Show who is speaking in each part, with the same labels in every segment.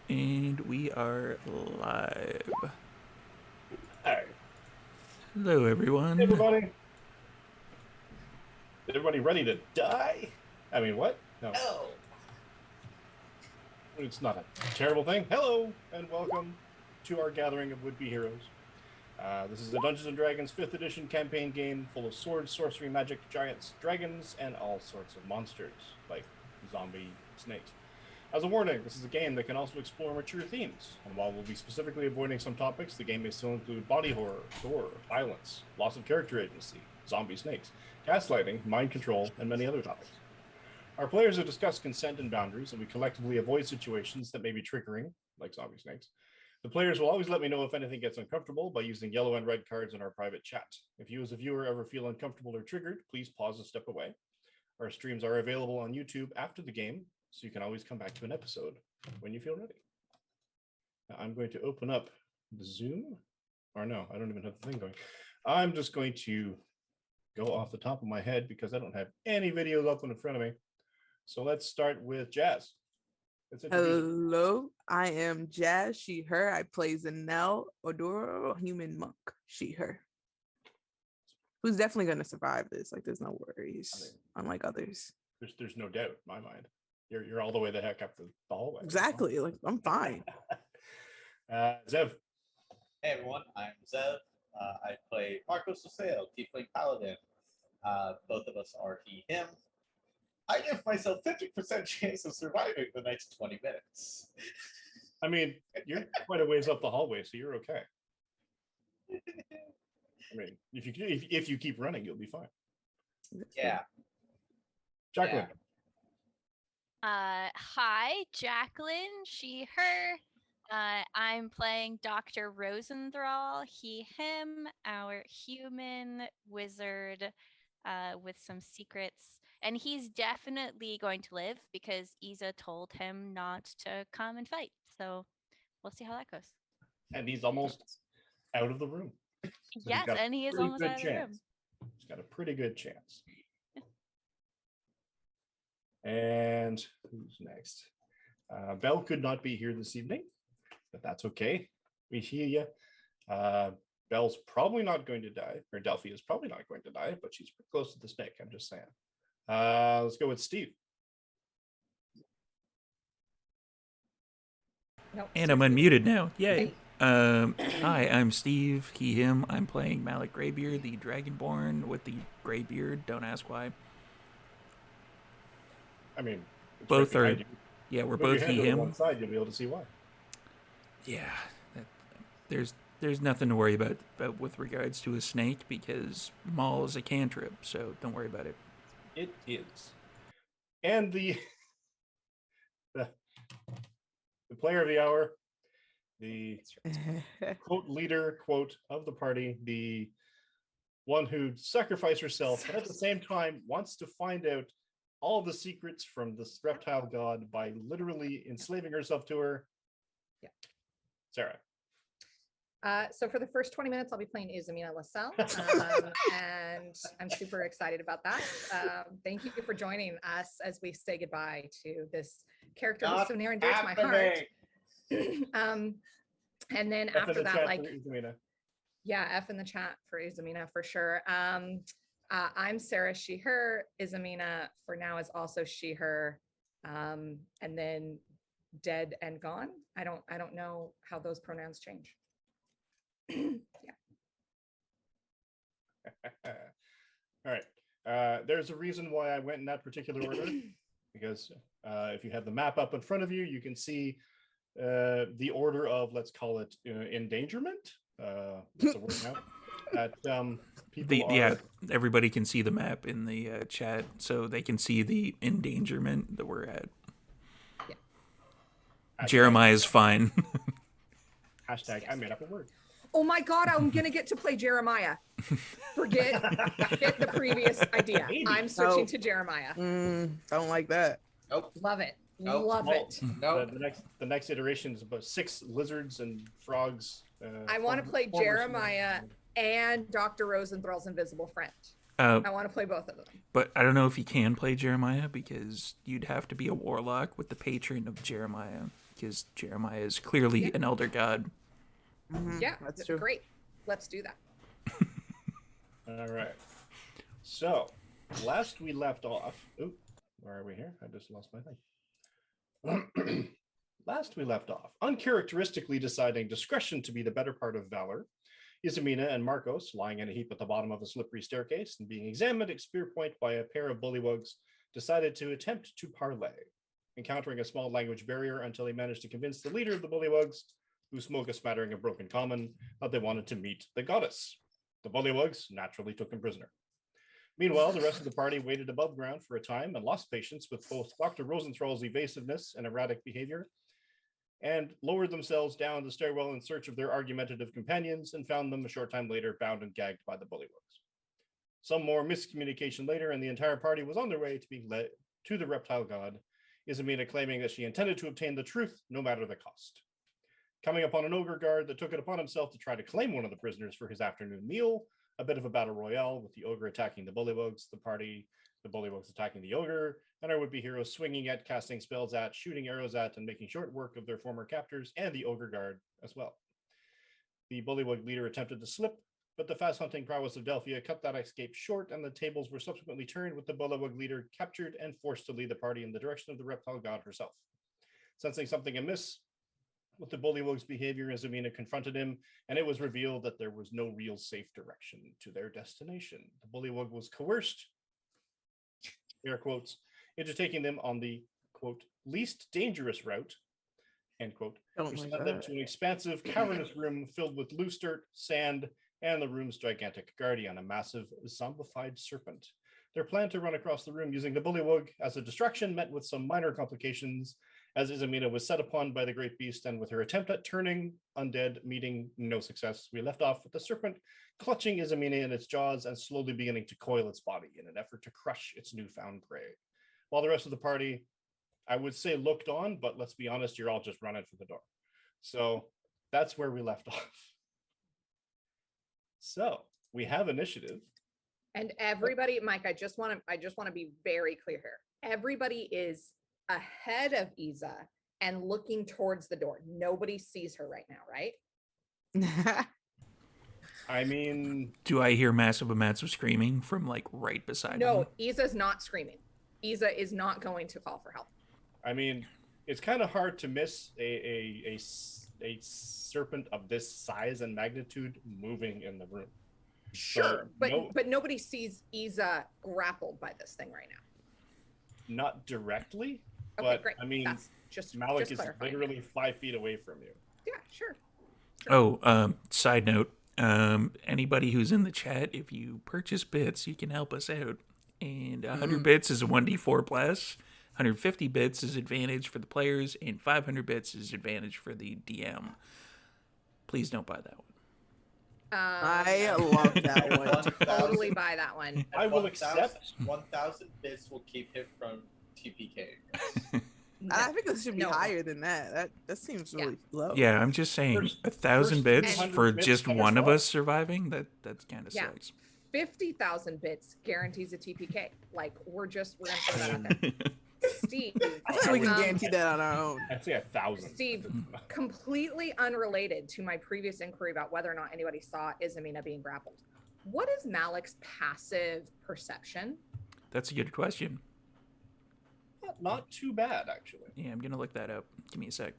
Speaker 1: And we are live.
Speaker 2: Hi.
Speaker 1: Hello, everyone.
Speaker 2: Hey, everybody. Is everybody ready to die? I mean, what? No. It's not a terrible thing. Hello, and welcome to our gathering of would-be heroes. This is a Dungeons & Dragons 5th edition campaign game full of swords, sorcery, magic, giants, dragons, and all sorts of monsters, like zombie snakes. As a warning, this is a game that can also explore mature themes, and while we'll be specifically avoiding some topics, the game may still include body horror, gore, violence, loss of character agency, zombie snakes, gaslighting, mind control, and many other topics. Our players have discussed consent and boundaries, and we collectively avoid situations that may be triggering, like zombie snakes. The players will always let me know if anything gets uncomfortable by using yellow and red cards in our private chat. If you as a viewer ever feel uncomfortable or triggered, please pause and step away. Our streams are available on YouTube after the game, so you can always come back to an episode when you feel ready. Now, I'm going to open up the Zoom, or no, I don't even have the thing going. I'm just going to go off the top of my head because I don't have any videos up in front of me. So let's start with Jazz.
Speaker 3: Hello, I am Jazz, she, her. I play Zanelle Odoro, human monk, she, her. Who's definitely going to survive this. Like, there's no worries, unlike others.
Speaker 2: There's no doubt in my mind. You're all the way the heck up the hallway.
Speaker 3: Exactly. Like, I'm fine.
Speaker 2: Zev.
Speaker 4: Hey everyone, I'm Zev. I play Marcos Soseo, Tiefling Paladin. Both of us are he, him. I give myself 50% chance of surviving the next 20 minutes.
Speaker 2: I mean, you're quite a ways up the hallway, so you're okay. I mean, if you keep running, you'll be fine.
Speaker 4: Yeah.
Speaker 2: Jacqueline.
Speaker 5: Hi, Jacqueline, she, her. I'm playing Dr. Rosenthal, he, him, our human wizard with some secrets. And he's definitely going to live because Isa told him not to come and fight. So we'll see how that goes.
Speaker 2: And he's almost out of the room. So
Speaker 5: yes, and he is almost out of the room.
Speaker 2: He's got a pretty good chance. And who's next? Belle could not be here this evening, but that's okay. We hear you. Belle's probably not going to die, or Delphi is probably not going to die, but she's pretty close to the snake, I'm just saying. Let's go with Steve.
Speaker 1: Nope, and I'm unmuted now. Yay. Hi, I'm Steve, he, him. I'm playing Malik Greybeard, the Dragonborn with the gray beard. Don't ask why.
Speaker 2: I mean,
Speaker 1: both are. Yeah, we're both he, him.
Speaker 2: One side, you'll be able to see why.
Speaker 1: Yeah, there's nothing to worry about with regards to a snake because Maul is a cantrip, so don't worry about it.
Speaker 2: It is. And the player of the hour, the quote leader, quote of the party, the one who sacrificed herself, but at the same time wants to find out all the secrets from this reptile god by literally enslaving herself to her.
Speaker 6: Yeah.
Speaker 2: Sarah.
Speaker 6: So for the first 20 minutes, I'll be playing Izamina LaSalle, and I'm super excited about that. Thank you for joining us as we say goodbye to this character who's so near and dear to my heart. And then
Speaker 2: F
Speaker 6: after that, like,
Speaker 2: yeah,
Speaker 6: F in the chat for Izamina for sure. I'm Sarah, she, her. Izamina for now is also she, her, and then dead and gone. I don't know how those pronouns change. Yeah.
Speaker 2: All right. There's a reason why I went in that particular order, because if you have the map up in front of you, you can see the order of, let's call it, endangerment. That's a word now. That people
Speaker 1: yeah, everybody can see the map in the chat, so they can see the endangerment that we're at. Yeah. Jeremiah's fine.
Speaker 2: Hashtag I made up a word.
Speaker 6: Oh my God, I'm gonna get to play Jeremiah. Forget the previous idea. Maybe. I'm switching to Jeremiah.
Speaker 3: Don't like that.
Speaker 4: Nope.
Speaker 6: Love it. Nope. Love it.
Speaker 4: Nope.
Speaker 2: The next iteration is about 6 lizards and frogs.
Speaker 6: I want to play Jeremiah and Dr. Rosenthal's invisible friend. I want to play both of them.
Speaker 1: But I don't know if you can play Jeremiah because you'd have to be a warlock with the patron of Jeremiah. because Jeremiah is clearly an elder god.
Speaker 3: Mhm,
Speaker 6: Yeah,
Speaker 3: that's true.
Speaker 6: great. Let's do that.
Speaker 2: All right. So, last we left off. Oop, where are we here? I just lost my thing. Last we left off, uncharacteristically deciding discretion to be the better part of valor, Isamina and Marcos, lying in a heap at the bottom of a slippery staircase and being examined at spear point by a pair of bullywugs, decided to attempt to parley, encountering a small language barrier until he managed to convince the leader of the bullywugs, who spoke a smattering of broken common, that they wanted to meet the goddess. The bullywugs naturally took him prisoner. Meanwhile, the rest of the party waited above ground for a time and lost patience with both Dr. Rosenthal's evasiveness and erratic behavior, and lowered themselves down the stairwell in search of their argumentative companions and found them a short time later bound and gagged by the bullywugs. Some more miscommunication later, and the entire party was on their way to being led to the reptile god, Isamina claiming that she intended to obtain the truth no matter the cost. Coming upon an ogre guard that took it upon himself to try to claim one of the prisoners for his afternoon meal, a bit of a battle royale with the ogre attacking the bullywugs, the bullywugs attacking the ogre, and our would-be heroes swinging at, casting spells at, shooting arrows at, and making short work of their former captors and the ogre guard as well. The bullywug leader attempted to slip, but the fast-hunting prowess of Delphia cut that escape short, and the tables were subsequently turned with the bullywug leader captured and forced to lead the party in the direction of the reptile god herself. Sensing something amiss with the bullywug's behavior, Isamina confronted him, and it was revealed that there was no real safe direction to their destination. The bullywug was coerced, air quotes, into taking them on the, quote, least dangerous route, end quote, which led them to an expansive, cavernous room filled with loose dirt, sand, and the room's gigantic guardian, a massive zombified serpent. Their plan to run across the room using the bullywug as a distraction met with some minor complications, as Isamina was set upon by the great beast, and with her attempt at turning undead meeting no success, we left off with the serpent clutching Isamina in its jaws and slowly beginning to coil its body in an effort to crush its newfound prey. While the rest of the party, I would say, looked on, but let's be honest, you're all just running for the door. So that's where we left off. So we have initiative.
Speaker 6: And everybody, Mike, I just want to be very clear here. Everybody is ahead of Isa and looking towards the door. Nobody sees her right now, right?
Speaker 2: I mean,
Speaker 1: do I hear massive amounts of screaming from like right beside
Speaker 6: No,
Speaker 1: me?
Speaker 6: Isa's not screaming. Isa is not going to call for help.
Speaker 2: I mean, it's kind of hard to miss a serpent of this size and magnitude moving in the room.
Speaker 6: Sure, but nobody sees Isa grappled by this thing right now.
Speaker 2: Not directly,
Speaker 6: Okay,
Speaker 2: but
Speaker 6: great.
Speaker 2: I mean,
Speaker 6: That's just
Speaker 2: Malik is
Speaker 6: clarifying.
Speaker 2: literally 5 feet away from you.
Speaker 6: Yeah, sure.
Speaker 1: Oh, side note, anybody who's in the chat, if you purchase bits, you can help us out. And 100 bits is a 1d4 plus, 150 bits is advantage for the players, and 500 bits is advantage for the DM. Please don't buy that one.
Speaker 3: I love that one.
Speaker 4: 1,000
Speaker 6: Totally buy that one.
Speaker 2: I will accept.
Speaker 4: 1,000 bits will keep him from TPK.
Speaker 3: I think it should be
Speaker 6: No.
Speaker 3: higher than that. That seems really low.
Speaker 1: Yeah, I'm just saying,
Speaker 2: First-
Speaker 1: 1,000
Speaker 2: first
Speaker 1: bits
Speaker 2: 200
Speaker 1: for
Speaker 2: bits
Speaker 1: just
Speaker 2: better
Speaker 1: one of
Speaker 2: swap.
Speaker 1: us surviving, that kind of
Speaker 6: Yeah.
Speaker 1: sucks.
Speaker 6: 50,000 bits guarantees a TPK. Like we're gonna throw that out there. Steve,
Speaker 3: I think we can guarantee that on our own.
Speaker 2: I'd say 1,000.
Speaker 6: Steve, completely unrelated to my previous inquiry about whether or not anybody saw Isamina being grappled. What is Malik's passive perception?
Speaker 1: That's a good question.
Speaker 2: Not too bad, actually.
Speaker 1: Yeah, I'm going to look that up. Give me a sec.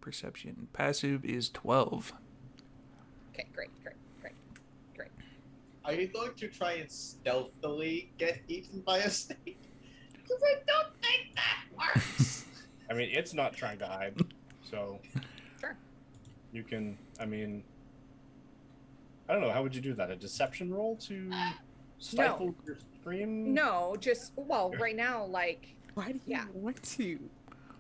Speaker 1: Perception. Passive is 12.
Speaker 6: Okay, great.
Speaker 4: Are you going to try and stealthily get eaten by a snake? Because I don't think that works.
Speaker 2: I mean, it's not trying to hide, so
Speaker 6: Sure.
Speaker 2: you can. I mean, I don't know. How would you do that? A deception roll to stifle your scream?
Speaker 6: No, just right now, like
Speaker 3: Why do you
Speaker 6: Yeah.
Speaker 3: want to?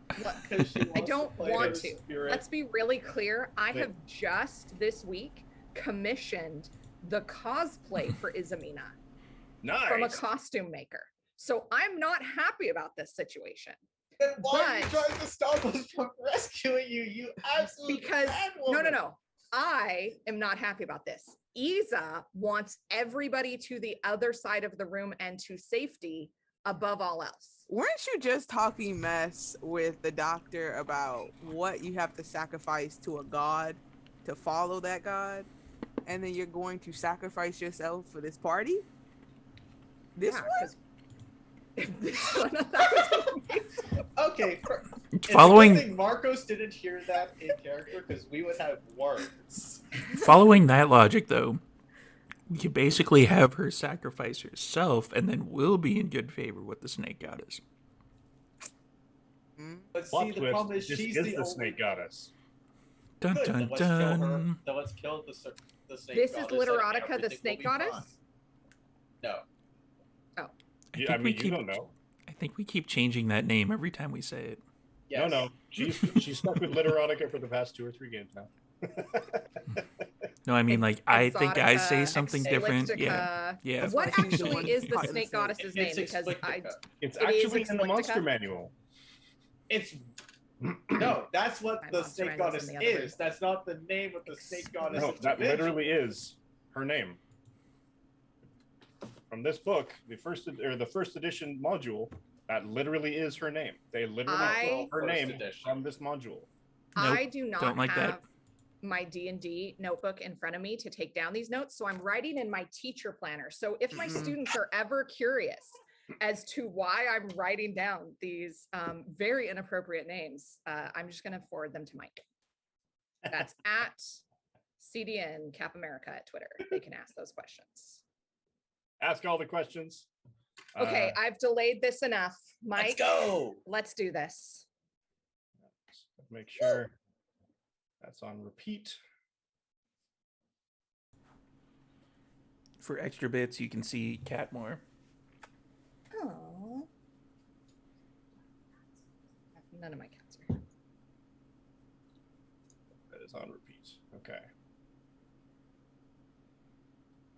Speaker 4: Because she
Speaker 6: I
Speaker 4: wants
Speaker 6: don't
Speaker 4: play
Speaker 6: want
Speaker 4: the
Speaker 6: to.
Speaker 4: spirit.
Speaker 6: Let's be really clear. I
Speaker 2: Okay.
Speaker 6: have just this week commissioned the cosplay for Isamina
Speaker 2: Nice.
Speaker 6: from a costume maker. So I'm not happy about this situation.
Speaker 4: Then why are you
Speaker 6: But-
Speaker 4: trying to stop us from rescuing you? You absolute
Speaker 6: Because
Speaker 4: bad
Speaker 6: no,
Speaker 4: woman.
Speaker 6: I am not happy about this. Isa wants everybody to the other side of the room and to safety above all else.
Speaker 3: Weren't you just talking mess with the doctor about what you have to sacrifice to a god to follow that god? And then you're going to sacrifice yourself for this party? This
Speaker 6: Yeah,
Speaker 3: one?
Speaker 6: 'cause this one, that was amazing.
Speaker 4: Okay. It's a
Speaker 1: Following-
Speaker 4: good thing Marcos didn't hear that in character because we would have words.
Speaker 1: Following that logic, though, we could basically have her sacrifice herself, and then we'll be in good favor with the snake goddess.
Speaker 4: But
Speaker 2: Plot
Speaker 4: see, the
Speaker 2: twist,
Speaker 4: problem is
Speaker 2: this
Speaker 4: she's
Speaker 2: is
Speaker 4: the
Speaker 2: the
Speaker 4: only
Speaker 2: snake goddess.
Speaker 1: Dun
Speaker 4: Good,
Speaker 1: dun
Speaker 4: then let's kill her.
Speaker 1: dun.
Speaker 4: Then let's kill the snake
Speaker 6: This is
Speaker 4: goddess and
Speaker 6: Literotica, the
Speaker 4: everything will
Speaker 6: snake
Speaker 4: be
Speaker 6: goddess?
Speaker 4: fine. No.
Speaker 1: I
Speaker 2: You,
Speaker 1: think we
Speaker 2: you
Speaker 1: keep.
Speaker 2: don't know.
Speaker 1: I think we keep changing that name every time we say it.
Speaker 4: Yes.
Speaker 2: No. She's stuck with Literotica for the past 2 or 3 games now.
Speaker 1: No, I mean, like, I think I say
Speaker 6: Exotica,
Speaker 1: something different. Yeah.
Speaker 6: Elliptica.
Speaker 1: Yeah.
Speaker 6: What
Speaker 3: She's the one
Speaker 6: actually is the
Speaker 3: caught in the
Speaker 6: snake
Speaker 3: snake.
Speaker 6: goddess's name?
Speaker 4: It's
Speaker 6: Because I
Speaker 4: Explictica.
Speaker 2: It's
Speaker 6: It is
Speaker 2: actually in the
Speaker 6: Explictica?
Speaker 2: monster manual.
Speaker 4: It's no, that's what
Speaker 6: My
Speaker 4: the
Speaker 6: monster
Speaker 4: snake
Speaker 6: manual's
Speaker 4: goddess
Speaker 6: in the other
Speaker 4: is. That's not the name of the snake goddess.
Speaker 2: No, that
Speaker 4: individual.
Speaker 2: literally is her name. From this book, the first edition module, that literally is her name. They literally
Speaker 6: I-
Speaker 2: pulled her
Speaker 4: First
Speaker 2: name
Speaker 4: edition.
Speaker 2: from this module.
Speaker 6: I do not
Speaker 1: don't like that.
Speaker 6: have my D&D notebook in front of me to take down these notes, so I'm writing in my teacher planner. So if my
Speaker 3: Mhm.
Speaker 6: students are ever curious as to why I'm writing down these very inappropriate names, I'm just going to forward them to Mike. That's at CDN Cap America at Twitter. They can ask those questions.
Speaker 2: Ask all the questions.
Speaker 6: Okay, I've delayed this enough.
Speaker 4: Let's
Speaker 6: Mike,
Speaker 4: go.
Speaker 6: let's do this.
Speaker 2: Make sure that's on repeat.
Speaker 1: For extra bits, you can see Cat more.
Speaker 6: Oh. None of my cats are here.
Speaker 2: That is on repeat. Okay.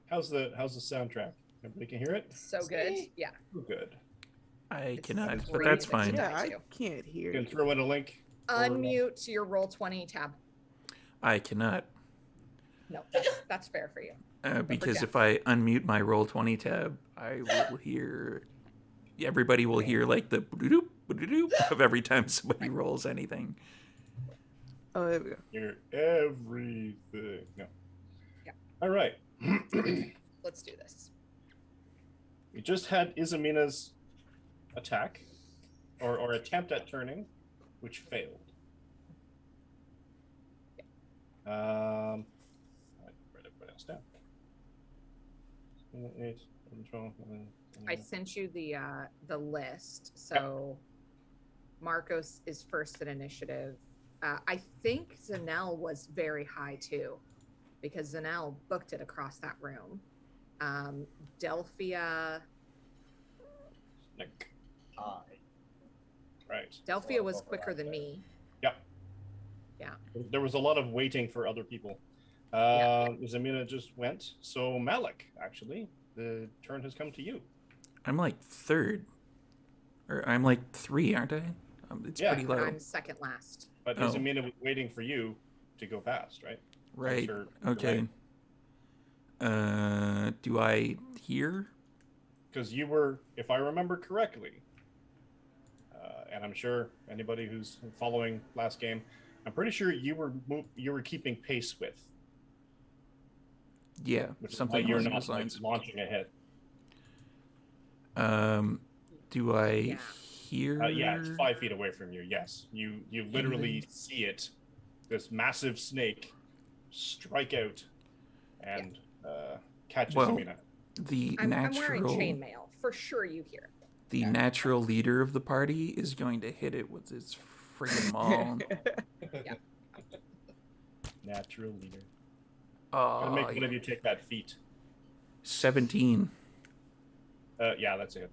Speaker 2: How's the soundtrack? Everybody can hear it?
Speaker 6: So good. Yeah.
Speaker 2: Oh, good.
Speaker 1: I
Speaker 6: It's
Speaker 1: cannot, but
Speaker 6: great
Speaker 1: that's
Speaker 6: that
Speaker 1: fine.
Speaker 6: you
Speaker 3: Yeah, I
Speaker 6: too.
Speaker 3: can't hear
Speaker 2: You can
Speaker 3: you.
Speaker 2: throw in a link.
Speaker 6: Unmute your Roll20 tab.
Speaker 1: I cannot.
Speaker 6: No, that's fair for you.
Speaker 1: Because
Speaker 6: Jeff.
Speaker 1: if I unmute my Roll20 tab, I will hear. Everybody will hear like the doop doop of every time somebody rolls anything.
Speaker 3: Oh, there we go.
Speaker 2: Hear everything. No.
Speaker 6: Yeah.
Speaker 2: All right.
Speaker 6: Let's do this.
Speaker 2: We just had Isamina's attack or attempt at turning, which failed. I'll write everybody else down.
Speaker 6: I sent you the list. So Marcos is first in initiative. I think Zanel was very high too, because Zanel booked it across that room. Delphia
Speaker 2: Nick.
Speaker 4: Hi.
Speaker 2: Right.
Speaker 6: Delphia was quicker than me.
Speaker 2: Yep.
Speaker 6: Yeah.
Speaker 2: There was a lot of waiting for other people.
Speaker 6: Yeah.
Speaker 2: Zamina just went. So Malik, actually, the turn has come to you.
Speaker 1: I'm like third, or I'm like 3, aren't I? It's
Speaker 2: Yeah.
Speaker 1: pretty low.
Speaker 6: I'm second last.
Speaker 2: But
Speaker 1: Oh.
Speaker 2: Zamina was waiting for you to go past, right?
Speaker 1: Right.
Speaker 2: Sure,
Speaker 1: Okay. Do I hear?
Speaker 2: Because you were, if I remember correctly, and I'm sure anybody who's following last game, I'm pretty sure you were keeping pace with,
Speaker 1: Yeah,
Speaker 2: which
Speaker 1: something
Speaker 2: is why you're
Speaker 1: along
Speaker 2: not
Speaker 1: those
Speaker 2: like,
Speaker 1: lines.
Speaker 2: launching ahead.
Speaker 1: Do I
Speaker 6: Yeah.
Speaker 1: hear?
Speaker 2: Yeah, it's 5 feet away from you. Yes, you literally see it, this massive snake, strike out and catch
Speaker 1: Well,
Speaker 2: Zamina.
Speaker 1: The
Speaker 6: I'm wearing
Speaker 1: natural,
Speaker 6: chainmail. For sure you hear it.
Speaker 1: the natural leader of the party is going to hit it with its friggin' maul.
Speaker 2: Natural leader. I'll
Speaker 1: Oh,
Speaker 2: make one of you take that feat.
Speaker 1: 17.
Speaker 2: Yeah, that's it.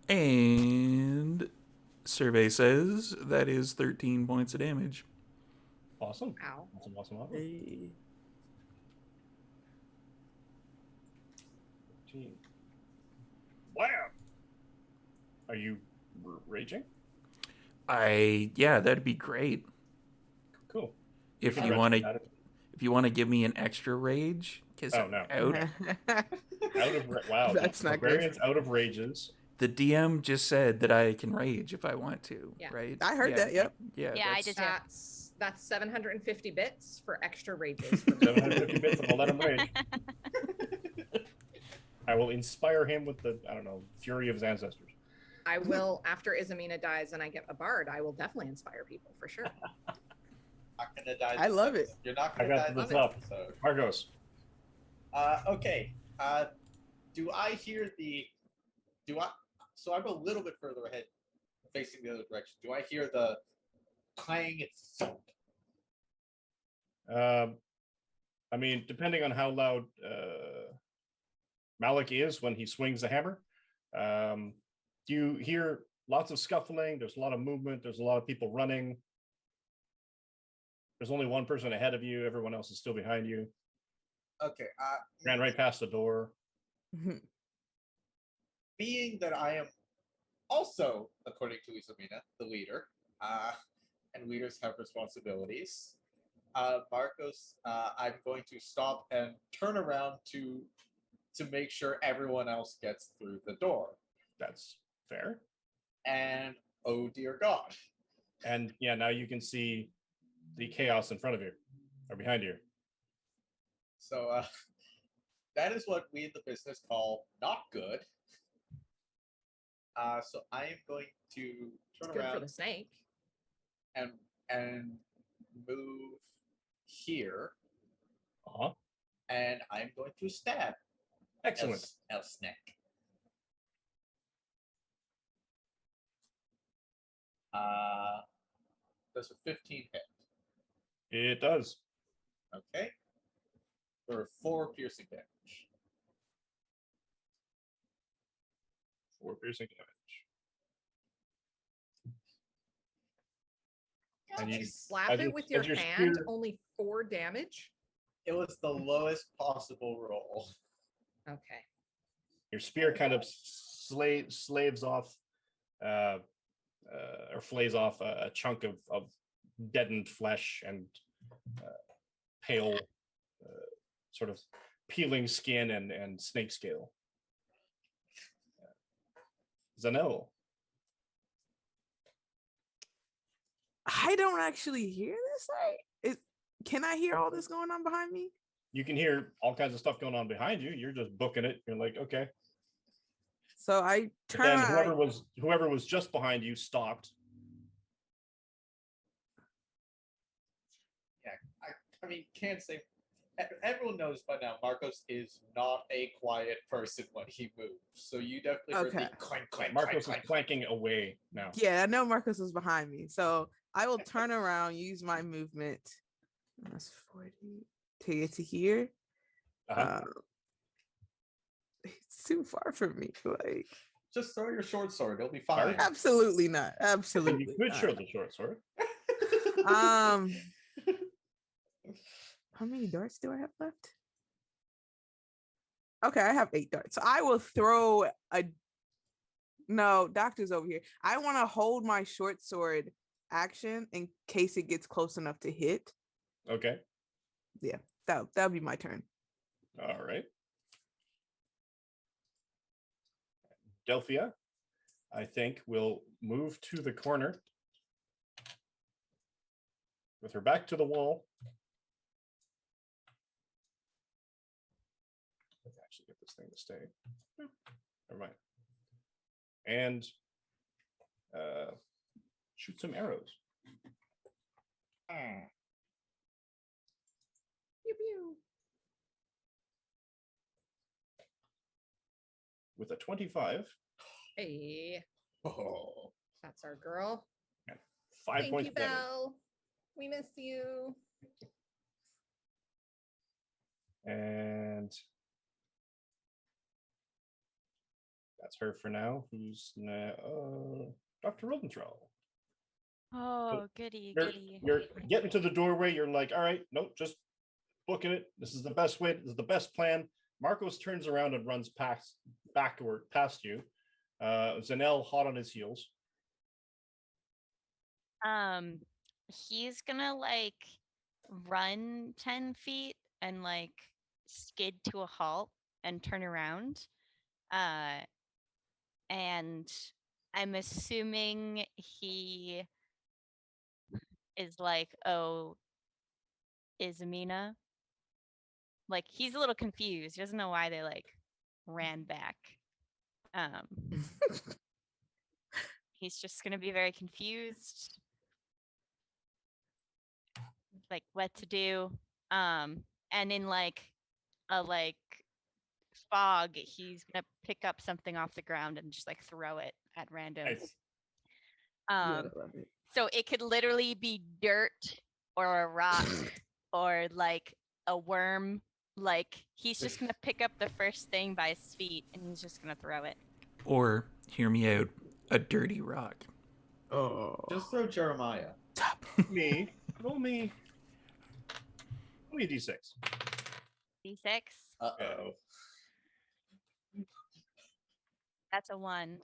Speaker 1: And survey says that is 13 points of damage.
Speaker 2: Awesome.
Speaker 6: Ow.
Speaker 2: Awesome.
Speaker 3: Hey.
Speaker 2: 13. Wow. Are you raging?
Speaker 1: Yeah, that'd be great.
Speaker 2: Cool.
Speaker 1: If
Speaker 2: can
Speaker 1: you
Speaker 2: rest
Speaker 1: want
Speaker 2: that.
Speaker 1: to give me an extra rage, because
Speaker 2: Oh, no.
Speaker 1: out
Speaker 2: Out of wow.
Speaker 3: That's not good.
Speaker 2: Barbarians out of rages.
Speaker 1: The DM just said that I can rage if I want to,
Speaker 6: Yeah.
Speaker 1: right?
Speaker 3: I heard that, yep.
Speaker 1: Yeah,
Speaker 5: Yeah, I did too.
Speaker 6: That's 750 bits for extra rages. For me.
Speaker 2: 750 bits, and I'll let him rage. I will inspire him with the, I don't know, fury of his ancestors.
Speaker 6: I will, after Izamina dies and I get a bard, I will definitely inspire people for sure.
Speaker 4: Not gonna die.
Speaker 3: I
Speaker 4: this
Speaker 3: love it.
Speaker 4: episode. You're not
Speaker 2: I
Speaker 4: gonna
Speaker 2: got
Speaker 4: die
Speaker 2: this
Speaker 4: this
Speaker 2: up.
Speaker 4: episode.
Speaker 2: Marcos.
Speaker 4: Okay. Do I hear the? Do I? So I'm a little bit further ahead, facing the other direction. Do I hear the clang thump?
Speaker 2: I mean, depending on how loud Malik is when he swings the hammer, you hear lots of scuffling. There's a lot of movement. There's a lot of people running. There's only one person ahead of you. Everyone else is still behind you.
Speaker 4: Okay.
Speaker 2: Ran right past the door.
Speaker 4: Being that I am also, according to Isamina, the leader, and leaders have responsibilities. Marcos, I'm going to stop and turn around to make sure everyone else gets through the door.
Speaker 2: That's fair.
Speaker 4: And oh dear God.
Speaker 2: And yeah, now you can see the chaos in front of you or behind you.
Speaker 4: So that is what we in the business call not good. So I am going to turn
Speaker 6: Good
Speaker 4: around
Speaker 6: for the snake.
Speaker 4: and move here, and I'm going to stab
Speaker 2: Excellent.
Speaker 4: El Snake. Does a 15 hit?
Speaker 2: It does.
Speaker 4: Okay. For 4 piercing damage.
Speaker 2: 4 piercing damage.
Speaker 6: Did
Speaker 2: And
Speaker 6: you
Speaker 2: you-
Speaker 6: slap
Speaker 2: as
Speaker 6: it
Speaker 2: your-
Speaker 6: with your
Speaker 2: as your
Speaker 6: hand?
Speaker 2: spear-
Speaker 6: Only 4 damage?
Speaker 4: It was the lowest possible roll.
Speaker 6: Okay.
Speaker 2: Your spear kind of slaves off, or flays off a chunk of deadened flesh and pale, sort of peeling skin and snake scale. Zanel.
Speaker 3: I don't actually hear this. Can I hear all this going on behind me?
Speaker 2: You can hear all kinds of stuff going on behind you. You're just booking it. You're like, okay.
Speaker 3: So I
Speaker 2: But
Speaker 3: turn
Speaker 2: then
Speaker 3: around.
Speaker 2: whoever was just behind you stopped.
Speaker 4: Yeah, I mean, can't say. Everyone knows by now, Marcos is not a quiet person when he moves. So you definitely heard
Speaker 3: Okay.
Speaker 4: the clank, clank,
Speaker 2: Marcos
Speaker 4: clank,
Speaker 2: is clanking away now.
Speaker 3: Yeah, I know Marcus was behind me. So I will turn around, use my movement. That's 40 to get to here. It's too far from me. Like,
Speaker 4: Just throw your short sword; it'll be fine.
Speaker 3: absolutely not.
Speaker 2: And
Speaker 3: Absolutely.
Speaker 2: you could
Speaker 3: not.
Speaker 2: show the short sword.
Speaker 3: How many darts do I have left? Okay, I have 8 darts. So I will throw a. No, doctor's over here. I want to hold my short sword action in case it gets close enough to hit.
Speaker 2: Okay.
Speaker 3: Yeah, that'll be my turn.
Speaker 2: All right. Delphia, I think, will move to the corner with her back to the wall. Let's actually get this thing to stay. Never mind. And shoot some arrows.
Speaker 6: Pew, pew.
Speaker 2: With a 25
Speaker 6: Hey,
Speaker 4: Oh,
Speaker 6: that's our girl.
Speaker 2: and 5
Speaker 6: Thank
Speaker 2: points
Speaker 6: you,
Speaker 2: of damage.
Speaker 6: Belle. We miss you.
Speaker 2: And that's her for now. Who's now Dr. Rodenthal.
Speaker 5: Oh, goody,
Speaker 2: You're,
Speaker 5: goody.
Speaker 2: you're getting to the doorway. You're like, all right, nope, just booking it. This is the best way. This is the best plan. Marcos turns around and runs backward past you. Zanel hot on his heels.
Speaker 5: He's gonna like run 10 feet and like skid to a halt and turn around. and I'm assuming he is like, oh, Izamina. Like he's a little confused. He doesn't know why they like ran back. He's just gonna be very confused, like what to do. And in like a fog, he's gonna pick up something off the ground and just like throw it at random.
Speaker 2: Nice.
Speaker 3: Yeah, I love it.
Speaker 5: So it could literally be dirt or a rock or like a worm. Like he's just gonna pick up the first thing by his feet and he's just gonna throw it.
Speaker 1: Or, hear me out, a dirty rock.
Speaker 3: Oh,
Speaker 4: Just throw Jeremiah.
Speaker 2: Me. Roll me a d6.
Speaker 5: D6.
Speaker 4: Uh-oh.
Speaker 5: That's a 1.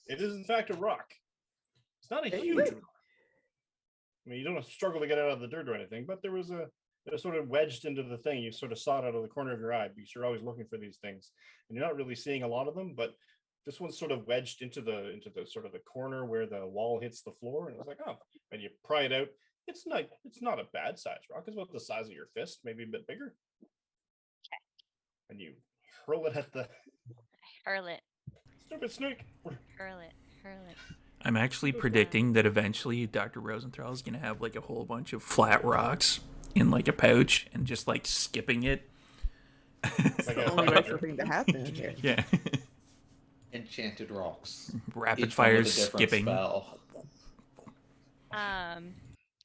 Speaker 2: It is in fact a rock. It's not a
Speaker 3: Hey.
Speaker 2: huge rock. I mean, you don't struggle to get out of the dirt or anything, but it was sort of wedged into the thing. You sort of saw it out of the corner of your eye because you're always looking for these things, and you're not really seeing a lot of them. But this one's sort of wedged into the sort of the corner where the wall hits the floor, and it was like, oh, and you pry it out. It's not a bad size rock. It's about the size of your fist, maybe a bit bigger.
Speaker 5: Okay.
Speaker 2: And you hurl it at the
Speaker 5: Hurl it.
Speaker 2: stupid snake.
Speaker 5: Hurl it. Hurl it.
Speaker 1: I'm actually predicting that eventually Dr. Rosenthal is going to have like a whole bunch of flat rocks in like a pouch and just like skipping it.
Speaker 3: it's
Speaker 2: Like
Speaker 3: the
Speaker 2: a-
Speaker 3: only rightful thing to happen here.
Speaker 1: Yeah.
Speaker 4: Enchanted rocks.
Speaker 1: Rapid
Speaker 4: Each one
Speaker 1: fire
Speaker 4: with a different
Speaker 1: skipping.
Speaker 4: spell.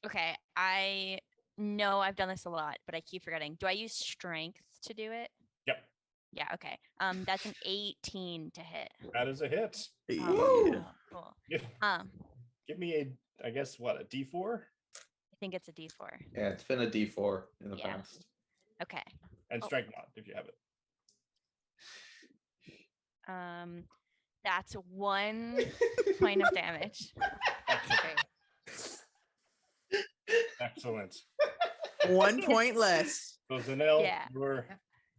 Speaker 5: Okay. I know I've done this a lot, but I keep forgetting. Do I use strength to do it?
Speaker 2: Yep,
Speaker 5: Yeah, okay. That's an 18 to hit.
Speaker 2: that is a hit.
Speaker 3: Yeah.
Speaker 5: Oh, cool.
Speaker 2: Give,
Speaker 5: I
Speaker 2: give me a d4
Speaker 5: think it's a D4.
Speaker 4: Yeah, it's been a D4 in the
Speaker 5: Yeah.
Speaker 4: past.
Speaker 5: Okay.
Speaker 2: and
Speaker 5: Oh.
Speaker 2: strike mod if you have it.
Speaker 5: That's 1 point of damage.
Speaker 6: Okay.
Speaker 2: Excellent.
Speaker 3: 1 point less.
Speaker 2: So Zanel,
Speaker 5: Yeah.
Speaker 2: you're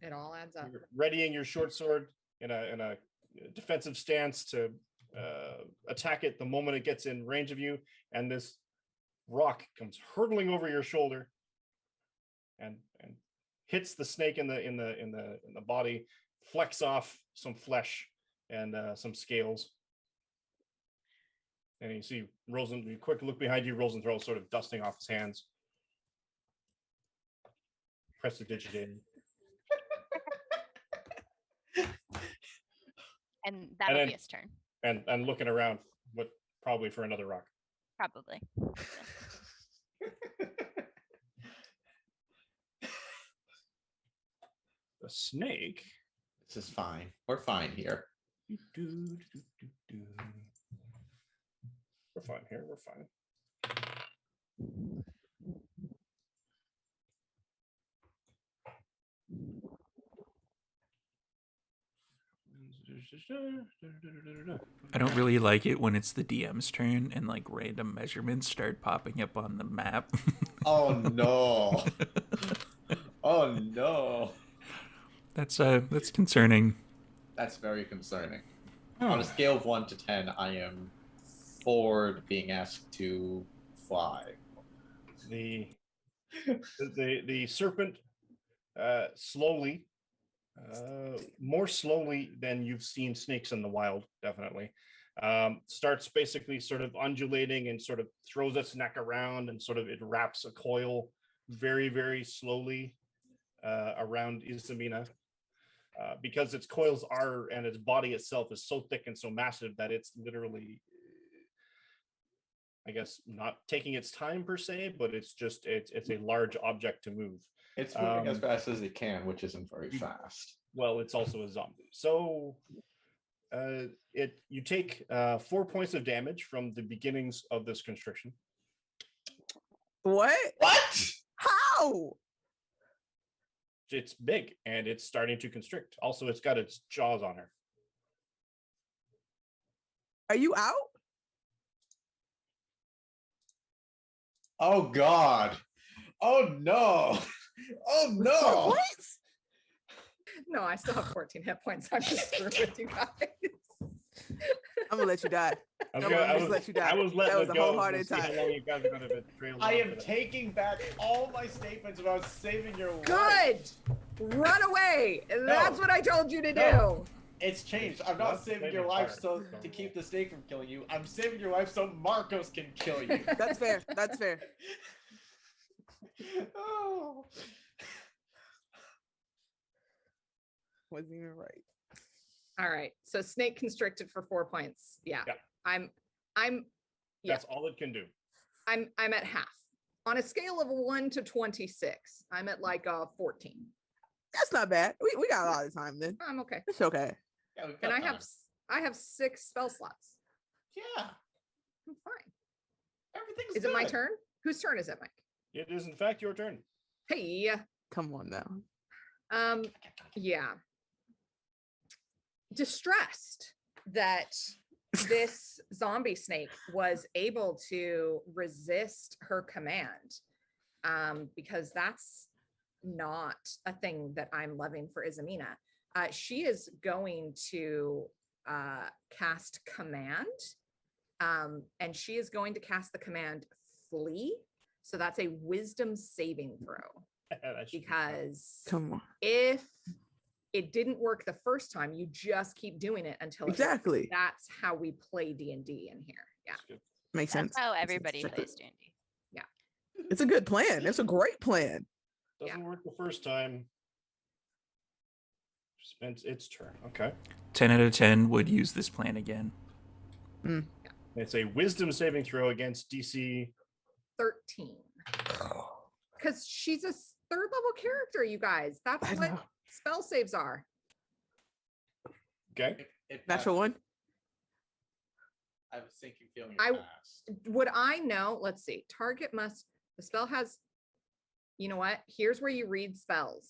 Speaker 6: It all adds up.
Speaker 2: readying your short sword in a defensive stance to attack it the moment it gets in range of you, and this rock comes hurtling over your shoulder and hits the snake in the body, flecks off some flesh and some scales. And you see you quick look behind you, Rosenthal sort of dusting off his hands. Prestidigitating.
Speaker 5: And that'll
Speaker 2: then-
Speaker 5: be his turn.
Speaker 2: And looking around, what probably for another rock.
Speaker 5: Probably.
Speaker 2: The snake.
Speaker 4: This is fine. We're fine here.
Speaker 2: We're fine here. We're fine.
Speaker 1: I don't really like it when it's the DM's turn and like random measurements start popping up on the map.
Speaker 4: Oh no. Oh no.
Speaker 1: That's concerning.
Speaker 4: That's very concerning. On a scale of 1 to 10, I am forward being asked to fly.
Speaker 2: The serpent slowly, more slowly than you've seen snakes in the wild, definitely, starts basically sort of undulating and sort of throws its neck around and sort of it wraps a coil very, very slowly around Izamina. Because its coils are and its body itself is so thick and so massive that it's literally, I guess, not taking its time per se, but it's a large object to move.
Speaker 4: It's moving as fast as it can, which isn't very fast.
Speaker 2: Well, it's also a zombie. So you take 4 points of damage from the beginnings of this constriction.
Speaker 3: What?
Speaker 4: What?
Speaker 3: How?
Speaker 2: It's big and it's starting to constrict. Also, it's got its jaws on her.
Speaker 3: Are you out?
Speaker 4: Oh God. Oh no. Oh no.
Speaker 3: What?
Speaker 6: No, I still have 14 hit points. I'm just screwing with you guys.
Speaker 3: I'm gonna let you die.
Speaker 2: I was,
Speaker 3: I'm
Speaker 2: gonna,
Speaker 3: gonna
Speaker 2: I
Speaker 3: just
Speaker 2: was,
Speaker 3: let you die.
Speaker 2: I was letting
Speaker 3: That was
Speaker 2: it
Speaker 3: a
Speaker 2: go.
Speaker 3: wholehearted
Speaker 2: See how
Speaker 3: time.
Speaker 2: long you guys are gonna trail
Speaker 4: I
Speaker 2: on
Speaker 4: am
Speaker 2: for that.
Speaker 4: taking back all my statements about saving your life.
Speaker 6: Good. Run away. That's what I told you to do.
Speaker 4: No. It's changed. I'm not
Speaker 2: That's
Speaker 4: saving
Speaker 2: saving
Speaker 4: your life
Speaker 2: fire.
Speaker 4: so to keep the snake from killing you. I'm saving your life so Marcos can kill you.
Speaker 3: That's fair. That's fair.
Speaker 4: Oh.
Speaker 3: Wasn't even right.
Speaker 6: All right. So snake constricted for 4 points. Yeah.
Speaker 2: Yeah.
Speaker 6: I'm yeah.
Speaker 2: That's all it can do.
Speaker 6: I'm at half. On a scale of 1 to 26, I'm at like 14.
Speaker 3: That's not bad. We got a lot of time then.
Speaker 6: I'm okay.
Speaker 3: It's okay.
Speaker 4: Yeah, we've
Speaker 6: And
Speaker 4: got time.
Speaker 6: I have 6 spell slots.
Speaker 4: Yeah,
Speaker 6: I'm fine.
Speaker 4: everything's
Speaker 6: Is it my
Speaker 4: good.
Speaker 6: turn? Whose turn is it, Mike?
Speaker 2: It is in fact your turn.
Speaker 6: Hey.
Speaker 3: Come on now.
Speaker 6: Yeah. Distressed that this zombie snake was able to resist her command, because that's not a thing that I'm loving for Izamina. She is going to cast command, and she is going to cast the command flee. So that's a wisdom saving throw,
Speaker 2: That should be fine.
Speaker 6: because
Speaker 3: Come on.
Speaker 6: if it didn't work the first time, you just keep doing it until it works.
Speaker 3: Exactly.
Speaker 6: That's how we play D&D in here. Yeah.
Speaker 2: That's good.
Speaker 3: Makes sense.
Speaker 5: That's how
Speaker 3: Makes sense.
Speaker 5: everybody plays D&D.
Speaker 3: It's a good plan. It's a great plan.
Speaker 2: Doesn't work the first time. Spent its turn. Okay.
Speaker 1: 10 out of 10 would use this plan again.
Speaker 2: It's a wisdom saving throw against DC.
Speaker 6: 13. Because she's a third level character, you guys. That's
Speaker 3: I
Speaker 6: what
Speaker 3: know.
Speaker 6: spell saves are.
Speaker 2: Okay.
Speaker 3: Natural one.
Speaker 4: I have a sinking feeling.
Speaker 6: I-
Speaker 4: It passed.
Speaker 6: Would I know? Let's see. Target must, the spell has, you know what? Here's where you read spells.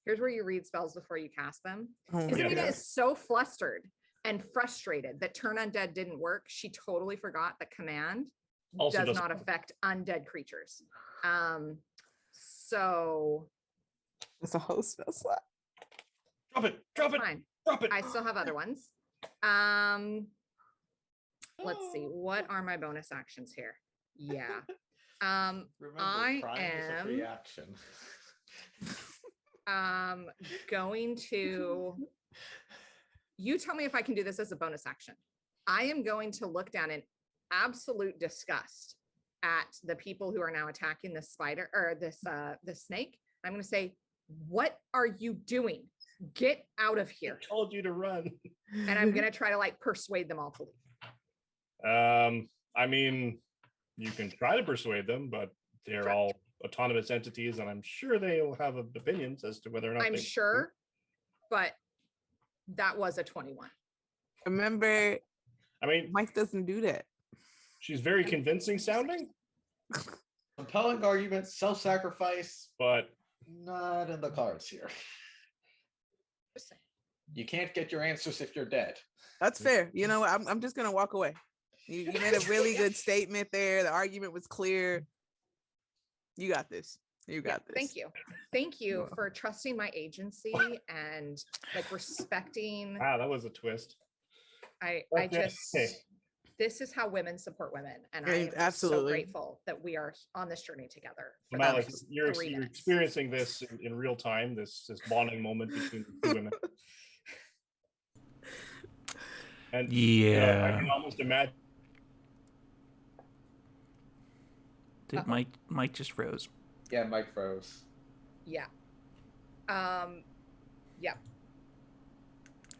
Speaker 6: Here's where you read spells before you cast them.
Speaker 3: Oh my
Speaker 6: Isabina
Speaker 3: God.
Speaker 6: is so flustered and frustrated that Turn Undead didn't work. She totally forgot that command
Speaker 2: Also
Speaker 6: does
Speaker 2: doesn't
Speaker 6: not
Speaker 2: work.
Speaker 6: affect undead creatures. So
Speaker 3: It's a whole spell slot.
Speaker 2: Drop it. Drop it.
Speaker 6: fine.
Speaker 2: Drop it.
Speaker 6: I still have other ones. Let's see. What are my bonus actions here? Yeah.
Speaker 4: Remember,
Speaker 6: I
Speaker 4: crying is a free
Speaker 6: am-
Speaker 4: action.
Speaker 6: Going to, you tell me if I can do this as a bonus action. I am going to look down in absolute disgust at the people who are now attacking this spider or this snake. I'm going to say, what are you doing? Get out of here.
Speaker 2: I told you to run.
Speaker 6: And I'm going to try to like persuade them all to leave.
Speaker 2: I mean, you can try to persuade them, but they're
Speaker 6: Correct.
Speaker 2: all autonomous entities, and I'm sure they'll have opinions as to whether or not
Speaker 6: I'm
Speaker 2: they
Speaker 6: sure, but that was a 21.
Speaker 3: Remember,
Speaker 2: I mean,
Speaker 3: Mike doesn't do that.
Speaker 2: she's very convincing sounding,
Speaker 4: Compelling arguments, self-sacrifice,
Speaker 2: but
Speaker 4: not in the cards here.
Speaker 6: Just saying.
Speaker 4: You can't get your answers if you're dead.
Speaker 3: That's fair. You know, I'm just gonna walk away. You made a really good statement there. The argument was clear. You got this. You
Speaker 6: Yeah,
Speaker 3: got this.
Speaker 6: thank you. Thank you
Speaker 3: You're
Speaker 6: for trusting my agency and like respecting.
Speaker 2: wow, that was a twist.
Speaker 6: I
Speaker 2: Okay.
Speaker 6: just, this is how women support women. And I
Speaker 3: Yeah,
Speaker 6: am just so
Speaker 3: absolutely.
Speaker 6: grateful that we are on this journey together. for
Speaker 2: So,
Speaker 6: the
Speaker 2: Malik,
Speaker 6: next
Speaker 2: you're
Speaker 6: 3 minutes.
Speaker 2: experiencing this in real time. This bonding moment between the two women, and I
Speaker 1: Yeah.
Speaker 2: can almost imagine.
Speaker 1: Did Mike just froze?
Speaker 4: Yeah, Mike froze.
Speaker 6: Yeah. Yeah.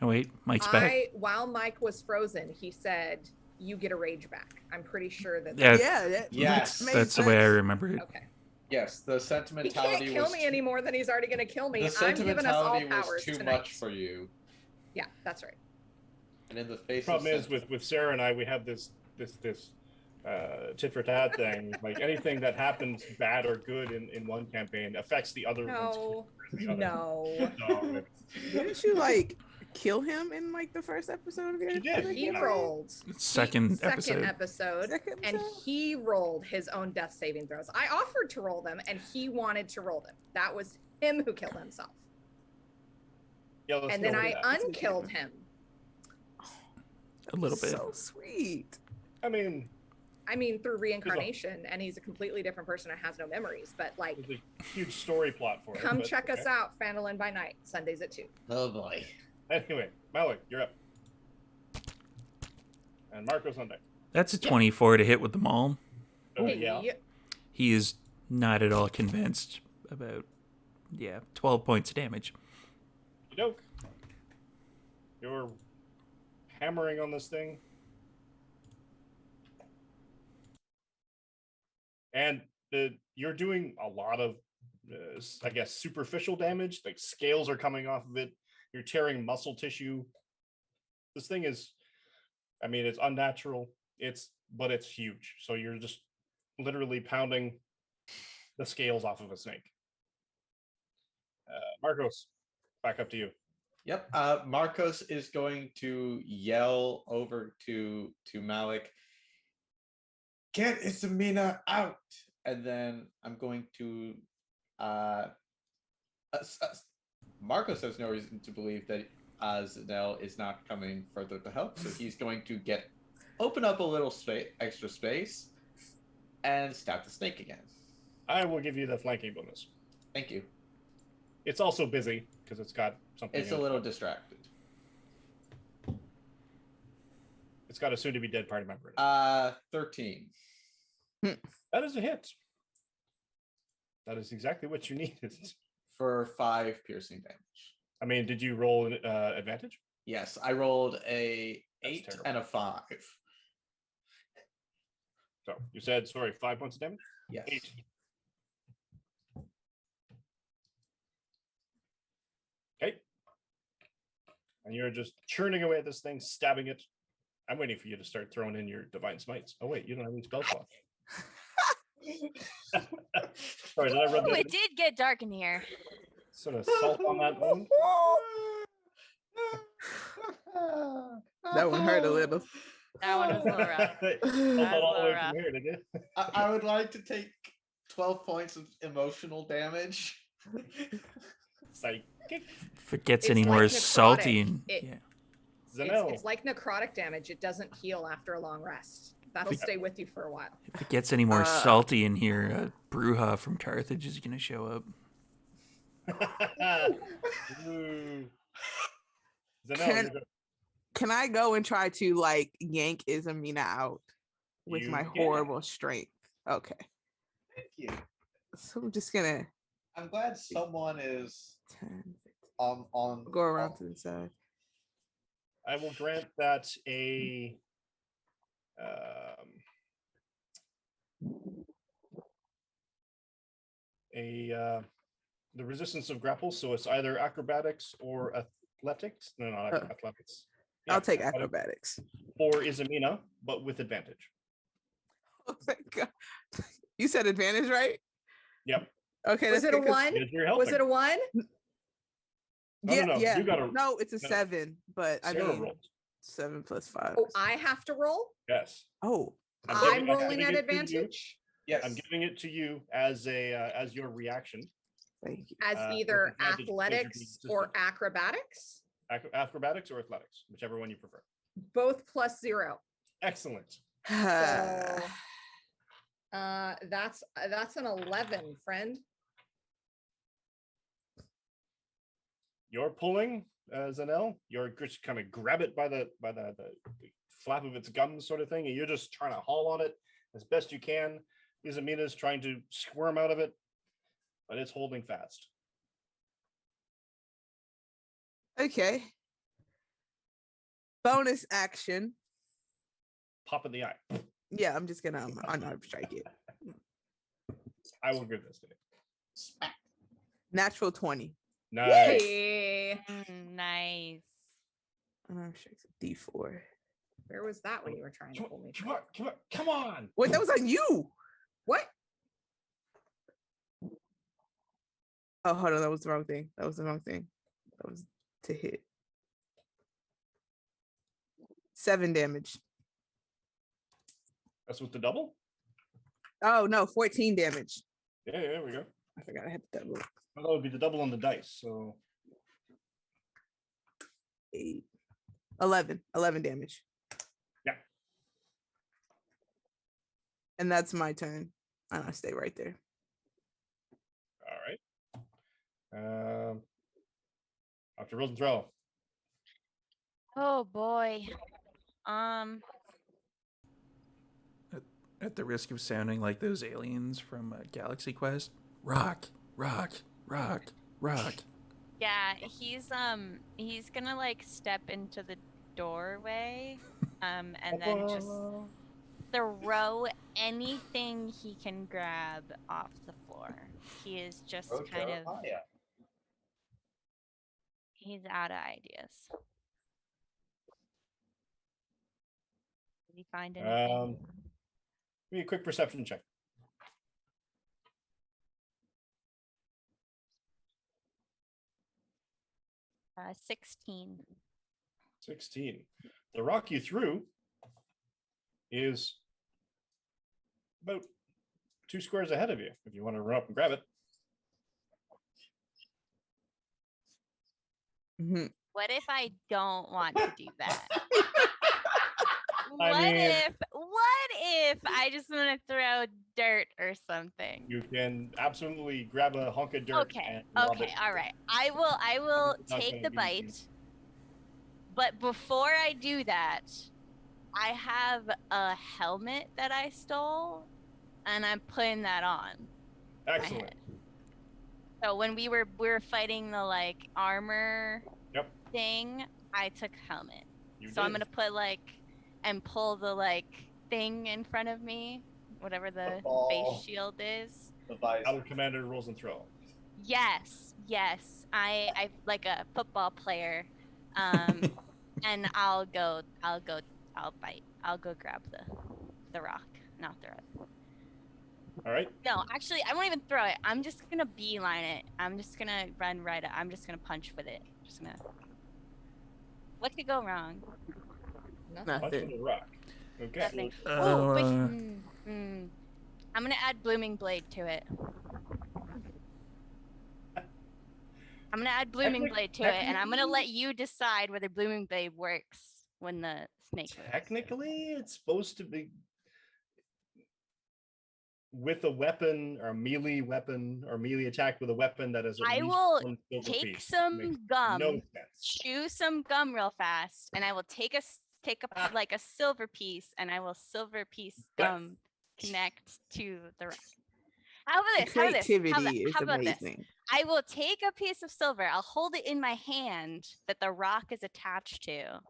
Speaker 1: Oh wait, Mike's back.
Speaker 6: While Mike was frozen, he said, "You get a rage back." I'm pretty sure that.
Speaker 1: Yeah,
Speaker 3: Yeah, that
Speaker 4: Yes.
Speaker 3: makes
Speaker 1: that's the way I
Speaker 3: sense.
Speaker 1: remember it.
Speaker 6: Okay.
Speaker 4: Yes, the
Speaker 6: He
Speaker 4: sentimentality
Speaker 6: can't kill
Speaker 4: was
Speaker 6: me any more than he's already going to kill me.
Speaker 4: the
Speaker 6: I'm giving us all
Speaker 4: sentimentality was
Speaker 6: powers
Speaker 4: too
Speaker 6: tonight.
Speaker 4: much for you.
Speaker 6: Yeah, that's right.
Speaker 4: And in the face
Speaker 2: Problem
Speaker 4: of
Speaker 2: is with Sarah and I, we have this tit for tat thing. Like anything that happens bad or good in one campaign affects the other ones.
Speaker 6: No,
Speaker 2: the other.
Speaker 6: no.
Speaker 2: So it's-
Speaker 3: Didn't you like kill him in like the first episode of your?
Speaker 2: She did.
Speaker 6: He
Speaker 2: Yeah.
Speaker 6: rolled.
Speaker 1: Second episode.
Speaker 6: episode,
Speaker 3: Second
Speaker 6: and
Speaker 3: episode?
Speaker 6: he rolled his own death saving throws. I offered to roll them, and he wanted to roll them. That was him who killed himself.
Speaker 2: Yeah, let's
Speaker 6: And
Speaker 2: go
Speaker 6: then
Speaker 2: with
Speaker 6: I
Speaker 2: that.
Speaker 6: unkilled him.
Speaker 1: A little bit.
Speaker 3: So sweet.
Speaker 2: I mean,
Speaker 6: through reincarnation, and he's a completely different person and has no memories. But like,
Speaker 2: there's a huge story plot for it.
Speaker 6: come
Speaker 2: but
Speaker 6: check us
Speaker 2: okay.
Speaker 6: out, Fandolin by Night, Sundays at 2.
Speaker 4: Oh boy.
Speaker 2: Anyway, Malik, you're up. And Marco's on deck.
Speaker 1: That's a 24 to hit with the maul.
Speaker 2: Yeah.
Speaker 1: He is not at all convinced about, 12 points of damage.
Speaker 2: Doke. You're hammering on this thing. And you're doing a lot of, I guess, superficial damage. Like scales are coming off of it. You're tearing muscle tissue. This thing is, I mean, it's unnatural. But it's huge. So you're just literally pounding the scales off of a snake. Marcos, back up to you.
Speaker 4: Yep. Marcos is going to yell over to Malik, "Get Isamina out!" And then I'm going to. Marcos has no reason to believe that Zanel is not coming further to help, so he's going to open up a little extra space, and stab the snake again.
Speaker 2: I will give you the flanking bonus.
Speaker 4: Thank you.
Speaker 2: It's also busy because it's got something.
Speaker 4: It's a little distracted.
Speaker 2: It's got a soon-to-be-dead party member.
Speaker 4: 13.
Speaker 2: That is a hit. That is exactly what you needed.
Speaker 4: For 5 piercing damage.
Speaker 2: I mean, did you roll an advantage?
Speaker 4: Yes, I rolled a
Speaker 2: That's
Speaker 4: 8
Speaker 2: terrible.
Speaker 4: and a 5.
Speaker 2: So you said, 5 points of damage?
Speaker 4: Yes.
Speaker 2: 8. Okay. And you're just churning away at this thing, stabbing it. I'm waiting for you to start throwing in your divine smites. Oh wait, you don't have any spell slots. Sorry, did I run
Speaker 5: Oh,
Speaker 2: that?
Speaker 5: it did get dark in here.
Speaker 2: Sort of salt on that one.
Speaker 3: That one hurt a little.
Speaker 5: That one was a little rough.
Speaker 2: Salt
Speaker 5: That's
Speaker 2: that all
Speaker 5: a
Speaker 2: the way
Speaker 5: little
Speaker 2: from here, did you?
Speaker 4: I would like to take 12 points of emotional damage.
Speaker 2: Psychic.
Speaker 1: If it gets
Speaker 6: It's
Speaker 1: any
Speaker 6: like
Speaker 1: more
Speaker 6: necrotic.
Speaker 1: salty and
Speaker 2: Zanel.
Speaker 6: It's like necrotic damage. It doesn't heal after a long rest. That'll stay with you for a while.
Speaker 1: if it gets any more salty in here, Bruja from Carthage is gonna show up.
Speaker 2: Ooh. Zanel,
Speaker 3: Can-
Speaker 2: you're good.
Speaker 3: Can I go and try to like yank Isamina out with
Speaker 2: You
Speaker 3: my
Speaker 2: can.
Speaker 3: horrible strength? Okay.
Speaker 4: Thank you.
Speaker 3: So I'm just gonna
Speaker 4: I'm glad someone is
Speaker 3: 10,
Speaker 4: on
Speaker 3: go around to the side.
Speaker 2: I will grant that the resistance of grapple, so it's either acrobatics or athletics. No, not
Speaker 3: Oh.
Speaker 2: athletics.
Speaker 3: I'll take
Speaker 2: athletics.
Speaker 3: acrobatics.
Speaker 2: For Isamina, but with advantage.
Speaker 3: Oh my god. You said advantage, right?
Speaker 2: Yep.
Speaker 3: Okay,
Speaker 6: Was
Speaker 3: that's
Speaker 6: it a
Speaker 3: good 'cause-
Speaker 6: 1?
Speaker 2: Because you're
Speaker 6: Was it a
Speaker 2: helping.
Speaker 6: 1?
Speaker 2: No,
Speaker 3: Yeah.
Speaker 2: you gotta-
Speaker 3: No, it's a
Speaker 2: no.
Speaker 3: 7, but I
Speaker 2: Sarah
Speaker 3: mean
Speaker 2: rolled.
Speaker 3: 7 plus 5.
Speaker 6: Oh, I have to roll?
Speaker 2: Yes.
Speaker 3: Oh,
Speaker 6: I'm rolling
Speaker 2: giving
Speaker 6: at
Speaker 2: it to you.
Speaker 6: advantage
Speaker 4: Yes.
Speaker 2: I'm giving it to you as as your reaction.
Speaker 3: thank you.
Speaker 6: as
Speaker 2: with
Speaker 6: either
Speaker 2: advantage because you're being
Speaker 6: athletics or
Speaker 2: assisted.
Speaker 6: acrobatics.
Speaker 2: Acrobatics or athletics, whichever one you prefer.
Speaker 6: Both plus 0.
Speaker 2: Excellent.
Speaker 6: So, that's an 11, friend.
Speaker 2: You're pulling Zanel. You're just kind of grab it by the flap of its gums, sort of thing, and you're just trying to haul on it as best you can. Isamina's trying to squirm out of it, but it's holding fast.
Speaker 3: Okay. Bonus action.
Speaker 2: Pop in the eye.
Speaker 3: Yeah, I'm just gonna unarmed strike it.
Speaker 2: I will give this to you.
Speaker 3: Natural 20.
Speaker 2: Nice.
Speaker 6: Hey,
Speaker 5: Nice.
Speaker 3: Unarmed strikes a D4.
Speaker 6: where was that when you were trying to
Speaker 2: Come
Speaker 6: pull me?
Speaker 2: on, come on, come on.
Speaker 3: Wait, that was on you.
Speaker 6: What?
Speaker 3: Oh, hold on, that was the wrong thing. That was the wrong thing. That was to hit. 7 damage.
Speaker 2: That's with the double?
Speaker 3: Oh no, 14 damage.
Speaker 2: Yeah, there we go.
Speaker 3: I forgot I had the double.
Speaker 2: Well, that would be the double on the dice. So
Speaker 3: 8, 11 damage.
Speaker 2: Yeah.
Speaker 3: And that's my turn. I stay right there.
Speaker 2: all right. Dr. Rosenthal.
Speaker 5: Oh boy.
Speaker 1: At the risk of sounding like those aliens from Galaxy Quest, rock, rock, rock, rock.
Speaker 5: Yeah, he's gonna like step into the doorway, and then just throw anything he can grab off the floor. He is just
Speaker 4: Oh,
Speaker 5: kind of
Speaker 4: Jeremiah.
Speaker 5: he's out of ideas. Did he find anything?
Speaker 2: Give me a quick perception check.
Speaker 5: 16.
Speaker 2: 16. The rock you threw is about 2 squares ahead of you. If you want to run up and grab it.
Speaker 3: Mhm.
Speaker 5: What if I don't want to do that?
Speaker 2: I
Speaker 5: What
Speaker 2: mean-
Speaker 5: if I just want to throw dirt or something?
Speaker 2: You can absolutely grab a hunk of dirt.
Speaker 5: Okay.
Speaker 2: And lob
Speaker 5: Okay.
Speaker 2: it.
Speaker 5: All right. I will
Speaker 2: It's not
Speaker 5: take
Speaker 2: gonna
Speaker 5: the
Speaker 2: be
Speaker 5: bite.
Speaker 2: easy.
Speaker 5: But before I do that, I have a helmet that I stole, and I'm putting that on my
Speaker 2: Excellent.
Speaker 5: head. So when we were fighting the like armor
Speaker 2: Yep.
Speaker 5: thing, I took helmet.
Speaker 2: You
Speaker 5: So I'm
Speaker 2: did.
Speaker 5: gonna put like and pull the like thing in front of me, whatever the
Speaker 4: ball.
Speaker 5: face shield is.
Speaker 4: The visor.
Speaker 2: Battle Commander Rosenthal.
Speaker 5: Yes, I like a football player, and I'll bite. I'll go grab the rock, and I'll throw it.
Speaker 2: All right.
Speaker 5: No, actually, I won't even throw it. I'm just gonna beeline it. I'm just gonna run right up. I'm just gonna punch with it. Just gonna. What could go wrong?
Speaker 2: Punch with
Speaker 3: Nothing.
Speaker 2: a rock. Okay.
Speaker 5: Nothing.
Speaker 1: Uh,
Speaker 5: Oh, wait. I'm gonna add Blooming Blade to it. I'm gonna add Blooming Blade to it, and I'm gonna let you decide whether Blooming Blade works when the snake moves.
Speaker 2: Technically, it's supposed to be with a weapon or a melee weapon or melee attack with a weapon that is at
Speaker 5: I
Speaker 2: least
Speaker 5: will
Speaker 2: one silver
Speaker 5: take
Speaker 2: piece.
Speaker 5: some
Speaker 2: Makes
Speaker 5: gum,
Speaker 2: No sense.
Speaker 5: chew some gum real fast, and I will take a like a silver piece, and I will silver piece
Speaker 2: But-
Speaker 5: gum connect to the rock. How about this? How about this?
Speaker 3: Creativity is
Speaker 5: How about this?
Speaker 3: amazing.
Speaker 5: I will take a piece of silver. I'll hold it in my hand that the rock is attached to.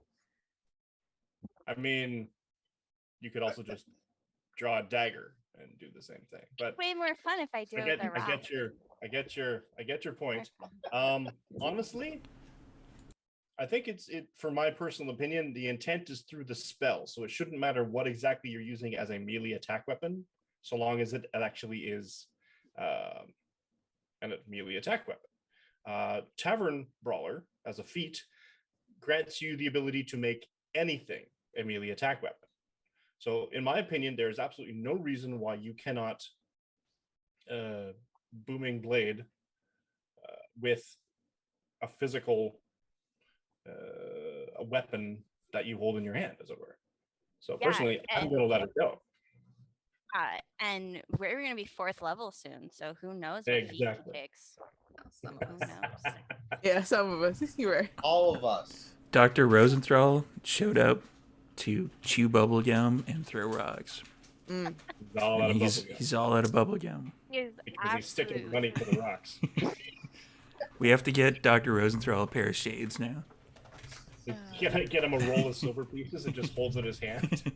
Speaker 2: I mean, you could also just draw a dagger and do the same thing. But
Speaker 5: Way more fun if I do
Speaker 2: I
Speaker 5: it with
Speaker 2: get,
Speaker 5: a rock.
Speaker 2: I get your point. Honestly, I think it for my personal opinion, the intent is through the spell, so it shouldn't matter what exactly you're using as a melee attack weapon, so long as it actually is a melee attack weapon. Tavern Brawler, as a feat, grants you the ability to make anything a melee attack weapon. So, in my opinion, there's absolutely no reason why you cannot Booming Blade with a physical a weapon that you hold in your hand, as it were. So,
Speaker 5: Yeah,
Speaker 2: personally, I'm
Speaker 5: and-
Speaker 2: going to let it go.
Speaker 5: And we're going to be 4th level soon, so who knows what feat
Speaker 2: Exactly.
Speaker 5: he takes.
Speaker 6: Some
Speaker 5: Who knows?
Speaker 3: Yeah, some of us. You're right.
Speaker 4: All of us.
Speaker 1: Dr. Rosenthal showed up to chew bubblegum and throw rocks.
Speaker 3: Mm.
Speaker 2: He's all out of bubblegum
Speaker 1: He's all out of bubblegum.
Speaker 5: He is
Speaker 2: because he's sticking
Speaker 5: absolutely-
Speaker 2: money to the rocks.
Speaker 1: We have to get Dr. Rosenthal a pair of shades now.
Speaker 2: Get him a roll of silver pieces and just holds it in his hand.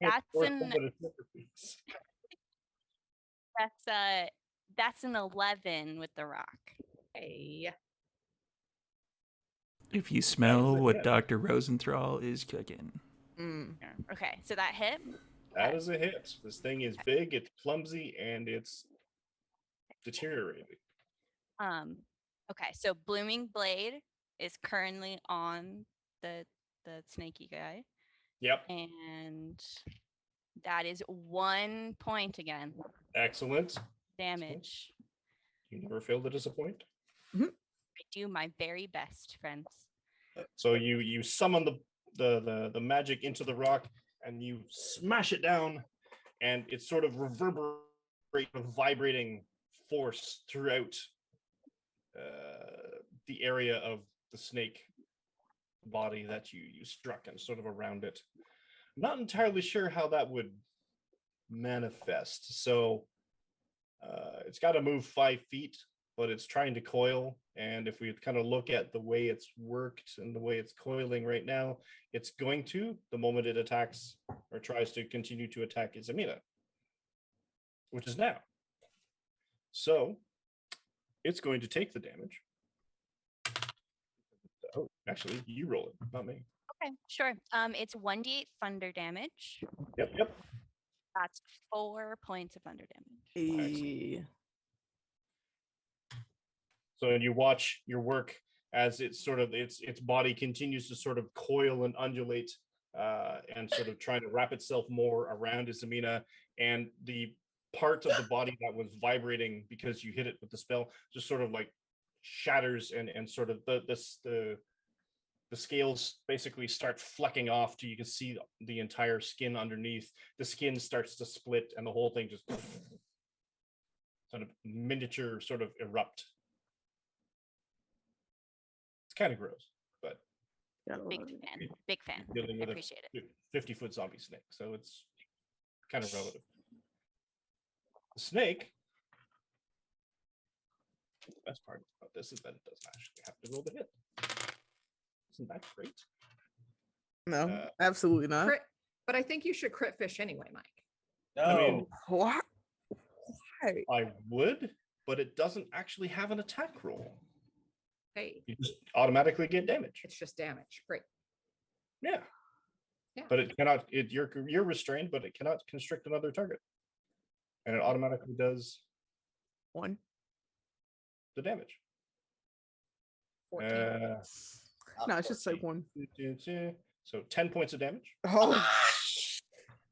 Speaker 5: That's
Speaker 2: Or
Speaker 5: an
Speaker 2: hold it as silver piece.
Speaker 5: that's an 11 with the rock.
Speaker 6: Hey.
Speaker 1: If you smell
Speaker 2: it,
Speaker 1: what
Speaker 2: yeah.
Speaker 1: Dr. Rosenthal is cooking.
Speaker 3: Mm.
Speaker 5: Yeah. Okay, so that hit.
Speaker 2: That is a hit. This thing is big, it's clumsy, and it's deteriorating.
Speaker 5: Okay, so Blooming Blade is currently on the snaky guy,
Speaker 2: Yep.
Speaker 5: and that is 1 point again.
Speaker 2: Excellent.
Speaker 5: damage.
Speaker 2: You never fail to disappoint.
Speaker 5: I do my very best, friends.
Speaker 2: So you summon the magic into the rock and you smash it down, and it sort of reverberates a vibrating force throughout the area of the snake body that you struck and sort of around it. I'm not entirely sure how that would manifest. So it's got to move 5 feet, but it's trying to coil. And if we kind of look at the way it's worked and the way it's coiling right now, it's going to, the moment it attacks or tries to continue to attack Izamina, which is now. So it's going to take the damage. Oh, actually, you roll it, not me.
Speaker 5: Okay, sure. It's 1d8 thunder damage.
Speaker 2: Yep.
Speaker 5: That's 4 points of thunder damage.
Speaker 3: Hey.
Speaker 2: So you watch your work as it's sort of its body continues to sort of coil and undulate and sort of trying to wrap itself more around Izamina, and the part of the body that was vibrating because you hit it with the spell just sort of like shatters and sort of the scales basically start flecking off till you can see the entire skin underneath. The skin starts to split and the whole thing just sort of miniature sort of erupt. It's kind of gross, but
Speaker 5: Big fan.
Speaker 2: dealing
Speaker 5: I
Speaker 2: with
Speaker 5: appreciate it.
Speaker 2: 50-foot zombie snake, so it's kind of relative. The snake, the best part about this is that it doesn't actually have to roll the hit. Isn't that great?
Speaker 3: No, absolutely not.
Speaker 6: Crit, but I think you should crit fish anyway, Mike.
Speaker 4: No.
Speaker 2: I mean,
Speaker 3: What? Why?
Speaker 2: I would, but it doesn't actually have an attack roll.
Speaker 6: Hey,
Speaker 2: You just automatically get damage.
Speaker 6: it's just damage. Great.
Speaker 2: Yeah.
Speaker 6: Yeah.
Speaker 2: But it cannot. You're restrained, but it cannot constrict another target, and it automatically does
Speaker 3: 1.
Speaker 2: the damage.
Speaker 6: 14.
Speaker 3: No, it's just like 1.
Speaker 2: So 10 points of damage.
Speaker 3: Oh,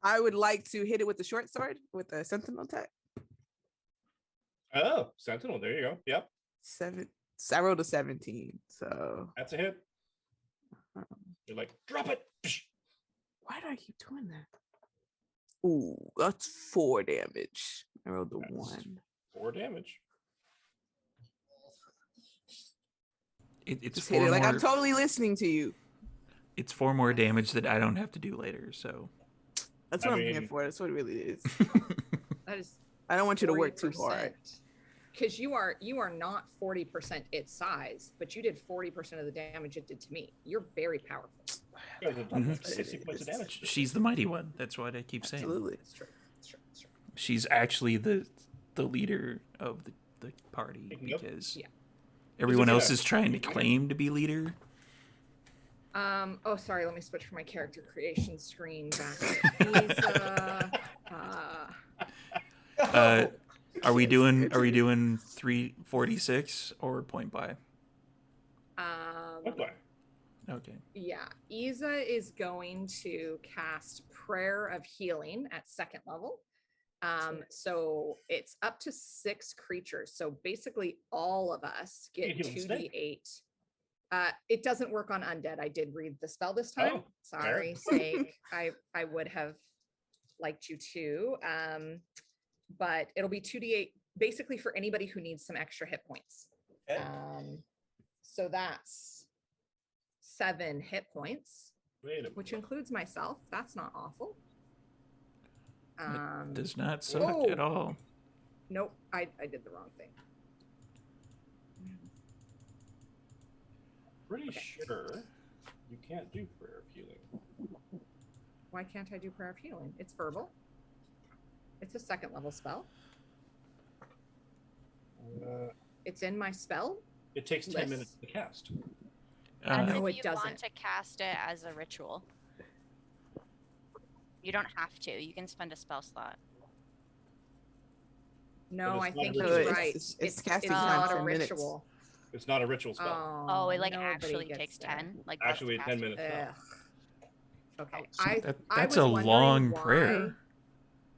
Speaker 3: I would like to hit it with the short sword with a sentinel attack.
Speaker 2: Oh, Sentinel. There you go. Yep,
Speaker 3: 7. I rolled a 17. So
Speaker 2: that's a hit. You're like, drop it.
Speaker 3: why do I keep doing that? Ooh, that's 4 damage. I rolled the
Speaker 2: That's
Speaker 3: 1.
Speaker 2: 4 damage.
Speaker 1: It's
Speaker 3: Just hit
Speaker 1: 4
Speaker 3: it like
Speaker 1: more.
Speaker 3: I'm totally listening to you.
Speaker 1: It's 4 more damage that I don't have to do later. So
Speaker 3: That's
Speaker 2: I
Speaker 3: what I'm here
Speaker 2: mean-
Speaker 3: for. That's what it really is.
Speaker 6: That is
Speaker 3: I don't want you to work too hard.
Speaker 6: Because you are not 40% its size, but you did 40% of the damage it did to me. You're very powerful.
Speaker 2: You guys have done like 60 points of damage.
Speaker 1: she's the mighty one. That's what I keep saying.
Speaker 3: Absolutely.
Speaker 6: It's true. It's true. It's true.
Speaker 1: She's actually the leader of the party
Speaker 2: Yep.
Speaker 1: because
Speaker 6: Yeah.
Speaker 1: everyone else
Speaker 2: Izamina.
Speaker 1: is trying to claim to be leader.
Speaker 6: Oh, sorry. Let me switch from my character creation screen back. To
Speaker 1: Are we doing 346 or point buy?
Speaker 2: Okay.
Speaker 1: Okay.
Speaker 6: Yeah, Isa is going to cast Prayer of Healing at 2nd level. So it's up to 6 creatures. So basically all of us get
Speaker 2: You can heal the snake.
Speaker 6: 2d8. It doesn't work on undead. I did read the spell this time.
Speaker 2: Oh, fair.
Speaker 6: Sorry, Snake. I would have liked you to. But it'll be 2d8 basically for anybody who needs some extra hit points.
Speaker 4: Okay.
Speaker 6: So that's 7 hit points,
Speaker 2: Wait a minute.
Speaker 6: which includes myself. That's not awful.
Speaker 1: Does not suck
Speaker 6: whoa.
Speaker 1: at all.
Speaker 6: Nope, I did the wrong thing.
Speaker 2: Pretty
Speaker 6: Okay.
Speaker 2: sure you can't do prayer of healing.
Speaker 6: Why can't I do Prayer of Healing? It's verbal. It's a 2nd level spell. It's in my spell.
Speaker 2: It takes 10
Speaker 6: List.
Speaker 2: minutes to cast.
Speaker 5: As
Speaker 6: No,
Speaker 5: if
Speaker 6: it
Speaker 5: you
Speaker 6: doesn't.
Speaker 5: want to cast it as a ritual. You don't have to. You can spend a spell slot.
Speaker 6: No,
Speaker 2: it's
Speaker 6: I
Speaker 2: not
Speaker 6: think
Speaker 2: a
Speaker 6: he's
Speaker 2: ritual.
Speaker 6: right.
Speaker 3: It's casting
Speaker 5: time
Speaker 6: not a
Speaker 3: 10 minutes.
Speaker 6: ritual.
Speaker 2: It's not a ritual spell.
Speaker 6: Oh,
Speaker 5: it like
Speaker 6: nobody
Speaker 5: actually
Speaker 6: gets
Speaker 5: takes
Speaker 6: that.
Speaker 5: 10. Like that's
Speaker 2: Actually,
Speaker 5: the
Speaker 2: 10
Speaker 5: casting.
Speaker 2: minutes.
Speaker 6: Ugh. Okay.
Speaker 1: So
Speaker 6: I
Speaker 1: that's
Speaker 6: was
Speaker 1: a
Speaker 6: wondering
Speaker 1: long
Speaker 6: why-
Speaker 1: prayer.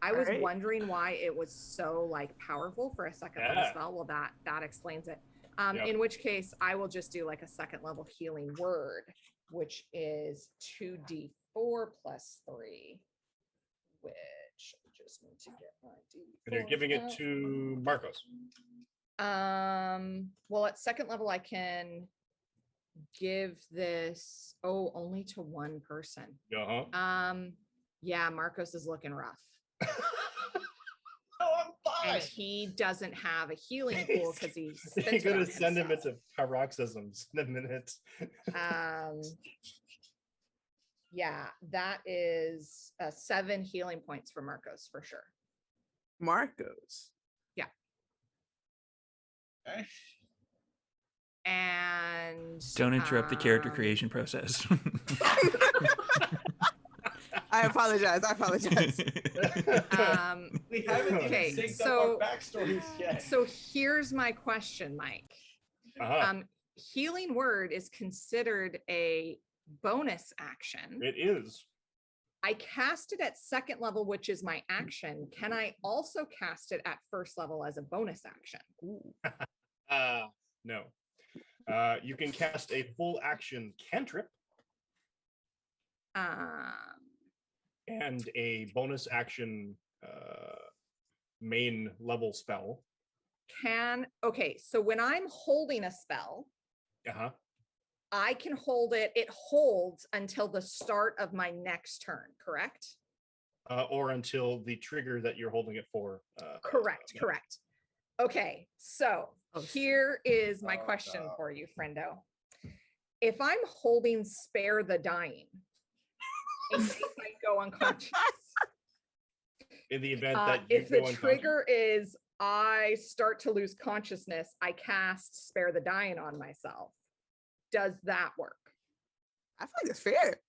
Speaker 6: I was
Speaker 3: Alright.
Speaker 6: wondering why it was so like powerful for a second level
Speaker 2: Yeah.
Speaker 6: spell. Well, that explains it.
Speaker 2: Yep.
Speaker 6: In which case, I will just do like a second level healing word, which is 2d4 plus 3, which I just need to get my d4.
Speaker 2: And you're giving it to Marcos.
Speaker 6: Well, at second level, I can give this only to one person.
Speaker 2: Uh-huh.
Speaker 6: Yeah, Marcos is looking rough.
Speaker 4: Oh, I'm fine.
Speaker 6: And he doesn't have a healing pool because he
Speaker 2: They're
Speaker 6: spent it
Speaker 2: gonna
Speaker 6: on
Speaker 2: send him
Speaker 6: himself.
Speaker 2: into paroxysms in a minute.
Speaker 6: Yeah, that is 7 healing points for Marcos for sure.
Speaker 3: Marcos.
Speaker 4: Okay.
Speaker 6: And
Speaker 1: Don't interrupt the character creation process.
Speaker 3: I apologize.
Speaker 4: We haven't
Speaker 6: Okay,
Speaker 4: even synced
Speaker 6: so-
Speaker 4: up our backstories yet.
Speaker 6: So here's my question, Mike.
Speaker 2: Uh-huh.
Speaker 6: Healing word is considered a bonus action.
Speaker 2: It is.
Speaker 6: I cast it at second level, which is my action. Can I also cast it at first level as a bonus action?
Speaker 2: No. You can cast a full action cantrip and a bonus action main level spell.
Speaker 6: Okay, so when I'm holding a spell,
Speaker 2: Uh-huh.
Speaker 6: I can hold it. It holds until the start of my next turn, correct?
Speaker 2: Or until the trigger that you're holding it for.
Speaker 6: Correct. Okay, so here is my
Speaker 4: Oh,
Speaker 6: question
Speaker 4: no.
Speaker 6: for you, friendo. If I'm holding Spare the Dying, in case I go unconscious,
Speaker 2: In the event that you
Speaker 6: if the
Speaker 2: go unconscious.
Speaker 6: trigger is I start to lose consciousness, I cast Spare the Dying on myself. Does that work?
Speaker 3: I feel like it's fair.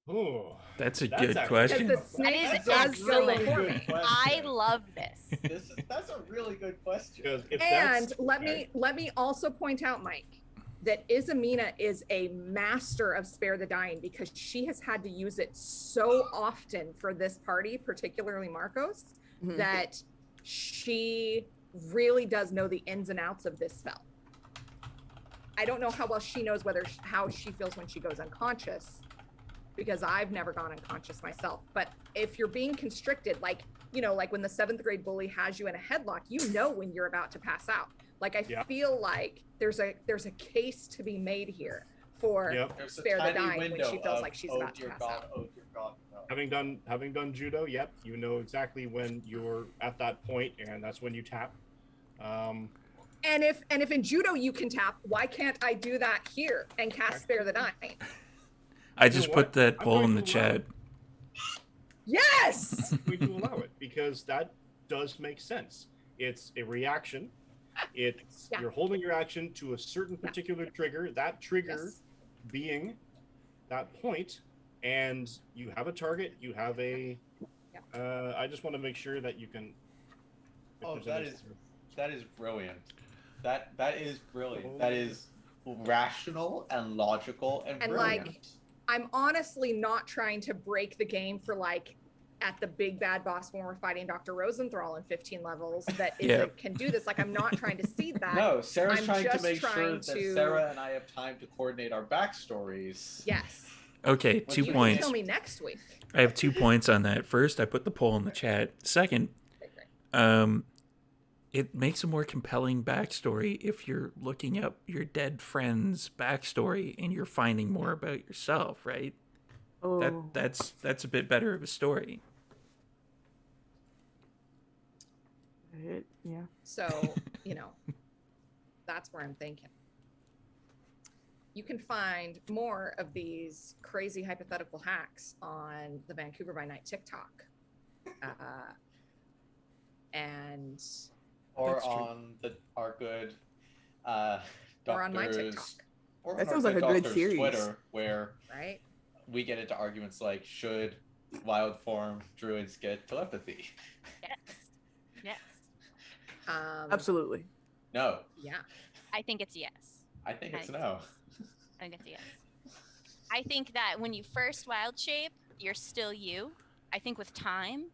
Speaker 2: Ooh,
Speaker 1: That's a
Speaker 2: That's
Speaker 1: good
Speaker 2: actually-
Speaker 1: question.
Speaker 6: Because the snake
Speaker 5: is
Speaker 6: does go
Speaker 5: excellent.
Speaker 6: before
Speaker 4: Good
Speaker 6: me.
Speaker 5: I
Speaker 4: question.
Speaker 5: love this.
Speaker 4: That's a really good question.
Speaker 2: because if
Speaker 6: And
Speaker 2: that's
Speaker 6: let
Speaker 2: okay.
Speaker 6: me also point out, Mike, that Izamina is a master of Spare the Dying because she has had to use it so often for this party, particularly Marcos,
Speaker 3: Mhm.
Speaker 6: that she really does know the ins and outs of this spell. I don't know how well she knows how she feels when she goes unconscious, because I've never gone unconscious myself. But if you're being constricted, like when the 7th grade bully has you in a headlock, you know when you're about to pass out. Like I
Speaker 2: Yeah.
Speaker 6: feel like there's a case to be made here for
Speaker 2: Yep.
Speaker 4: There's a
Speaker 6: Spare the
Speaker 4: tiny
Speaker 6: Dying when
Speaker 4: window
Speaker 6: she feels
Speaker 4: of,
Speaker 6: like she's
Speaker 4: oh
Speaker 6: about to
Speaker 4: dear
Speaker 6: pass
Speaker 4: God,
Speaker 6: out.
Speaker 4: oh dear God, no.
Speaker 2: Having done judo, yep, you know exactly when you're at that point, and that's when you tap.
Speaker 6: And if in judo you can tap, why can't I do that here and cast Spare the Dying?
Speaker 1: I
Speaker 2: You know
Speaker 1: just
Speaker 2: what?
Speaker 1: put that
Speaker 2: I'm
Speaker 1: poll
Speaker 2: going
Speaker 1: in the
Speaker 2: to allow
Speaker 1: chat.
Speaker 2: it.
Speaker 6: Yes.
Speaker 2: I'm going to allow it because that does make sense. It's a reaction. It's
Speaker 6: Yeah.
Speaker 2: You're holding your action to a certain particular trigger. That trigger
Speaker 6: Yes.
Speaker 2: being that point, and you have a target. You have a. I just want to make sure that you can. if
Speaker 4: Oh,
Speaker 2: there's
Speaker 4: that
Speaker 2: any-
Speaker 4: is brilliant. That is brilliant. That is rational and logical and brilliant.
Speaker 6: like, I'm honestly not trying to break the game for like at the big bad boss when we're fighting Dr. Rosenthal in 15 levels that
Speaker 1: Yeah.
Speaker 6: can do this. Like I'm not trying to see that.
Speaker 4: No, Sarah's
Speaker 6: I'm
Speaker 4: trying to
Speaker 6: just
Speaker 4: make sure
Speaker 6: trying
Speaker 4: that
Speaker 6: to-
Speaker 4: Sarah and I have time to coordinate our backstories.
Speaker 6: Yes.
Speaker 1: Okay,
Speaker 4: What
Speaker 1: 2
Speaker 4: you
Speaker 6: You
Speaker 1: points.
Speaker 6: can tell me next week.
Speaker 1: I have 2 points on that. First, I put the poll in the chat. Second,
Speaker 6: Okay, great.
Speaker 1: it makes a more compelling backstory if you're looking up your dead friend's backstory and you're finding more about yourself, right?
Speaker 3: Oh,
Speaker 1: That's a bit better of a story.
Speaker 3: yeah.
Speaker 6: So, that's where I'm thinking. You can find more of these crazy hypothetical hacks on the Vancouver by Night TikTok. And
Speaker 4: Or
Speaker 1: That's true.
Speaker 4: on our good
Speaker 6: Or on my
Speaker 4: doctor's-
Speaker 6: TikTok.
Speaker 4: Or on
Speaker 3: That
Speaker 4: our
Speaker 3: sounds like a good
Speaker 4: doctor's
Speaker 3: series.
Speaker 4: Twitter, where
Speaker 6: right?
Speaker 4: we get into arguments like, should wild form druids get telepathy?
Speaker 5: Yes. Yes.
Speaker 3: Absolutely.
Speaker 4: No,
Speaker 6: Yeah.
Speaker 5: I think it's yes.
Speaker 4: I think it's
Speaker 5: I-
Speaker 4: no.
Speaker 5: I think it's yes. I think that when you first wild shape, you're still you. I think with time,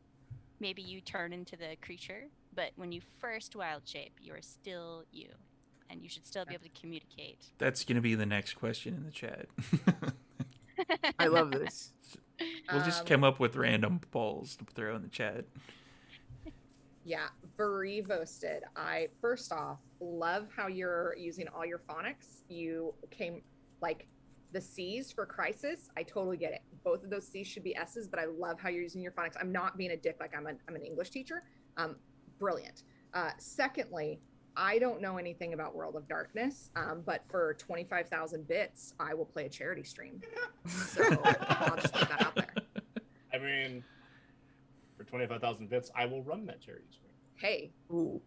Speaker 5: maybe you turn into the creature, but when you first wild shape, you're still you, and you should still be able to communicate.
Speaker 1: That's going to be the next question in the chat.
Speaker 3: I love this.
Speaker 1: We'll just come up with random polls to throw in the chat.
Speaker 6: Yeah, very voasted. I first off love how you're using all your phonics. You came like the C's for crisis. I totally get it. Both of those C's should be S's, but I love how you're using your phonics. I'm not being a dick like I'm an English teacher. Brilliant. Secondly, I don't know anything about World of Darkness, but for 25,000 bits, I will play a charity stream. So I'll just put that out there.
Speaker 2: I mean, for 25,000 bits, I will run that charity stream.
Speaker 6: Hey.
Speaker 3: Ooh.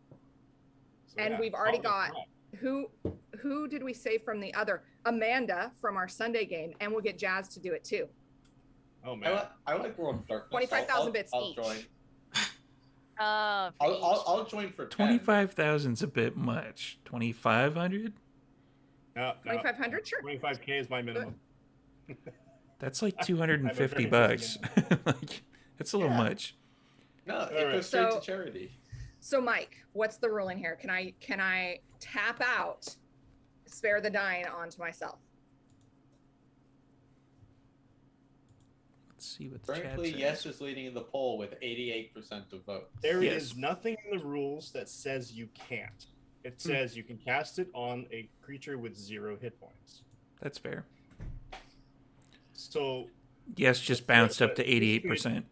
Speaker 2: So,
Speaker 6: And
Speaker 2: yeah,
Speaker 6: we've already
Speaker 2: follow
Speaker 6: got
Speaker 2: that.
Speaker 6: who did we say from the other? Amanda from our Sunday game, and we'll get Jazz to do it too.
Speaker 2: Oh man,
Speaker 4: I like World of Darkness.
Speaker 6: 25,000 bits
Speaker 4: I'll
Speaker 6: each.
Speaker 4: join.
Speaker 5: Oh,
Speaker 4: I'll join for 10.
Speaker 1: 25,000's a bit much. 2,500?
Speaker 2: no,
Speaker 6: 2,500, sure.
Speaker 2: 25K is my minimum.
Speaker 1: That's like
Speaker 2: I'm
Speaker 1: 250
Speaker 2: a very
Speaker 1: bucks.
Speaker 2: busy
Speaker 1: Like, it's a little
Speaker 4: Yeah.
Speaker 1: much.
Speaker 4: No, it
Speaker 2: Alright.
Speaker 4: goes straight
Speaker 6: So-
Speaker 4: to charity.
Speaker 6: So Mike, what's the ruling here? Can I tap out spare the dying onto myself?
Speaker 1: Let's see what the
Speaker 4: Frankly,
Speaker 1: chat
Speaker 4: yes
Speaker 1: says.
Speaker 4: is leading in the poll with 88% of votes.
Speaker 2: There is
Speaker 1: Yes.
Speaker 2: nothing in the rules that says you can't. It says you can cast it on a creature with 0 hit points.
Speaker 1: That's fair.
Speaker 2: So
Speaker 1: Yes, just bounced up to 88%.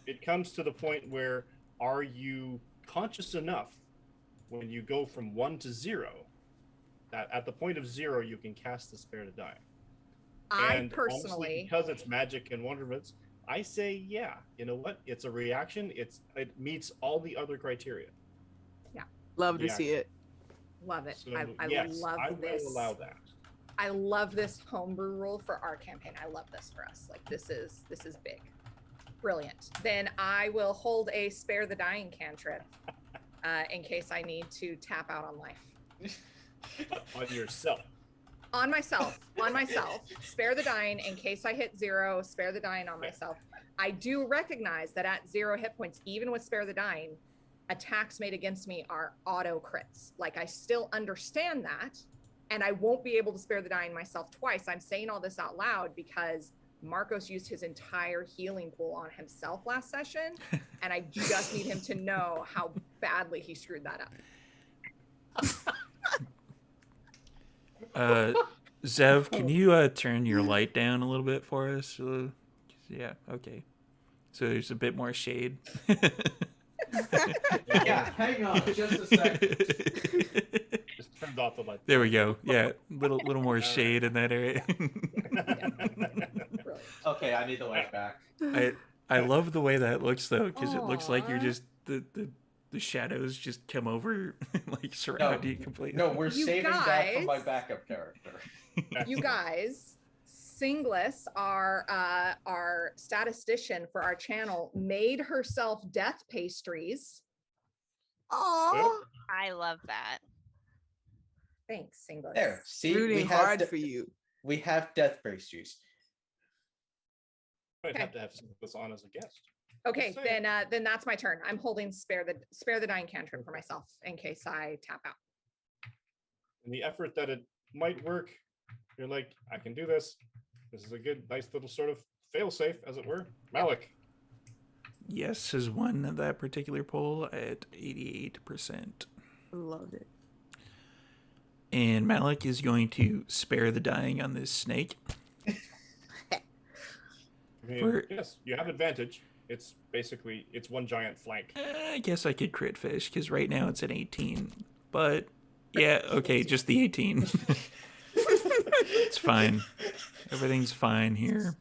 Speaker 2: it comes to the point where, are you conscious enough when you go from 1 to 0 that at the point of 0 you can cast the spare to die?
Speaker 6: I
Speaker 2: And honestly,
Speaker 6: personally,
Speaker 2: because it's magic and wonderments, I say yeah. You know what? It's a reaction. It meets all the other criteria.
Speaker 3: Love to
Speaker 2: Yeah.
Speaker 3: see it.
Speaker 6: love it.
Speaker 2: So
Speaker 6: I
Speaker 2: yes,
Speaker 6: love
Speaker 2: I
Speaker 6: this.
Speaker 2: will allow that.
Speaker 6: I love this homebrew rule for our campaign. I love this for us. Like this is big. Brilliant. Then I will hold a spare the dying cantrip in case I need to tap out on life.
Speaker 2: On yourself.
Speaker 6: On myself. Spare the dying in case I hit 0, spare the dying on myself. I do recognize that at 0 hit points, even with spare the dying, attacks made against me are auto crits. Like I still understand that, and I won't be able to spare the dying myself twice. I'm saying all this out loud because Marcos used his entire healing pool on himself last session, and I just need him to know how badly he screwed that up.
Speaker 1: Zev, can you turn your light down a little bit for us? Yeah, okay. So there's a bit more shade.
Speaker 4: Yeah, hang on just a second.
Speaker 2: Just turned off the light.
Speaker 1: There we go. Yeah, little more shade in that area.
Speaker 6: Brilliant.
Speaker 4: Okay, I need the light back.
Speaker 1: I love the way that looks though, because it looks like you're
Speaker 6: Aw.
Speaker 1: just the shadows just come over like surround you completely.
Speaker 4: No, we're
Speaker 6: You
Speaker 4: saving that for my
Speaker 6: guys-
Speaker 4: backup character.
Speaker 6: You guys, Singlis, our statistician for our channel, made herself death pastries.
Speaker 3: Oh,
Speaker 5: I love that.
Speaker 6: Thanks, Singlis.
Speaker 4: There, see, we
Speaker 3: rooting
Speaker 4: have
Speaker 3: hard for you.
Speaker 4: we have death pastries.
Speaker 2: I'd
Speaker 6: Okay.
Speaker 2: have to have this on as a guest.
Speaker 6: Okay,
Speaker 2: Just saying.
Speaker 6: then that's my turn. I'm holding spare the dying cantrip for myself in case I tap out.
Speaker 2: In the effort that it might work, you're like, I can do this. This is a good, nice little sort of fail-safe, as it were. Malik.
Speaker 1: Yes has won that particular poll at 88%.
Speaker 3: Love it.
Speaker 1: And Malik is going to spare the dying on this snake.
Speaker 2: I mean,
Speaker 1: For-
Speaker 2: yes, you have advantage. It's basically, it's one giant flank.
Speaker 1: I guess I could crit fish because right now it's an 18. But yeah, okay, just the 18. It's fine. Everything's fine here.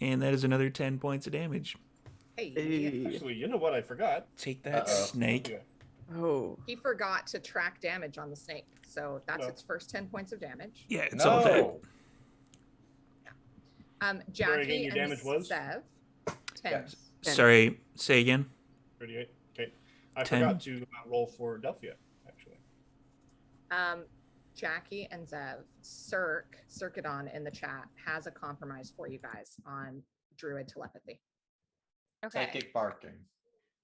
Speaker 1: And that is another 10 points of damage.
Speaker 6: Hey,
Speaker 3: Hey.
Speaker 2: Actually, you know what I forgot?
Speaker 1: Take that,
Speaker 4: Uh-oh.
Speaker 1: snake.
Speaker 2: Yeah.
Speaker 3: Oh,
Speaker 6: he forgot to track damage on the snake, so that's
Speaker 2: No.
Speaker 6: its first 10 points of damage.
Speaker 1: Yeah, it's all dead.
Speaker 4: No.
Speaker 6: Jackie
Speaker 2: again, your
Speaker 6: and
Speaker 2: damage was?
Speaker 6: Sev, 10.
Speaker 4: Yes.
Speaker 1: Sorry, say again.
Speaker 2: 38. Okay. I
Speaker 1: 10.
Speaker 2: forgot to roll for Delphia, actually.
Speaker 6: Jackie and Zev, Circuiton in the chat has a compromise for you guys on Druid Telepathy.
Speaker 5: Okay.
Speaker 4: Psychic barking.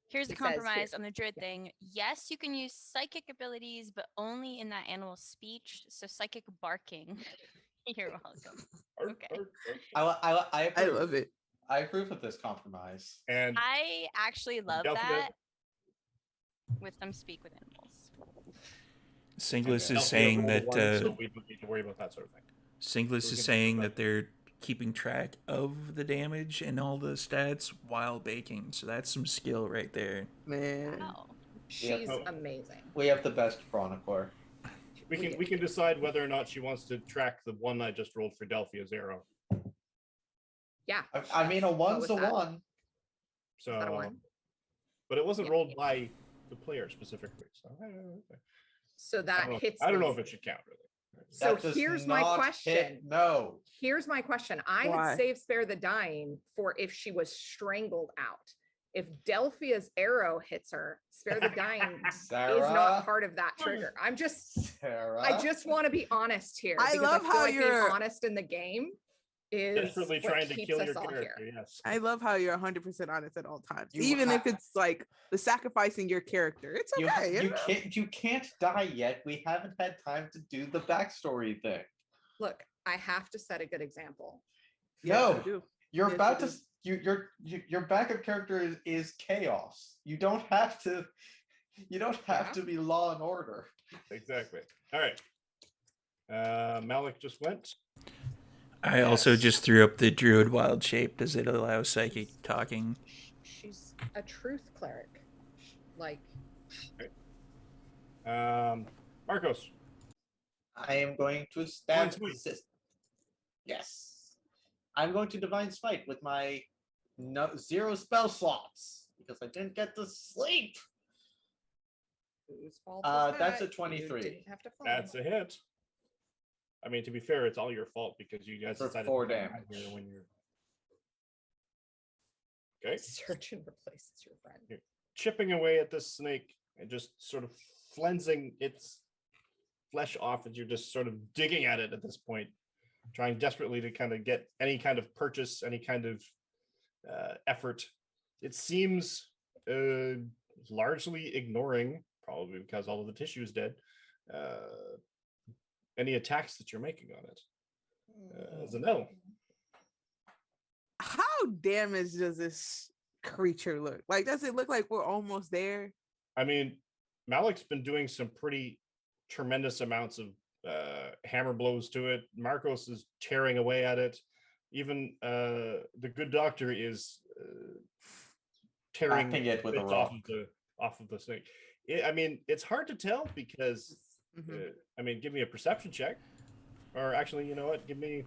Speaker 5: Here's the
Speaker 6: It says here-
Speaker 5: compromise on the druid
Speaker 6: yeah.
Speaker 5: thing. Yes, you can use psychic abilities, but only in that animal's speech. So psychic barking. You're welcome. Okay.
Speaker 4: I
Speaker 3: I
Speaker 4: approve.
Speaker 3: love it.
Speaker 4: I approve of this compromise.
Speaker 2: And
Speaker 5: I actually love
Speaker 2: Delphi
Speaker 5: that with them speak with animals.
Speaker 1: Singlis
Speaker 2: Delphi
Speaker 1: is saying
Speaker 2: rolled
Speaker 1: that
Speaker 2: one, so we don't need to worry about that sort of thing.
Speaker 1: Singlis
Speaker 2: So we
Speaker 1: is
Speaker 2: can
Speaker 1: saying
Speaker 2: talk
Speaker 1: that they're keeping track of the damage and all the stats while baking. So that's some skill right there.
Speaker 3: Man.
Speaker 5: Wow.
Speaker 6: She's
Speaker 2: no.
Speaker 6: amazing.
Speaker 4: We have the best chronicler.
Speaker 2: We can decide whether or not she wants to track the one I just rolled for Delphi as arrow.
Speaker 6: Yeah.
Speaker 4: I mean, a
Speaker 6: What
Speaker 4: one's
Speaker 6: was
Speaker 4: a
Speaker 6: that?
Speaker 4: one.
Speaker 2: So,
Speaker 6: Is that a one?
Speaker 2: but it wasn't
Speaker 6: Yeah.
Speaker 2: rolled by the player specifically. So
Speaker 6: So that hits.
Speaker 2: I don't know
Speaker 6: me.
Speaker 2: if it should count really.
Speaker 6: So
Speaker 4: That does
Speaker 6: here's my
Speaker 4: not
Speaker 6: question.
Speaker 4: hit- no.
Speaker 6: Here's my question. I
Speaker 3: Why?
Speaker 6: had saved Spare the Dying for if she was strangled out. If Delphia's arrow hits her, Spare the Dying
Speaker 4: Sarah.
Speaker 6: is not part of that trigger. I just want to be honest here.
Speaker 3: I
Speaker 6: because
Speaker 3: love
Speaker 6: feel
Speaker 3: how
Speaker 6: like being
Speaker 3: you're-
Speaker 6: honest in the game is
Speaker 2: Desperately
Speaker 6: what
Speaker 2: trying to
Speaker 6: keeps
Speaker 2: kill
Speaker 6: us
Speaker 2: your
Speaker 6: all
Speaker 2: character.
Speaker 6: here.
Speaker 2: Yes.
Speaker 3: I love how you're 100% honest at all times,
Speaker 4: You
Speaker 3: even if
Speaker 4: ha-
Speaker 3: it's like the sacrificing your character. It's
Speaker 4: You,
Speaker 3: okay.
Speaker 4: you
Speaker 3: know?
Speaker 4: can't die yet. We haven't had time to do the backstory thing.
Speaker 6: Look, I have to set a good example.
Speaker 3: Yes,
Speaker 4: No.
Speaker 3: you do.
Speaker 4: You're
Speaker 3: Yes,
Speaker 4: about
Speaker 3: you
Speaker 4: to your backup character is chaos. You don't have to
Speaker 6: Yeah.
Speaker 4: to be law and order.
Speaker 2: Exactly. All right. Malik just went.
Speaker 1: I also
Speaker 4: Yes.
Speaker 1: just threw up the druid wild shape. Does it allow psychic talking?
Speaker 6: She's a truth cleric. Like,
Speaker 2: Marcos.
Speaker 4: I am going to stab
Speaker 2: Divine Smite.
Speaker 4: this. Yes. I'm going to divine smite with my 0 spell slots because I didn't get to sleep.
Speaker 6: whose fault is
Speaker 4: That's a
Speaker 6: that? You
Speaker 4: 23.
Speaker 6: didn't have to follow.
Speaker 2: That's a hit. I mean, to be fair, it's all your fault because you guys
Speaker 4: For
Speaker 2: decided
Speaker 4: 4
Speaker 2: to come out
Speaker 4: damage.
Speaker 2: here when you're okay.
Speaker 6: Search and replaces your friend.
Speaker 2: Chipping away at this snake and just sort of flensing its flesh off as you're just sort of digging at it at this point, trying desperately to kind of get any kind of purchase, any kind of effort. It seems largely ignoring, probably because all of the tissue is dead, any attacks that you're making on it. Zanel.
Speaker 3: How damaged does this creature look? Like, does it look like we're almost there?
Speaker 2: I mean, Malik's been doing some pretty tremendous amounts of hammer blows to it. Marcos is tearing away at it. Even the good doctor is tearing
Speaker 4: Wrapping it with a
Speaker 2: bits
Speaker 4: rock.
Speaker 2: off of the snake. I mean, it's hard to tell because
Speaker 3: Mhm.
Speaker 2: I mean, give me a perception check, or actually, you know what? Give me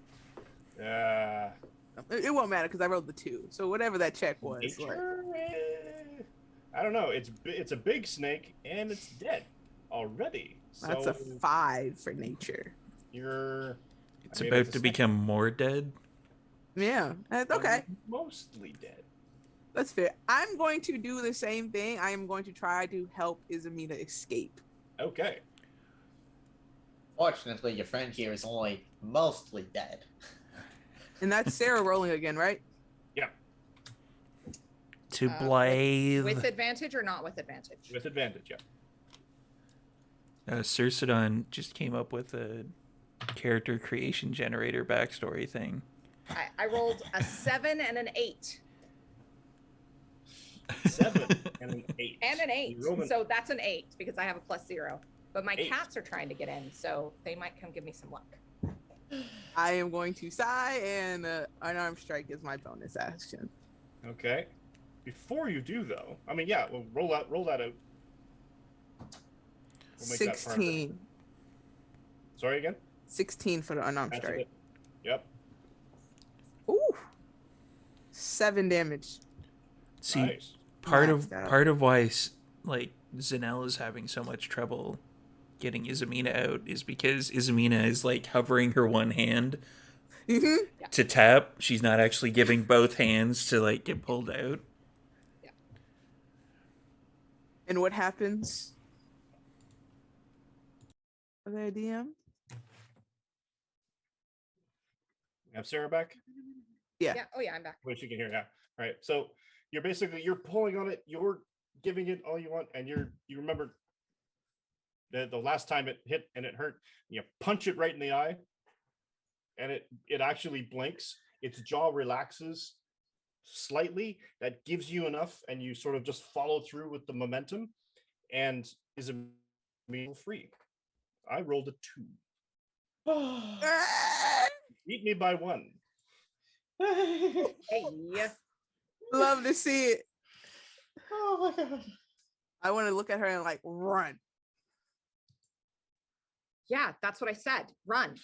Speaker 3: It won't matter because I rolled the 2. So whatever that check was. Like,
Speaker 2: nature. I don't know. It's a big snake and it's dead already.
Speaker 3: that's
Speaker 2: So
Speaker 3: a 5 for nature.
Speaker 2: you're
Speaker 1: It's
Speaker 2: I mean,
Speaker 1: about
Speaker 2: it's a
Speaker 1: to
Speaker 2: snake.
Speaker 1: become more dead.
Speaker 3: Yeah. Okay.
Speaker 2: Mostly dead.
Speaker 3: That's fair. I'm going to do the same thing. I am going to try to help Izamina escape.
Speaker 2: Okay.
Speaker 4: Fortunately, your friend here is only mostly dead.
Speaker 3: And that's Sarah rolling again, right?
Speaker 2: Yeah.
Speaker 1: To
Speaker 6: With
Speaker 1: Blythe.
Speaker 6: advantage or not with advantage?
Speaker 2: With advantage, yeah.
Speaker 1: Circedon just came up with a character creation generator backstory thing.
Speaker 6: I rolled a 7 and an 8.
Speaker 2: 7 and an 8.
Speaker 6: And an 8.
Speaker 2: You rolled an-
Speaker 6: So that's an 8 because I have a +0. But my
Speaker 2: 8.
Speaker 6: cats are trying to get in, so they might come give me some luck.
Speaker 3: I am going to sigh, and unarmed strike is my bonus action.
Speaker 2: Okay. Before you do, though, I mean, yeah, well, roll that out. We'll make that part of it.
Speaker 3: 16.
Speaker 2: Sorry again.
Speaker 3: 16 for the unarmed
Speaker 2: That's
Speaker 3: strike.
Speaker 2: it. Yep.
Speaker 3: Ooh. 7 damage.
Speaker 1: See,
Speaker 2: Nice.
Speaker 1: part
Speaker 3: Maxed out.
Speaker 1: of why like Zanel is having so much trouble getting Izamina out is because Izamina is like hovering her one hand
Speaker 3: Mhm.
Speaker 1: to tap. She's not actually giving both hands to like get pulled out.
Speaker 3: And what happens? Are there a DM?
Speaker 2: Have Sarah back?
Speaker 3: Yeah.
Speaker 6: Yeah. Oh, yeah, I'm back.
Speaker 2: Which you can hear now. All right. So you're pulling on it, you're giving it all you want, and you remember the last time it hit and it hurt. You punch it right in the eye, and it actually blinks. Its jaw relaxes slightly. That gives you enough, and you sort of just follow through with the momentum, and is immediately free. I rolled a 2. Beat me by 1.
Speaker 6: Hey.
Speaker 3: Love to see it.
Speaker 4: Oh my god.
Speaker 3: I want to look at her and like run.
Speaker 6: Yeah, that's what I said. Run.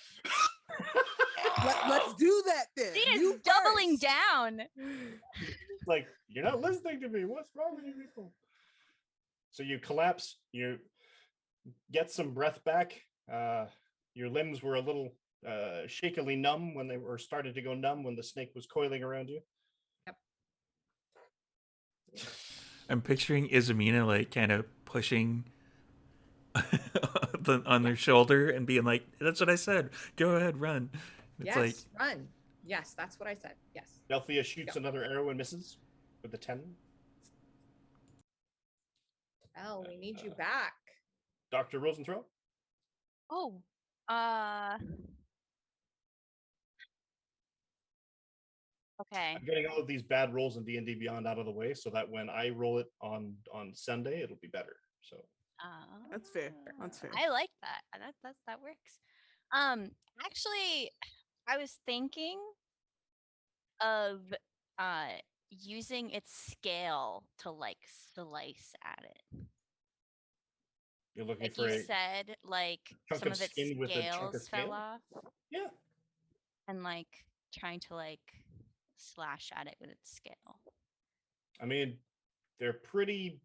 Speaker 3: Let's do that then.
Speaker 5: She is
Speaker 3: You
Speaker 5: doubling
Speaker 3: first.
Speaker 5: down.
Speaker 2: Like, you're not listening to me. What's wrong with you people? So you collapse, you get some breath back. Your limbs were a little shakily numb when they were started to go numb when the snake was coiling around you.
Speaker 6: Yep.
Speaker 1: I'm picturing Izamina like kind of pushing on their shoulder and being like, "That's what I said. Go ahead, run." It's
Speaker 6: Yes,
Speaker 1: like,
Speaker 6: run. Yes, that's what I said. Yes.
Speaker 2: Delphia shoots another arrow and misses with a 10.
Speaker 6: Well, we need you back.
Speaker 2: Dr. Rosenthal.
Speaker 5: Oh, okay.
Speaker 2: I'm getting all of these bad rolls in D&D Beyond out of the way so that when I roll it on Sunday, it'll be better. So
Speaker 3: That's fair. That's fair.
Speaker 5: I like that. That works. Actually, I was thinking of using its scale to like slice at it.
Speaker 2: you're looking
Speaker 5: Like
Speaker 2: for
Speaker 5: you
Speaker 2: a
Speaker 5: said, like
Speaker 2: chunk
Speaker 5: some
Speaker 2: of
Speaker 5: of its
Speaker 2: skin with a chunk of
Speaker 5: scales fell
Speaker 2: scale?
Speaker 5: off,
Speaker 2: Yeah.
Speaker 5: and like trying to like slash at it with its scale.
Speaker 2: I mean, they're pretty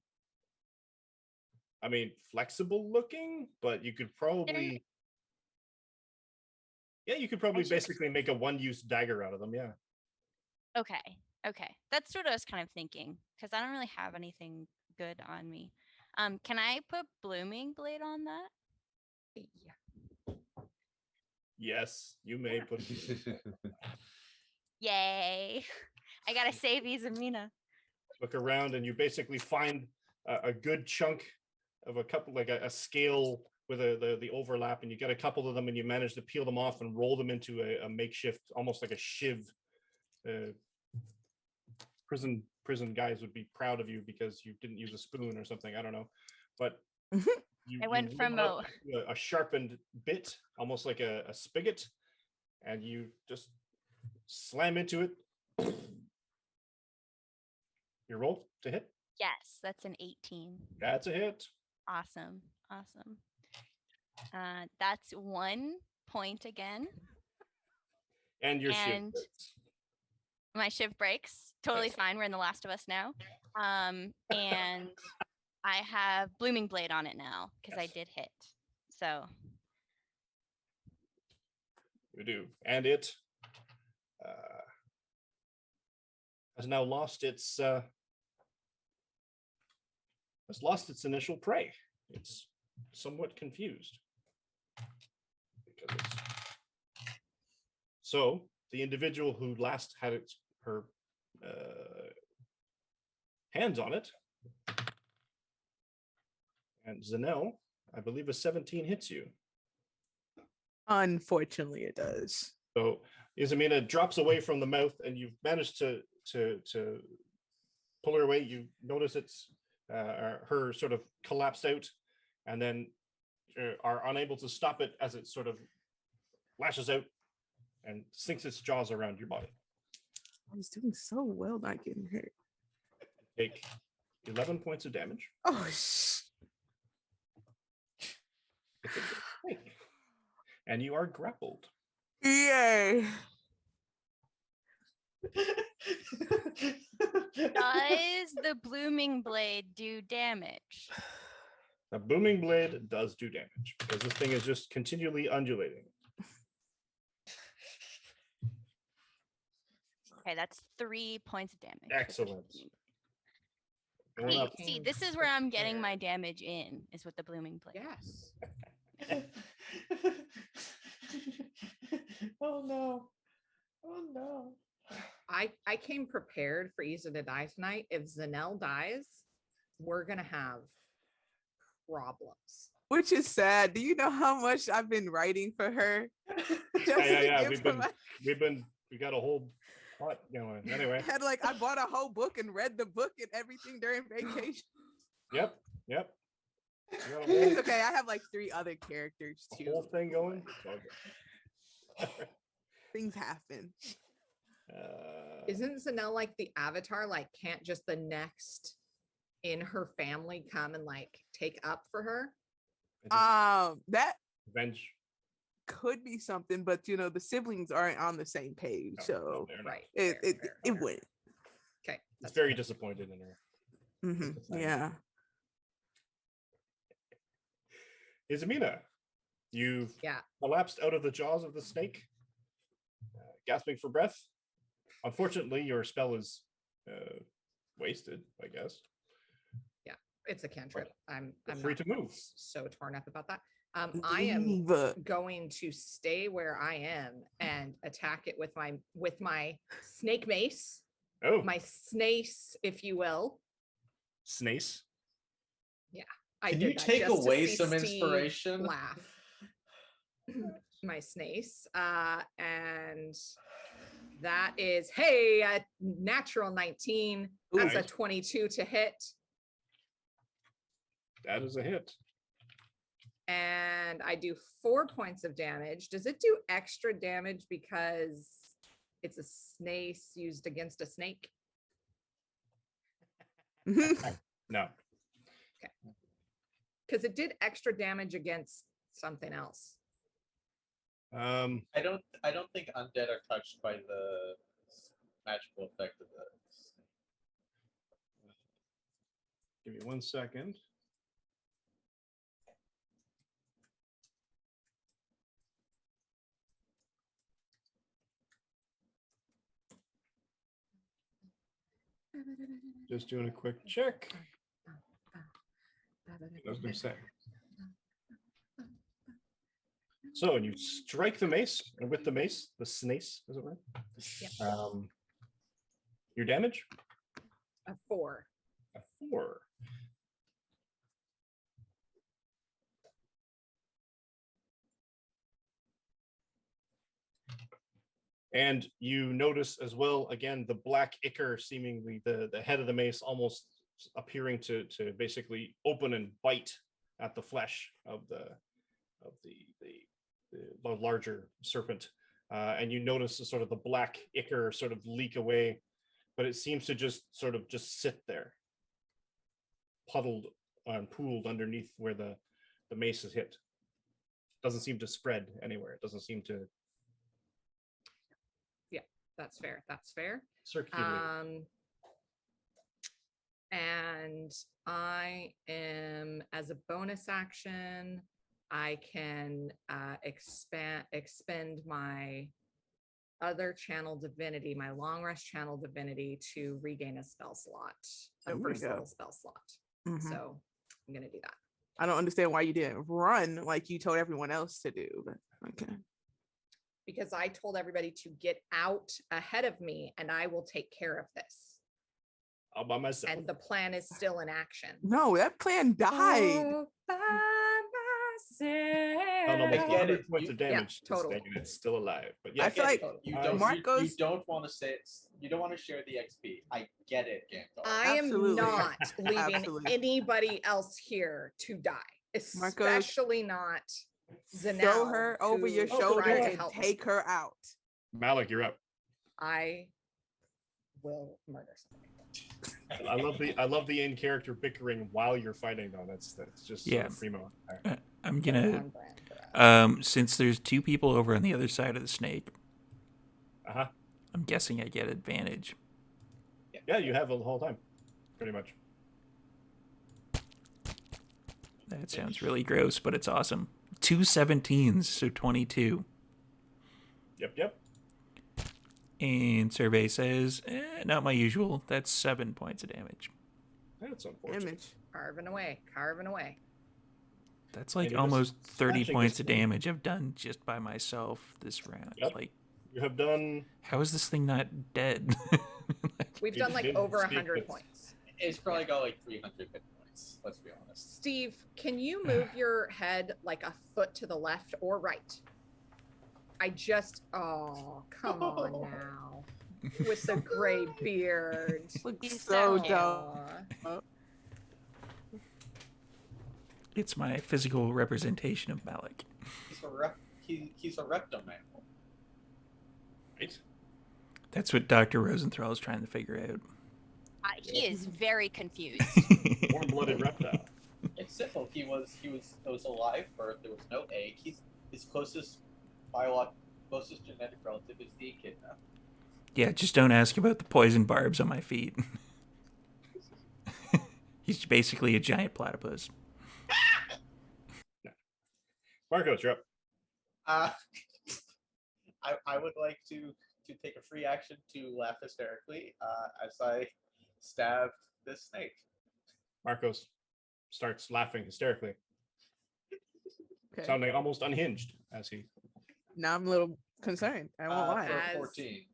Speaker 2: flexible looking, but you could probably you could probably
Speaker 5: just-
Speaker 2: basically make a one-use dagger out of them. Yeah.
Speaker 5: Okay. That's what I was kind of thinking because I don't really have anything good on me. Can I put Blooming Blade on that?
Speaker 6: Yeah.
Speaker 2: Yes, you may put.
Speaker 5: Yay! I gotta save Izamina.
Speaker 2: Look around, and you basically find a good chunk of a couple, like a scale with the overlap, and you get a couple of them, and you manage to peel them off and roll them into a makeshift, almost like a shiv. Prison guys would be proud of you because you didn't use a spoon or something. I don't know, but you
Speaker 5: went from
Speaker 2: roll out a sharpened bit, almost like a spigot, and you just slam into it. You roll to hit.
Speaker 5: Yes, that's an 18.
Speaker 2: That's a hit.
Speaker 5: Awesome. That's 1 point again.
Speaker 2: And your shiv
Speaker 5: And
Speaker 2: breaks.
Speaker 5: my shiv breaks. Totally
Speaker 2: Nice.
Speaker 5: fine. We're in The Last of Us now. And I have Blooming Blade on it now because I
Speaker 2: Yes.
Speaker 5: did hit. So
Speaker 2: You do, and it has now lost its initial prey. It's somewhat confused. So the individual who last had her hands on it, and Zanel, I believe a 17 hits you.
Speaker 3: Unfortunately, it does.
Speaker 2: So Izamina drops away from the mouth, and you've managed to pull her away. You notice it's her sort of collapsed out, and then are unable to stop it as it sort of lashes out and sinks its jaws around your body.
Speaker 3: I was doing so well not getting hurt.
Speaker 2: Take 11 points of damage.
Speaker 3: Oh,
Speaker 2: And you are grappled.
Speaker 3: yay.
Speaker 5: does the Blooming Blade do damage?
Speaker 2: The booming blade does do damage because this thing is just continually undulating.
Speaker 5: Okay, that's 3 points of damage.
Speaker 2: Excellent. Going
Speaker 5: See,
Speaker 2: up.
Speaker 5: see, this is where I'm getting my damage in, is with the Blooming Blade.
Speaker 6: Yes.
Speaker 4: Oh no. Oh no.
Speaker 6: I came prepared for Isa to die tonight. If Zanelle dies, we're gonna have problems.
Speaker 3: Which is sad. Do you know how much I've been writing for her?
Speaker 2: Yeah. We got a whole plot going. Anyway.
Speaker 3: Had I bought a whole book and read the book and everything during vacation.
Speaker 2: Yep. We got a whole,
Speaker 3: It's okay. I have 3 other characters
Speaker 2: a
Speaker 3: too.
Speaker 2: whole thing going.
Speaker 3: Things happen.
Speaker 6: Isn't Zanelle like the Avatar? Can't just the next in her family come and take up for her?
Speaker 3: That
Speaker 2: Revenge.
Speaker 3: could be something, but the siblings aren't on the same page, so
Speaker 2: they're not.
Speaker 6: Right.
Speaker 3: it wouldn't.
Speaker 6: Okay.
Speaker 2: It's very disappointed in her.
Speaker 3: Yeah.
Speaker 2: Izamina, you've
Speaker 6: Yeah.
Speaker 2: collapsed out of the jaws of the snake, gasping for breath. Unfortunately, your spell is wasted, I guess.
Speaker 6: It's a cantrip. I'm
Speaker 2: free
Speaker 6: not
Speaker 2: to move.
Speaker 6: so torn up about that. I am
Speaker 3: Leave.
Speaker 6: going to stay where I am and attack it with my snake mace,
Speaker 2: Oh,
Speaker 6: my snace, if you will.
Speaker 2: snace.
Speaker 6: I
Speaker 4: Can
Speaker 6: did
Speaker 4: you
Speaker 6: that
Speaker 4: take
Speaker 6: just to
Speaker 4: away
Speaker 6: see
Speaker 4: some
Speaker 6: Steve
Speaker 4: inspiration?
Speaker 6: Laugh. My snace, and that is a natural 19. That's a
Speaker 2: Nice.
Speaker 6: 22 to hit.
Speaker 2: That is a hit.
Speaker 6: And I do 4 points of damage. Does it do extra damage because it's a snace used against a snake?
Speaker 2: No.
Speaker 6: Because it did extra damage against something else.
Speaker 2: Um,
Speaker 4: I don't think undead are touched by the magical effect of the.
Speaker 2: give me 1 second. Just doing a quick check. I was going to say. So you strike the mace, and with the mace, the snace, as it were.
Speaker 6: Yep.
Speaker 2: Your damage?
Speaker 6: A 4.
Speaker 2: A 4. And you notice as well, again, the black ichor, seemingly the head of the mace almost appearing to basically open and bite at the flesh of the larger serpent. And you notice the sort of the black ichor sort of leak away, but it seems to just sit there, puddled and pooled underneath where the mace is hit. Doesn't seem to spread anywhere. It doesn't seem to
Speaker 6: That's fair. That's fair.
Speaker 2: circulate.
Speaker 6: And I am, as a bonus action, I can expend my other channel divinity, my long rest channel divinity, to regain a spell slot, a
Speaker 3: There we
Speaker 6: first
Speaker 3: go.
Speaker 6: level spell slot.
Speaker 3: Mhm.
Speaker 6: So I'm gonna do that.
Speaker 3: I don't understand why you didn't run like you told everyone else to do, but okay.
Speaker 6: Because I told everybody to get out ahead of me and I will take care of this.
Speaker 2: All by myself.
Speaker 6: And the plan is still in action.
Speaker 3: No, that plan died.
Speaker 6: All by myself.
Speaker 2: Almost
Speaker 4: I get
Speaker 2: 100
Speaker 4: it.
Speaker 2: points of
Speaker 6: Yeah,
Speaker 2: damage to this
Speaker 6: totally.
Speaker 2: thing, and it's still alive. But yeah,
Speaker 3: I feel like
Speaker 4: You
Speaker 2: Uh,
Speaker 4: don't.
Speaker 3: Marcos-
Speaker 4: You don't want to say. You don't want to share the XP. I get it, Gantor.
Speaker 6: I am
Speaker 3: Absolutely.
Speaker 6: not leaving
Speaker 3: Absolutely.
Speaker 6: anybody else here to die,
Speaker 3: Marcos,
Speaker 6: especially not Zanelle.
Speaker 3: throw her over your
Speaker 6: who
Speaker 3: shoulder
Speaker 6: tried to
Speaker 3: and
Speaker 6: help me.
Speaker 3: take her out.
Speaker 2: Malik, you're up.
Speaker 6: I will murder somebody.
Speaker 2: I love the in character bickering while you're fighting though. That's just sort
Speaker 1: Yeah.
Speaker 2: of primo.
Speaker 1: I'm gonna
Speaker 6: On brand for that.
Speaker 1: since there's 2 people over on the other side of the snake,
Speaker 2: Uh-huh.
Speaker 1: I'm guessing I get advantage.
Speaker 2: Yeah, you have the whole time, pretty much.
Speaker 1: That sounds really gross, but it's awesome. 2 17s, so 22.
Speaker 2: Yep.
Speaker 1: And survey says, not my usual. That's 7 points of damage.
Speaker 2: That's unfortunate.
Speaker 3: Image.
Speaker 6: Carving away, carving away.
Speaker 1: That's like
Speaker 2: Maybe this
Speaker 1: almost 30
Speaker 2: slashing
Speaker 1: points
Speaker 2: is
Speaker 1: of
Speaker 2: cool.
Speaker 1: damage I've done just by myself this round.
Speaker 2: Yep.
Speaker 1: Like,
Speaker 2: You have done.
Speaker 1: How is this thing not dead?
Speaker 6: We've
Speaker 2: We
Speaker 6: done
Speaker 2: just
Speaker 6: like
Speaker 2: did
Speaker 6: over
Speaker 2: speak
Speaker 6: 100
Speaker 2: bits.
Speaker 6: points.
Speaker 4: It's probably got like 300 hit points. Let's be honest.
Speaker 6: Steve, can you move your head like a foot to the left or right? Oh, come on now. With the gray beard.
Speaker 3: Looks
Speaker 5: He's
Speaker 3: so
Speaker 5: so cute.
Speaker 3: dumb.
Speaker 1: It's my physical representation of Malik.
Speaker 4: He's a rectum animal.
Speaker 2: Right.
Speaker 1: That's what Dr. Rosenthal is trying to figure out.
Speaker 5: He is very confused.
Speaker 2: Warm-blooded reptile.
Speaker 4: It's simple. He was a live birth. There was no egg. His closest genetic relative is the echidna.
Speaker 1: Yeah, just don't ask about the poison barbs on my feet. He's basically a giant platypus.
Speaker 2: Marcos, you're up.
Speaker 4: I would like to take a free action to laugh hysterically as I stab this snake.
Speaker 2: Marcos starts laughing hysterically,
Speaker 3: Okay.
Speaker 2: sounding almost unhinged as he.
Speaker 3: Now I'm a little concerned. I won't lie.
Speaker 4: For
Speaker 6: As-
Speaker 4: 14.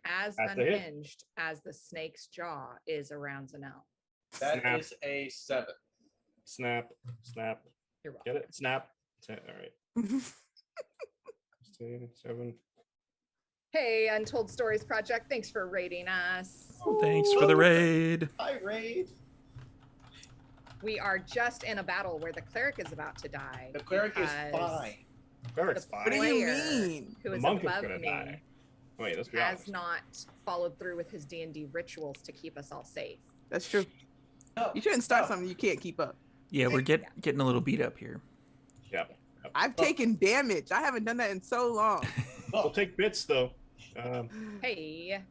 Speaker 6: As
Speaker 2: That's a hit.
Speaker 6: unhinged as the snake's jaw is around Zanel.
Speaker 4: That
Speaker 2: Snap.
Speaker 4: is a 7.
Speaker 2: Snap, snap.
Speaker 6: You're welcome.
Speaker 2: Get it? Snap. All right. 16, 7.
Speaker 6: Hey, Untold Stories Project, thanks for rating us.
Speaker 1: Thanks for the raid.
Speaker 4: Hi, Raid.
Speaker 6: We are just in a battle where the cleric is about to die.
Speaker 4: The cleric is
Speaker 6: because
Speaker 4: fine.
Speaker 2: Cleric's
Speaker 6: the
Speaker 2: fine.
Speaker 3: What do you
Speaker 6: player
Speaker 3: mean?
Speaker 6: Who
Speaker 2: The
Speaker 6: is
Speaker 2: monk is
Speaker 6: above
Speaker 2: gonna
Speaker 6: me
Speaker 2: die. Wait, let's be
Speaker 6: has
Speaker 2: honest.
Speaker 6: not followed through with his D&D rituals to keep us all safe.
Speaker 3: That's true.
Speaker 4: No,
Speaker 3: You shouldn't start
Speaker 4: no.
Speaker 3: something you can't keep up.
Speaker 1: Yeah, we're getting a little beat up here.
Speaker 2: Yep.
Speaker 3: I've taken damage. I haven't done that in so long.
Speaker 2: We'll take bits though.
Speaker 6: Hey,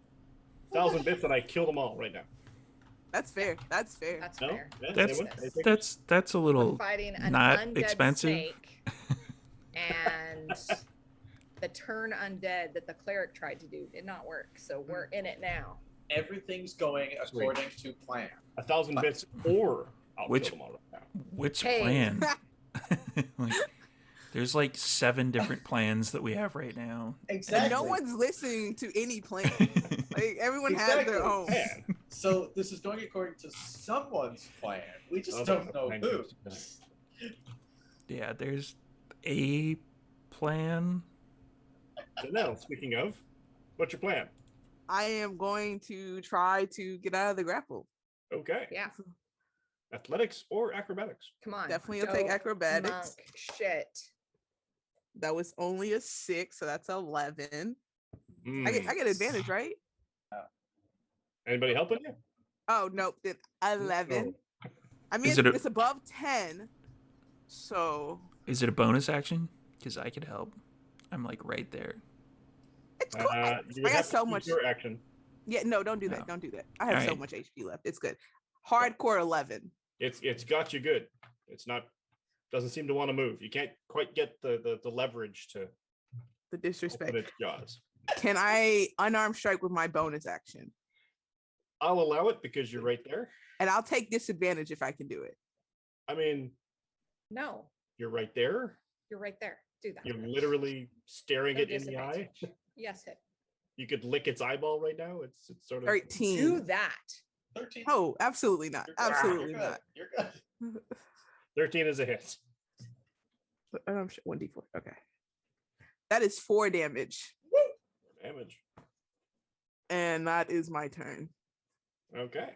Speaker 2: 1,000 bits, and I kill them all right now.
Speaker 3: That's fair. That's fair.
Speaker 6: that's
Speaker 2: No,
Speaker 6: fair.
Speaker 2: Yeah,
Speaker 1: That's
Speaker 2: they would. They take-
Speaker 1: that's a
Speaker 6: We're
Speaker 1: little
Speaker 6: fighting an
Speaker 1: not
Speaker 6: undead
Speaker 1: expensive.
Speaker 6: snake, and the turn undead that the cleric tried to do did not work. So we're in it now.
Speaker 4: Everything's going according to plan.
Speaker 2: 1,000 bits, or I'll
Speaker 1: Which-
Speaker 2: kill them all right now.
Speaker 1: which
Speaker 6: Hey.
Speaker 1: plan? Like, there's like 7 different plans that we have right now.
Speaker 4: Exactly.
Speaker 3: And no one's listening to any plan. Like everyone has
Speaker 4: Exactly.
Speaker 3: their own.
Speaker 2: Man.
Speaker 4: So this is going according to someone's plan. We just
Speaker 2: Oh,
Speaker 4: don't know
Speaker 2: thank
Speaker 4: who.
Speaker 2: you.
Speaker 1: Yeah, there's a plan.
Speaker 2: So now, speaking of, what's your plan?
Speaker 3: I am going to try to get out of the grapple.
Speaker 2: Okay.
Speaker 6: Yeah,
Speaker 2: Athletics or acrobatics?
Speaker 6: come on.
Speaker 3: Definitely I'll take
Speaker 6: Dope
Speaker 3: acrobatics.
Speaker 6: monk shit.
Speaker 3: That was only a 6, so that's 11. I
Speaker 2: Hmm.
Speaker 3: get advantage, right?
Speaker 2: Anybody helping you?
Speaker 3: Oh no, then 11. I mean,
Speaker 1: Is it a-
Speaker 3: it's above 10. So
Speaker 1: Is it a bonus action? Because I could help. I'm like right there.
Speaker 3: it's cool. I
Speaker 2: You would
Speaker 3: got
Speaker 2: have to
Speaker 3: so
Speaker 2: keep
Speaker 3: much.
Speaker 2: your action.
Speaker 3: Yeah, no, don't do that.
Speaker 1: No.
Speaker 3: Don't do that. I have so
Speaker 1: Alright.
Speaker 3: much HP left. It's good. Hardcore 11.
Speaker 2: It's got you good. It's not. Doesn't seem to want to move. You can't quite get the leverage to
Speaker 3: The disrespect.
Speaker 2: open its jaws.
Speaker 3: Can I unarmed strike with my bonus action?
Speaker 2: I'll allow it because you're right there.
Speaker 3: And I'll take disadvantage if I can do it.
Speaker 2: I mean,
Speaker 6: No,
Speaker 2: you're right there.
Speaker 6: you're right there. Do that.
Speaker 2: You're literally staring
Speaker 6: No
Speaker 2: it in the eye.
Speaker 6: disadvantage. Yes, hit.
Speaker 2: You could lick its eyeball right now. It's sort of.
Speaker 3: 13.
Speaker 6: Do that.
Speaker 4: 13.
Speaker 3: Oh, absolutely not.
Speaker 4: You're good.
Speaker 3: Absolutely
Speaker 4: You're
Speaker 3: not.
Speaker 4: good. You're good.
Speaker 2: 13 is a hit.
Speaker 3: But I'm sure 1d4. Okay. That is 4 damage.
Speaker 2: Damage.
Speaker 3: And that is my turn.
Speaker 2: Okay.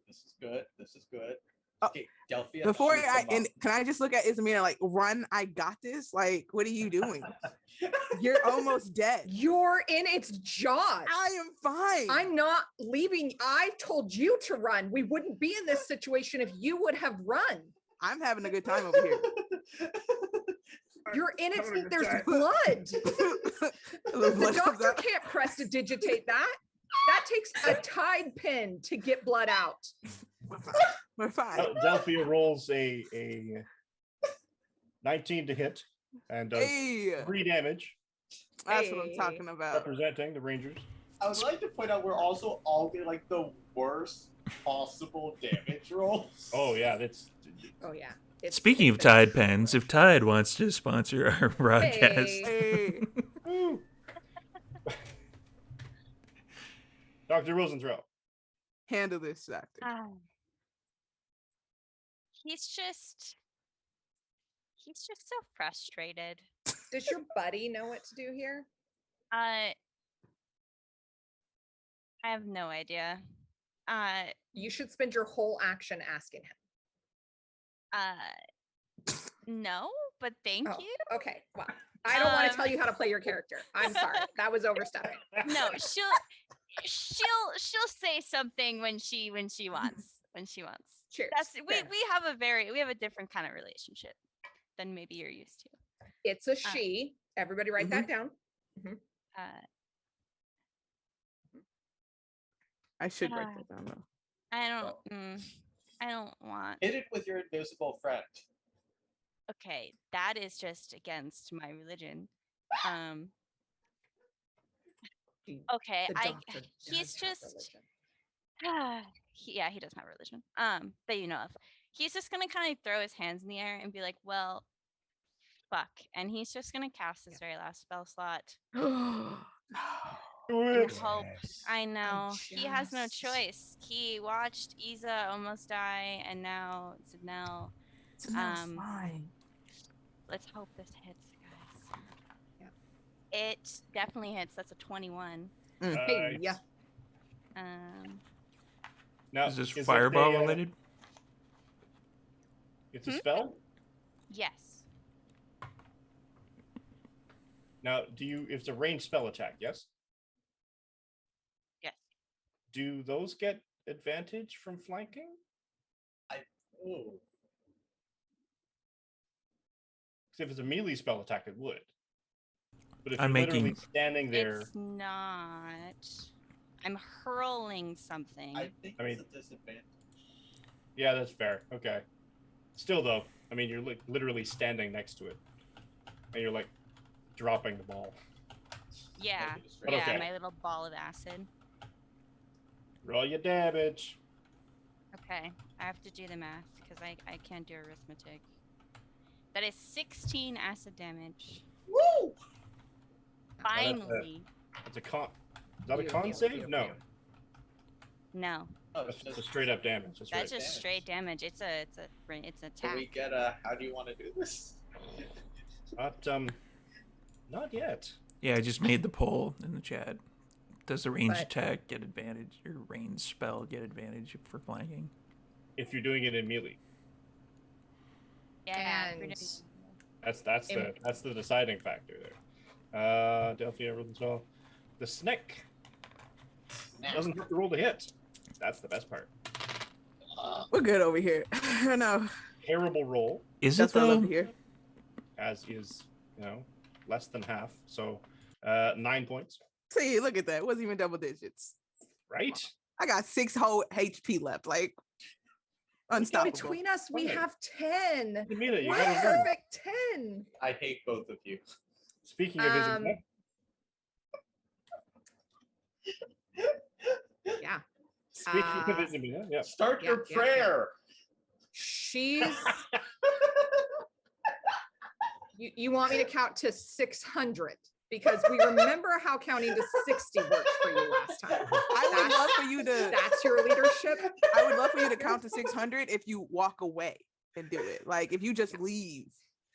Speaker 4: This is good. This is good.
Speaker 3: Oh,
Speaker 4: Okay, Delphia.
Speaker 3: Before
Speaker 4: shoot
Speaker 3: I
Speaker 4: them
Speaker 3: and can I just look at Ismina like run? I got this. Like, what are you doing?
Speaker 4: up.
Speaker 3: You're almost dead.
Speaker 6: You're in its jaws.
Speaker 3: I am fine.
Speaker 6: I'm not leaving. I told you to run. We wouldn't be in this situation if you would have run.
Speaker 3: I'm having a good time over here.
Speaker 6: You're in its.
Speaker 2: Having a good
Speaker 6: There's
Speaker 2: time.
Speaker 6: blood.
Speaker 3: The
Speaker 6: The
Speaker 3: blood comes
Speaker 6: doctor
Speaker 3: out.
Speaker 6: can't prestidigitate that. That takes a Tide pen to get blood out.
Speaker 3: We're fine.
Speaker 2: Delphia rolls a 19 to hit and does
Speaker 3: Hey,
Speaker 2: 3 damage,
Speaker 3: that's what I'm
Speaker 6: Hey.
Speaker 3: talking about.
Speaker 2: representing the Rangers.
Speaker 4: I would like to point out we're also all getting like the worst possible damage rolls.
Speaker 2: Oh yeah, that's
Speaker 6: Oh yeah. It's-
Speaker 1: Speaking of
Speaker 6: it's
Speaker 1: Tide
Speaker 6: finished.
Speaker 1: pens, if Tide wants to sponsor our broadcast,
Speaker 6: Hey.
Speaker 3: Hey,
Speaker 2: Dr. Rosenthal.
Speaker 3: Handle this, doctor.
Speaker 5: He's just so frustrated.
Speaker 6: Does your buddy know what to do here?
Speaker 5: I have no idea.
Speaker 6: You should spend your whole action asking him.
Speaker 5: No, but thank
Speaker 6: Oh,
Speaker 5: you.
Speaker 6: okay. Well, I don't want to tell you how to play your character. I'm sorry. That was overstepping.
Speaker 5: No, she'll say something when she wants.
Speaker 6: Cheers.
Speaker 5: We
Speaker 6: Fair.
Speaker 5: have a different kind of relationship than maybe you're used to.
Speaker 6: It's a she. Everybody write that down.
Speaker 3: I should write that down though.
Speaker 5: I don't want.
Speaker 4: Hit it with your invisible friend.
Speaker 5: Okay, that is just against my religion. Okay,
Speaker 6: The doctor
Speaker 5: he's
Speaker 6: does have
Speaker 5: just
Speaker 6: religion.
Speaker 5: he doesn't have religion. That you know of. He's just gonna kind of throw his hands in the air and be like, well, fuck. And he's just gonna cast his very last spell slot. And hope. I know. He has no choice. He watched Isa almost die, and now Zanel.
Speaker 3: Fine.
Speaker 5: Let's hope this hits, guys.
Speaker 6: Yeah.
Speaker 5: It definitely hits. That's a 21.
Speaker 6: Hey, yeah.
Speaker 2: Now,
Speaker 1: Is this
Speaker 2: it
Speaker 1: fireball
Speaker 2: a,
Speaker 1: related?
Speaker 2: It's a spell?
Speaker 5: Yes.
Speaker 2: Now, it's a ranged spell attack, yes?
Speaker 5: Yes.
Speaker 2: Do those get advantage from flanking?
Speaker 4: Ooh.
Speaker 2: Because if it's a melee spell attack, it would. But if
Speaker 1: I'm
Speaker 2: you're literally
Speaker 1: making-
Speaker 2: standing there,
Speaker 5: It's not. I'm hurling something.
Speaker 4: I think
Speaker 2: I
Speaker 4: it's
Speaker 2: mean-
Speaker 4: a disadvantage.
Speaker 2: yeah, that's fair. Okay. Still, though, I mean, you're like literally standing next to it, and you're like dropping the ball.
Speaker 5: Yeah.
Speaker 2: But
Speaker 5: Yeah,
Speaker 2: okay.
Speaker 5: my little ball of acid.
Speaker 2: Roll your damage.
Speaker 5: Okay, I have to do the math because I can't do arithmetic. That is 16 acid damage.
Speaker 6: Woo!
Speaker 5: Finally.
Speaker 2: It's a con. Is that a
Speaker 6: Pew,
Speaker 2: con
Speaker 6: pew,
Speaker 2: save?
Speaker 6: pew,
Speaker 2: No,
Speaker 6: pew.
Speaker 5: No,
Speaker 4: Oh,
Speaker 2: that's
Speaker 4: it's
Speaker 2: just a
Speaker 4: just,
Speaker 2: straight up damage. That's
Speaker 5: that's
Speaker 2: right.
Speaker 5: just straight damage. It's an attack.
Speaker 4: can we get a, how do you want to do this?
Speaker 2: Not yet.
Speaker 1: Yeah, I just made the poll in the chat. Does the ranged
Speaker 6: But-
Speaker 1: attack get advantage, or ranged spell get advantage for flanking?
Speaker 2: If you're doing it in melee,
Speaker 5: Yeah. we're
Speaker 6: And
Speaker 5: doing-
Speaker 2: that's the deciding factor there. Delphia rolls as well. The snake doesn't have to roll to hit. That's the best part.
Speaker 3: We're good over here. I know.
Speaker 2: Terrible roll,
Speaker 1: Is
Speaker 3: That's
Speaker 1: it
Speaker 3: what I love
Speaker 1: though?
Speaker 3: to hear.
Speaker 2: as is less than half. So 9 points.
Speaker 3: See, look at that. It wasn't even double digits.
Speaker 2: Right?
Speaker 3: I got 6 whole HP left. Like unstoppable.
Speaker 6: Between us, we
Speaker 2: Okay.
Speaker 6: have 10.
Speaker 2: Amina, you
Speaker 6: We're
Speaker 2: gotta remember.
Speaker 6: perfect 10.
Speaker 4: I hate both of you.
Speaker 2: Speaking of his
Speaker 6: Yeah.
Speaker 2: speaking of his yeah.
Speaker 4: Start your
Speaker 6: Yeah.
Speaker 4: prayer.
Speaker 6: She's. You want me to count to 600 because we remember how counting to 60 worked for you last time.
Speaker 3: I would love for you to
Speaker 6: That's your leadership.
Speaker 3: I would love for you to count to 600 if you walk away and do it. Like if you just leave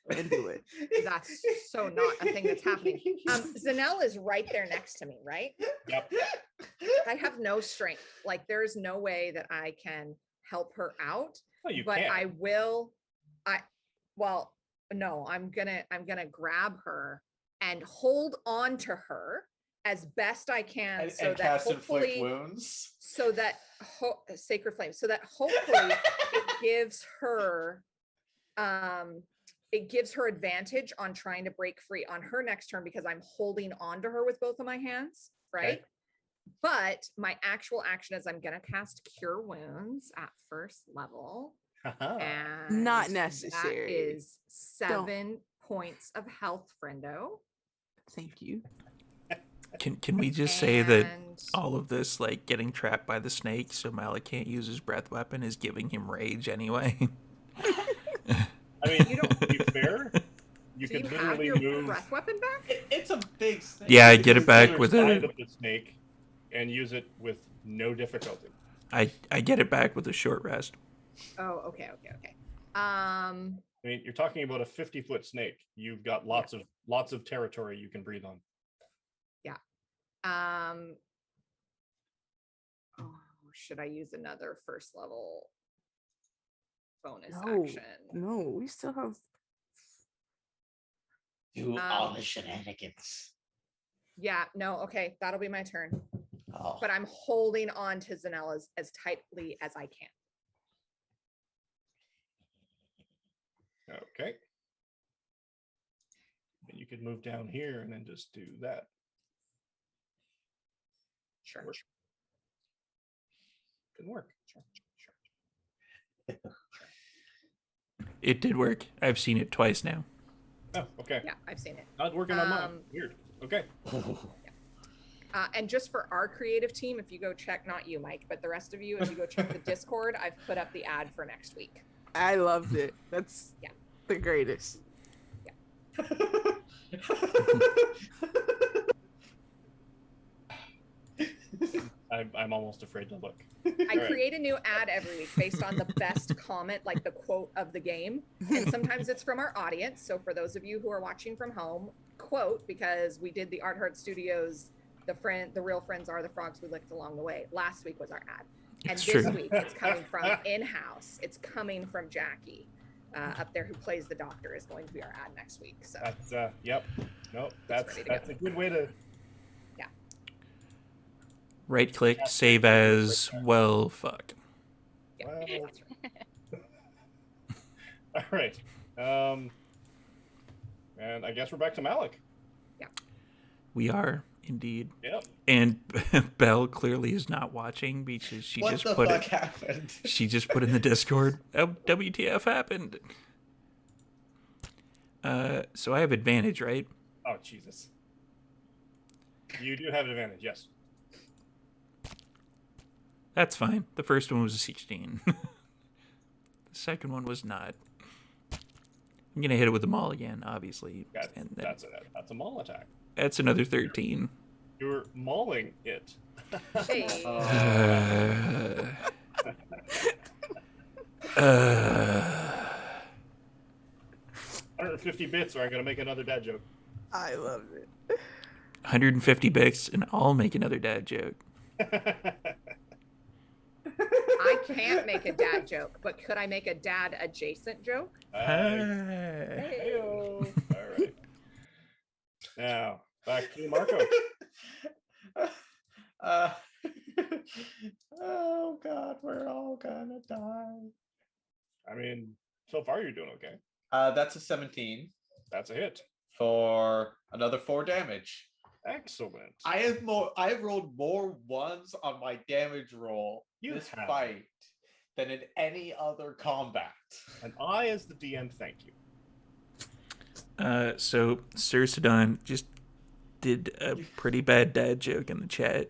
Speaker 3: and do it.
Speaker 6: That's so not a thing that's happening. Zanelle is right there next to me, right?
Speaker 2: Yep.
Speaker 6: I have no strength. Like there's no way that I can help her out.
Speaker 2: Oh, you
Speaker 6: But
Speaker 2: can.
Speaker 6: I will. No, I'm gonna grab her and hold on to her as best I can,
Speaker 4: And,
Speaker 6: so
Speaker 4: and
Speaker 6: that
Speaker 4: cast inflict
Speaker 6: hopefully,
Speaker 4: wounds.
Speaker 6: so that sacred flame, so that hopefully it gives her, advantage on trying to break free on her next turn because I'm holding on to her with both of my hands, right?
Speaker 2: Okay.
Speaker 6: But my actual action is I'm gonna cast Cure Wounds at first level. And
Speaker 3: Not
Speaker 6: That
Speaker 3: necessary.
Speaker 6: is 7 points of health, friendo.
Speaker 3: Thank you.
Speaker 1: Can we just say that
Speaker 6: And
Speaker 1: all of this, like getting trapped by the snake, so Malik can't use his breath weapon, is giving him rage anyway?
Speaker 2: I mean,
Speaker 6: You don't-
Speaker 2: to be fair, you
Speaker 6: do
Speaker 2: can
Speaker 6: you have
Speaker 2: literally
Speaker 6: your
Speaker 2: move
Speaker 6: breath weapon back?
Speaker 4: It's a big snake.
Speaker 1: Yeah, I
Speaker 2: to
Speaker 1: get
Speaker 2: the
Speaker 1: it back
Speaker 2: other
Speaker 1: with
Speaker 2: side
Speaker 1: a.
Speaker 2: of the snake and use it with no difficulty.
Speaker 1: I get it back with a short rest.
Speaker 6: Oh, okay.
Speaker 2: I mean, you're talking about a 50-foot snake. You've got lots of territory you can breathe on.
Speaker 6: Yeah. Oh, should I use another first level bonus action?
Speaker 3: No, we still have.
Speaker 4: Do all the shenanigans.
Speaker 6: Yeah, no, okay, that'll be my turn.
Speaker 4: Oh.
Speaker 6: But I'm holding on to Zanella as tightly as I can.
Speaker 2: Okay. And you could move down here and then just do that.
Speaker 6: Sure.
Speaker 2: Can work. Sure.
Speaker 1: It did work. I've seen it twice now.
Speaker 2: Oh, okay.
Speaker 6: Yeah, I've seen it.
Speaker 2: Not working on mine. Weird. Okay.
Speaker 6: And just for our creative team, if you go check, not you, Mike, but the rest of you, if you go check the Discord, I've put up the ad for next week.
Speaker 3: I loved it. That's the greatest.
Speaker 2: I'm almost afraid to look.
Speaker 6: I create a new ad every week based on the best comment, like the quote of the game. And sometimes it's from our audience. So for those of you who are watching from home, quote, because we did the Art Heart Studios, the real friends are the frogs we licked along the way. Last week was our ad. And
Speaker 1: It's
Speaker 6: this
Speaker 1: true.
Speaker 6: week it's coming from in-house. It's coming from Jackie up there who plays the doctor is going to be our ad next week. So
Speaker 2: That's yep. Nope. That's
Speaker 6: ready to
Speaker 2: a good way to
Speaker 1: Right click, save as, well, fuck.
Speaker 6: yeah,
Speaker 2: Well,
Speaker 6: that's right.
Speaker 2: all right. And I guess we're back to Malik.
Speaker 1: We are, indeed.
Speaker 2: Yep.
Speaker 1: And Belle clearly is not watching because she
Speaker 4: What
Speaker 1: just
Speaker 4: the
Speaker 1: put
Speaker 4: fuck
Speaker 1: it.
Speaker 4: happened?
Speaker 1: She just put in the Discord. Oh, WTF happened? So I have advantage, right?
Speaker 2: Oh, Jesus. You do have an advantage, yes.
Speaker 1: That's fine. The first one was a 16. The second one was not. I'm gonna hit it with the maul again, obviously. And then,
Speaker 2: That's a maul attack.
Speaker 1: that's another 13.
Speaker 2: You're mauling it.
Speaker 6: Hey.
Speaker 2: 150 bits, or I'm gonna make another dad joke.
Speaker 3: I love it.
Speaker 1: 150 bits, and I'll make another dad joke.
Speaker 6: I can't make a dad joke, but could I make a dad adjacent joke?
Speaker 2: Hey-o. All right. Now back to Marco.
Speaker 4: Oh God, we're all gonna die.
Speaker 2: I mean, so far you're doing okay.
Speaker 4: That's a 17
Speaker 2: That's a hit.
Speaker 4: for another 4 damage.
Speaker 2: Excellent.
Speaker 4: I have rolled more ones on my damage roll this
Speaker 2: have.
Speaker 4: fight than in any other combat.
Speaker 2: And I, as the DM, thank you.
Speaker 1: So Sir Sidon just did a pretty bad dad joke in the chat.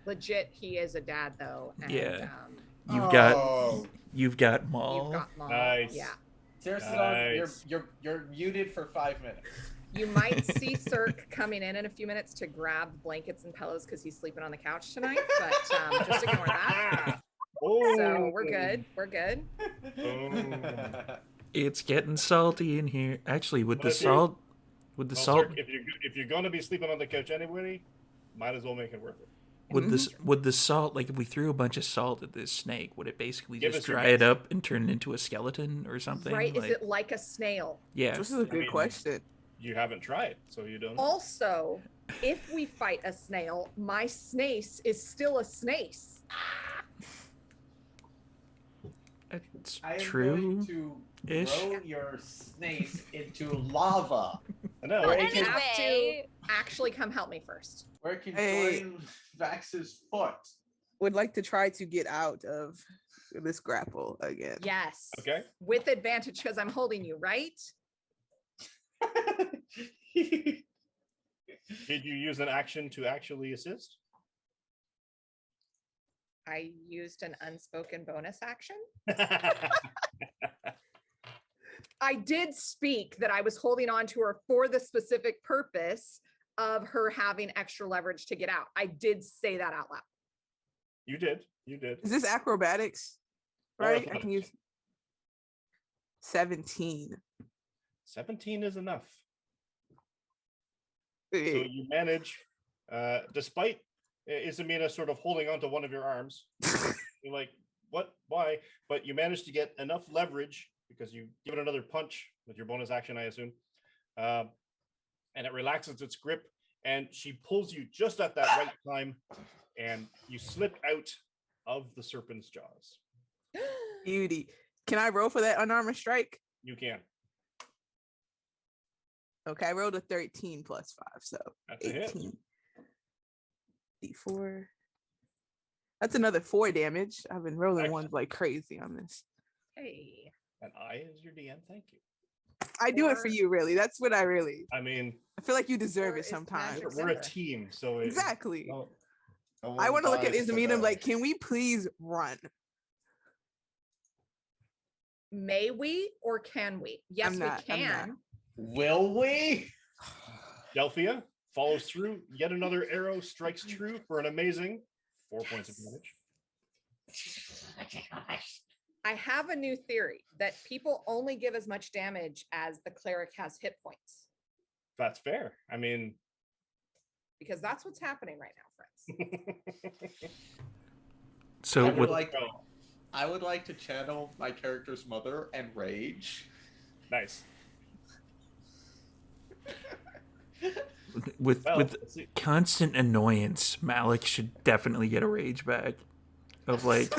Speaker 6: Legit, he is a dad though. And,
Speaker 1: Yeah.
Speaker 4: Oh.
Speaker 1: You've got Maul.
Speaker 6: You've got mom.
Speaker 2: Nice.
Speaker 6: Yeah.
Speaker 4: Seriously,
Speaker 2: Nice.
Speaker 4: you're muted for 5 minutes.
Speaker 6: You might see Cirque coming in a few minutes to grab blankets and pillows because he's sleeping on the couch tonight, but just ignore that.
Speaker 2: Oh.
Speaker 6: So we're good. We're good.
Speaker 2: Oh.
Speaker 1: It's getting salty in here. Actually, with the
Speaker 2: Well, if
Speaker 1: salt, with the
Speaker 2: Well,
Speaker 1: salt,
Speaker 2: sir, if you're going to be sleeping on the couch anyway, might as well make it worth it.
Speaker 1: with the salt, like if we threw a bunch of salt at this snake, would it basically
Speaker 2: Give
Speaker 1: just
Speaker 2: us your
Speaker 1: dry it
Speaker 2: best.
Speaker 1: up and turn it into a skeleton or something?
Speaker 6: Right?
Speaker 1: Like,
Speaker 6: Is it like a snail?
Speaker 1: yeah.
Speaker 3: This is a good
Speaker 2: mean,
Speaker 3: question.
Speaker 2: You haven't tried, so you don't know.
Speaker 6: Also, if we fight a snail, my snace is still a snace.
Speaker 1: It's
Speaker 4: I am
Speaker 1: true.
Speaker 4: going to
Speaker 1: Ish.
Speaker 4: throw your snace into lava,
Speaker 2: No,
Speaker 6: Well,
Speaker 4: Right.
Speaker 6: you have to
Speaker 5: Anyway.
Speaker 6: actually come help me first.
Speaker 4: where it can
Speaker 3: Hey.
Speaker 4: join Vax's foot.
Speaker 3: Would like to try to get out of this grapple again.
Speaker 6: Yes.
Speaker 2: Okay.
Speaker 6: With advantage because I'm holding you, right?
Speaker 2: Did you use an action to actually assist?
Speaker 6: I used an unspoken bonus action. I did speak that I was holding on to her for the specific purpose of her having extra leverage to get out. I did say that out loud.
Speaker 2: You did. You did.
Speaker 3: Is this acrobatics?
Speaker 2: Or
Speaker 3: Right? I can
Speaker 2: athletics.
Speaker 3: use 17.
Speaker 2: 17 is enough. So
Speaker 3: Eh,
Speaker 2: you manage, despite Isamina sort of holding onto one of your arms. You're like, what? Why? But you manage to get enough leverage because you give it another punch with your bonus action, I assume. And it relaxes its grip, and she pulls you just at that right time, and you slip out of the serpent's jaws.
Speaker 3: Beauty. Can I roll for that unarmored strike?
Speaker 2: You can.
Speaker 3: Okay, I rolled a 13 plus 5, so
Speaker 2: That's a hit.
Speaker 3: 18. D4. That's another 4 damage. I've been rolling
Speaker 2: Excellent.
Speaker 3: ones like crazy on this.
Speaker 6: Hey.
Speaker 2: And I, as your DM, thank you.
Speaker 3: I do it for
Speaker 6: Or-
Speaker 3: you, really. That's what I really.
Speaker 2: I mean,
Speaker 3: I feel like you deserve
Speaker 6: Or
Speaker 3: it
Speaker 6: is
Speaker 3: sometimes.
Speaker 6: magic
Speaker 2: we're a
Speaker 6: Remember.
Speaker 2: team, so
Speaker 3: Exactly.
Speaker 4: No
Speaker 3: I
Speaker 4: one
Speaker 3: want to look at
Speaker 4: dies
Speaker 3: Isamina and be
Speaker 4: today.
Speaker 3: like, can we please run?
Speaker 6: May we or can we? Yes,
Speaker 3: I'm not.
Speaker 6: we can.
Speaker 4: Will we?
Speaker 2: Delphia follows through. Yet another arrow strikes true for an amazing 4 points of damage.
Speaker 6: I have a new theory that people only give as much damage as the cleric has hit points,
Speaker 2: That's fair. I mean,
Speaker 6: because that's what's happening right now, friends.
Speaker 1: So
Speaker 4: I
Speaker 1: with,
Speaker 4: would like
Speaker 2: oh,
Speaker 4: I would like to channel my character's mother and rage.
Speaker 2: nice.
Speaker 1: with
Speaker 2: Well,
Speaker 1: with
Speaker 2: let's see.
Speaker 1: constant annoyance, Malik should definitely get a rage back. Of like,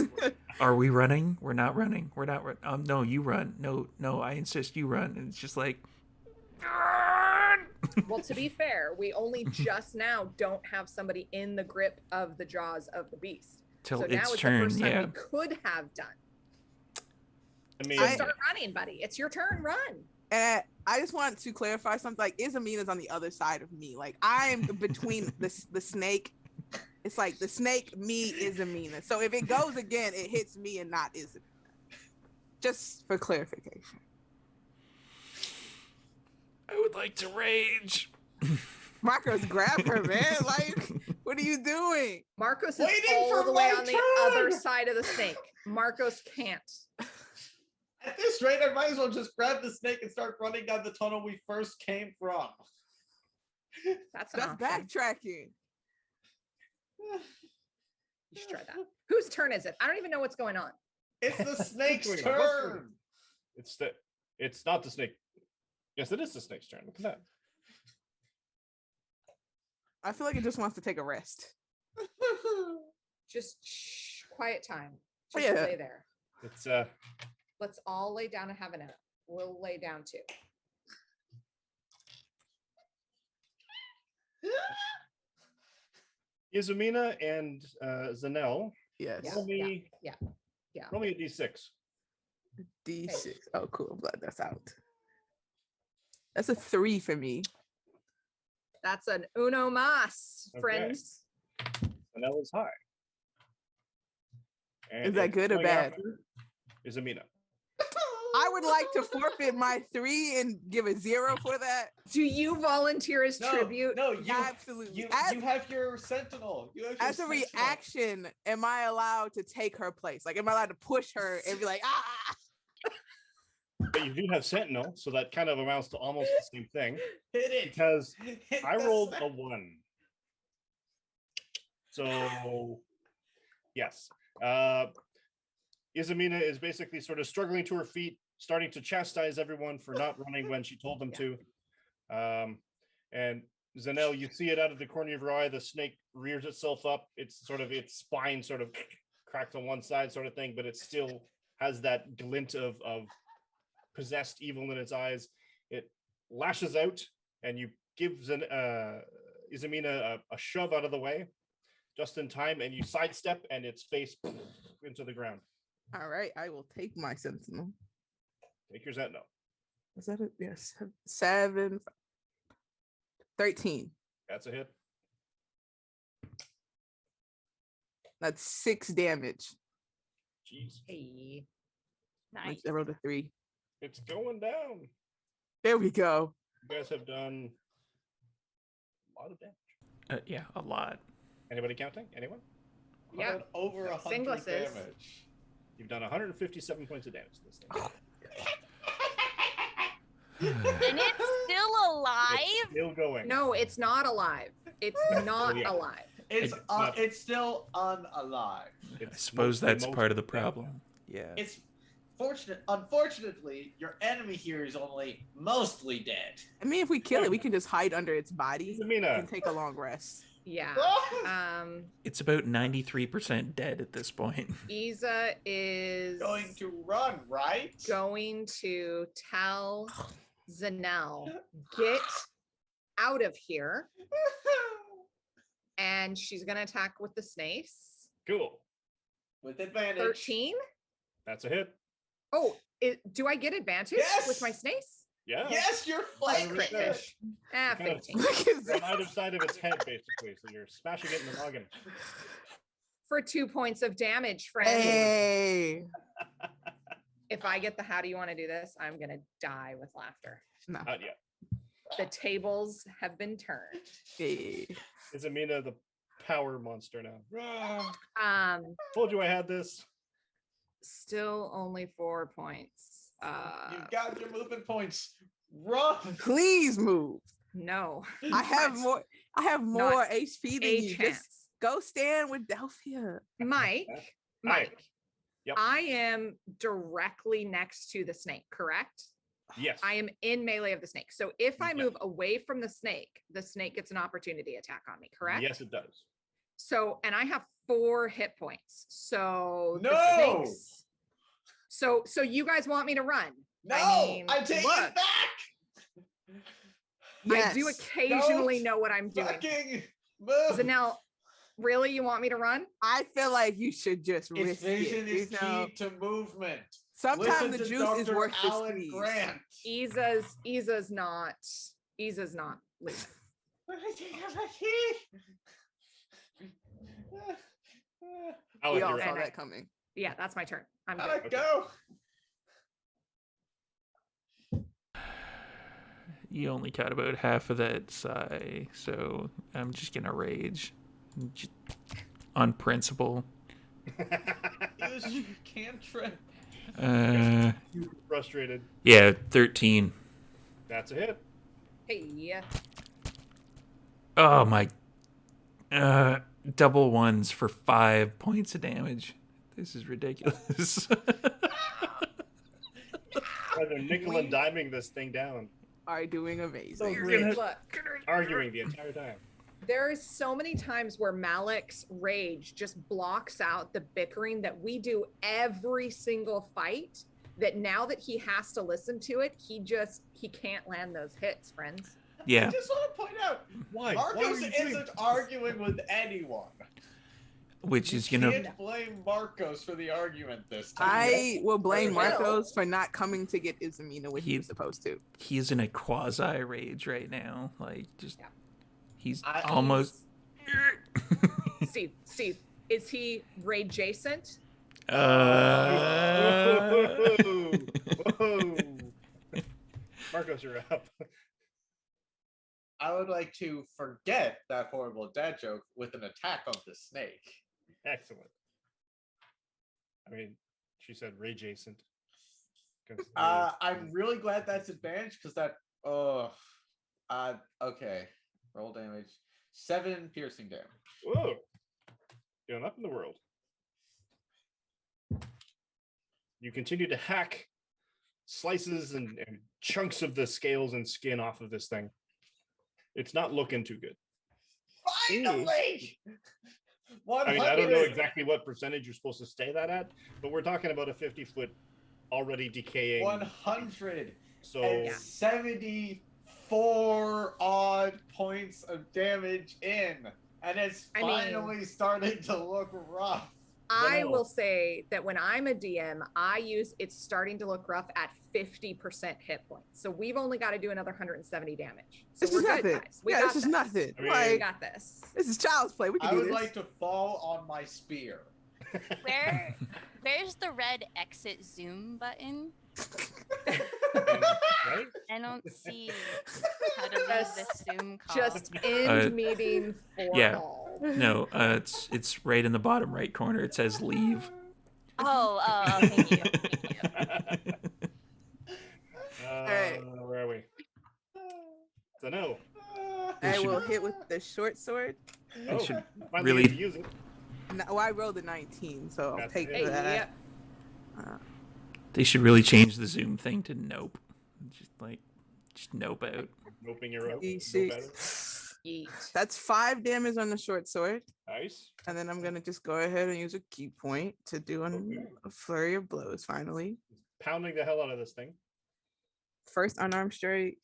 Speaker 1: are we running? We're not running. We're not running. No, you run. No, I insist you run. And it's just like,
Speaker 6: Well, to be fair, we only just now don't have somebody in the grip of the jaws of the beast.
Speaker 1: till
Speaker 6: So now
Speaker 1: its
Speaker 6: it's
Speaker 1: turn.
Speaker 6: the first time
Speaker 1: Yeah.
Speaker 6: we could have done.
Speaker 2: I mean,
Speaker 6: So start running, buddy. It's your turn. Run.
Speaker 3: And I just want to clarify something. Like Isamina's on the other side of me. Like I'm between the snake. It's like the snake, me, Isamina. So if it goes again, it hits me and not Isamina. Just for clarification.
Speaker 1: I would like to rage.
Speaker 3: Marcos, grab her, man. Like, what are you doing?
Speaker 6: Marcos is
Speaker 4: Waiting
Speaker 6: all
Speaker 4: for
Speaker 6: the way
Speaker 4: my
Speaker 6: on the other
Speaker 4: turn.
Speaker 6: side of the snake. Marcos can't.
Speaker 4: At this rate, I might as well just grab the snake and start running down the tunnel we first came from.
Speaker 6: That's an
Speaker 3: That's
Speaker 6: option.
Speaker 3: backtracking.
Speaker 6: You should try that. Whose turn is it? I don't even know what's going on.
Speaker 4: It's the snake's
Speaker 2: What's going on? What's going
Speaker 4: turn.
Speaker 2: it's not the snake. Yes, it is the snake's turn. Look at that.
Speaker 3: I feel like it just wants to take a rest.
Speaker 6: Just shh, quiet time.
Speaker 3: Oh,
Speaker 6: Just
Speaker 3: yeah.
Speaker 6: lay there.
Speaker 2: It's
Speaker 6: Let's all lay down and have a nap. We'll lay down too.
Speaker 2: Izumina and Zanel.
Speaker 3: Yes.
Speaker 6: Yeah.
Speaker 2: Roll me,
Speaker 6: Yeah.
Speaker 2: roll me a d6.
Speaker 3: D6. Oh, cool. I'm glad that's out. That's a 3 for me.
Speaker 6: That's an uno mas,
Speaker 2: Okay.
Speaker 6: friends.
Speaker 2: Zanel is high. And
Speaker 3: Is that
Speaker 2: it's
Speaker 3: good or
Speaker 2: going
Speaker 3: bad?
Speaker 2: after Izumina.
Speaker 3: I would like to forfeit my 3 and give a 0 for that.
Speaker 6: Do you volunteer as tribute?
Speaker 4: No, you
Speaker 3: Absolutely.
Speaker 4: You,
Speaker 3: As-
Speaker 4: you have your sentinel. You have your
Speaker 3: As a
Speaker 4: sentinel.
Speaker 3: reaction, am I allowed to take her place? Like, am I allowed to push her and be like, ah?
Speaker 2: But you do have Sentinel, so that kind of amounts to almost the same thing.
Speaker 4: Hit it.
Speaker 2: Because
Speaker 4: Hit
Speaker 2: I
Speaker 4: the
Speaker 2: rolled
Speaker 4: snake.
Speaker 2: a 1. So, yes. Izumina is basically sort of struggling to her feet, starting to chastise everyone for not running when she told them to. And Zanel, you see it out of the corner of your eye. The snake rears itself up. It's sort of its spine sort of cracked on one side, sort of thing, but it still has that glint of possessed evil in its eyes. It lashes out, and you give Izumina a shove out of the way just in time, and you sidestep, and its face into the ground.
Speaker 3: All right, I will take my sentinel.
Speaker 2: Take your Sentinel.
Speaker 3: Is that it? Yes. 7, 13.
Speaker 2: That's a hit.
Speaker 3: That's 6 damage.
Speaker 2: Jeez,
Speaker 6: Hey.
Speaker 5: Nice.
Speaker 3: I rolled a 3.
Speaker 2: it's going down.
Speaker 3: There we go.
Speaker 2: You guys have done lot of damage.
Speaker 1: Yeah, a lot.
Speaker 2: Anybody counting? Anyone?
Speaker 6: Yeah.
Speaker 4: About over 100
Speaker 6: Singles is-
Speaker 4: damage.
Speaker 2: You've done 157 points of damage to this thing.
Speaker 5: And it's still alive?
Speaker 2: It's still going.
Speaker 6: No, it's not alive. It's not
Speaker 2: Yeah.
Speaker 6: alive.
Speaker 4: It's still unalive.
Speaker 1: I suppose that's
Speaker 2: mostly
Speaker 1: part of the
Speaker 2: dead.
Speaker 1: problem. Yeah.
Speaker 4: It's fortunate. Unfortunately, your enemy here is only mostly dead.
Speaker 3: I mean, if we kill it, we can just hide under its body
Speaker 2: Zamina.
Speaker 3: and take a long rest.
Speaker 6: Yeah.
Speaker 1: It's about 93% dead at this point.
Speaker 6: Isa is
Speaker 4: Going to run, right?
Speaker 6: going to tell Zanel, get out of here. And she's going to attack with the snakes.
Speaker 2: Cool.
Speaker 4: With advantage.
Speaker 6: 13.
Speaker 2: That's a hit.
Speaker 6: Oh, do I get advantage
Speaker 4: Yes!
Speaker 6: with my snakes?
Speaker 2: Yeah.
Speaker 4: Yes, you're
Speaker 6: Let's
Speaker 4: flying.
Speaker 6: crit fish. Ah,
Speaker 2: Kind of-
Speaker 6: 15.
Speaker 3: Look at
Speaker 2: You're on
Speaker 3: that.
Speaker 2: either side of its head, basically. So you're smashing it in the noggin.
Speaker 6: For 2 points of damage, friends.
Speaker 3: Hey.
Speaker 6: If I get the how do you want to do this, I'm going to die with laughter.
Speaker 3: No.
Speaker 2: Not yet.
Speaker 6: The tables have been turned.
Speaker 3: Hey.
Speaker 2: Is Amina the power monster now? Told you I had this.
Speaker 6: Still only 4 points.
Speaker 4: You got your movement points. Run.
Speaker 3: Please move.
Speaker 6: No.
Speaker 3: I have more. I have more
Speaker 6: Not
Speaker 3: HP than
Speaker 6: a
Speaker 3: you.
Speaker 6: chance.
Speaker 3: Just go stand with Delphia.
Speaker 6: Mike,
Speaker 2: Hi.
Speaker 6: Mike,
Speaker 2: Yep.
Speaker 6: I am directly next to the snake, correct?
Speaker 2: Yes.
Speaker 6: I am in melee of the snake. So if I
Speaker 2: Yeah.
Speaker 6: move away from the snake gets an opportunity attack on me, correct?
Speaker 2: Yes, it does.
Speaker 6: So, and I have 4 hit points. So the
Speaker 4: No!
Speaker 6: snakes. So you guys want me to run?
Speaker 4: No,
Speaker 6: I mean,
Speaker 4: take
Speaker 6: look,
Speaker 4: it back.
Speaker 3: Yes.
Speaker 6: I do occasionally
Speaker 4: Don't
Speaker 6: know what I'm doing.
Speaker 4: Fucking move.
Speaker 6: Zanel, really, you want me to run?
Speaker 3: I feel like you should just
Speaker 4: Its
Speaker 3: risk
Speaker 4: vision
Speaker 3: it.
Speaker 4: is
Speaker 3: You know,
Speaker 4: key to movement.
Speaker 3: sometimes
Speaker 4: Listen
Speaker 3: the
Speaker 4: to
Speaker 3: juice is
Speaker 4: Dr.
Speaker 3: worth the
Speaker 4: Alan
Speaker 3: squeeze.
Speaker 4: Grant.
Speaker 6: Isa's not leaving.
Speaker 2: I'll
Speaker 3: We
Speaker 2: let you
Speaker 3: all
Speaker 2: run.
Speaker 3: saw
Speaker 6: run.
Speaker 3: that coming.
Speaker 6: Yeah, that's my turn. I'm good.
Speaker 4: Gotta go.
Speaker 1: You only got about half of that psi, so I'm just gonna rage. Just on principle.
Speaker 4: Use your cantrip.
Speaker 2: Frustrated.
Speaker 1: Yeah, 13.
Speaker 2: That's a hit.
Speaker 6: Hey,
Speaker 1: Oh my. Double ones for 5 points of damage. This is ridiculous.
Speaker 2: They're nickel and diming this thing down.
Speaker 3: Are doing amazing.
Speaker 6: look,
Speaker 2: Arguing the entire time.
Speaker 6: there is so many times where Malik's rage just blocks out the bickering that we do every single fight, that now that he has to listen to it, he can't land those hits, friends.
Speaker 1: Yeah.
Speaker 4: I just want to point out,
Speaker 2: Why?
Speaker 4: Marcos isn't arguing with anyone.
Speaker 1: Which is,
Speaker 4: You
Speaker 1: you know,
Speaker 4: can't blame Marcos for the argument this time.
Speaker 3: I will blame
Speaker 6: Well-
Speaker 3: Marcos for not coming to get Izamina when he was supposed to.
Speaker 1: he's in a quasi rage right now. Like, just.
Speaker 6: Yeah.
Speaker 1: He's
Speaker 4: I-
Speaker 1: almost.
Speaker 6: Steve, is he rage-adjacent?
Speaker 2: Whoa. Whoa. Marcos, you're up.
Speaker 4: I would like to forget that horrible dad joke with an attack on the snake.
Speaker 2: Excellent. I mean, she said rage-adjacent.
Speaker 4: I'm really glad that's advantage because that. Okay. Roll damage. 7 piercing damage.
Speaker 2: Whoa. Going up in the world. You continue to hack slices and chunks of the scales and skin off of this thing. It's not looking too good.
Speaker 4: Finally!
Speaker 2: I mean, I don't know exactly what percentage you're supposed to stay that at, but we're talking about a 50-foot already decaying.
Speaker 4: 174
Speaker 2: So
Speaker 4: odd points of damage in, and it's
Speaker 6: I mean-
Speaker 4: finally starting to look rough.
Speaker 6: I
Speaker 2: No.
Speaker 6: will say that when I'm a DM, it's starting to look rough at 50% hit points. So we've only got to do another 170 damage. So
Speaker 3: This
Speaker 6: we're
Speaker 3: is
Speaker 6: good,
Speaker 3: nothing.
Speaker 6: guys. We
Speaker 3: Yeah,
Speaker 6: got
Speaker 3: this is nothing.
Speaker 2: I mean-
Speaker 6: We
Speaker 3: Like,
Speaker 6: got this.
Speaker 3: this is child's play. We can
Speaker 4: I
Speaker 3: do
Speaker 4: would
Speaker 3: this.
Speaker 4: like to fall on my spear.
Speaker 5: Where's the red exit zoom button?
Speaker 2: Right?
Speaker 5: I don't see how to leave this Zoom call.
Speaker 6: Just end meeting for
Speaker 1: yeah.
Speaker 6: all.
Speaker 1: No, it's right in the bottom right corner. It says leave.
Speaker 5: Oh, thank you.
Speaker 3: right.
Speaker 2: Where are we? So no.
Speaker 1: They
Speaker 3: I
Speaker 1: should-
Speaker 3: will hit with the short sword.
Speaker 1: They
Speaker 2: Oh,
Speaker 1: should
Speaker 2: finally
Speaker 1: really-
Speaker 2: get to use it.
Speaker 3: Well, I rolled a 19, so I'll
Speaker 2: That's
Speaker 3: take
Speaker 2: it.
Speaker 3: that.
Speaker 1: They should really change the Zoom thing to nope. Just nope out.
Speaker 2: Noping your out.
Speaker 3: D6.
Speaker 2: No better.
Speaker 6: Yeet.
Speaker 3: That's 5 damage on the short sword.
Speaker 2: Nice.
Speaker 3: And then I'm gonna just go ahead and use a key point to do a flurry of blows finally.
Speaker 2: Pounding the hell out of this thing.
Speaker 3: First unarmed strike.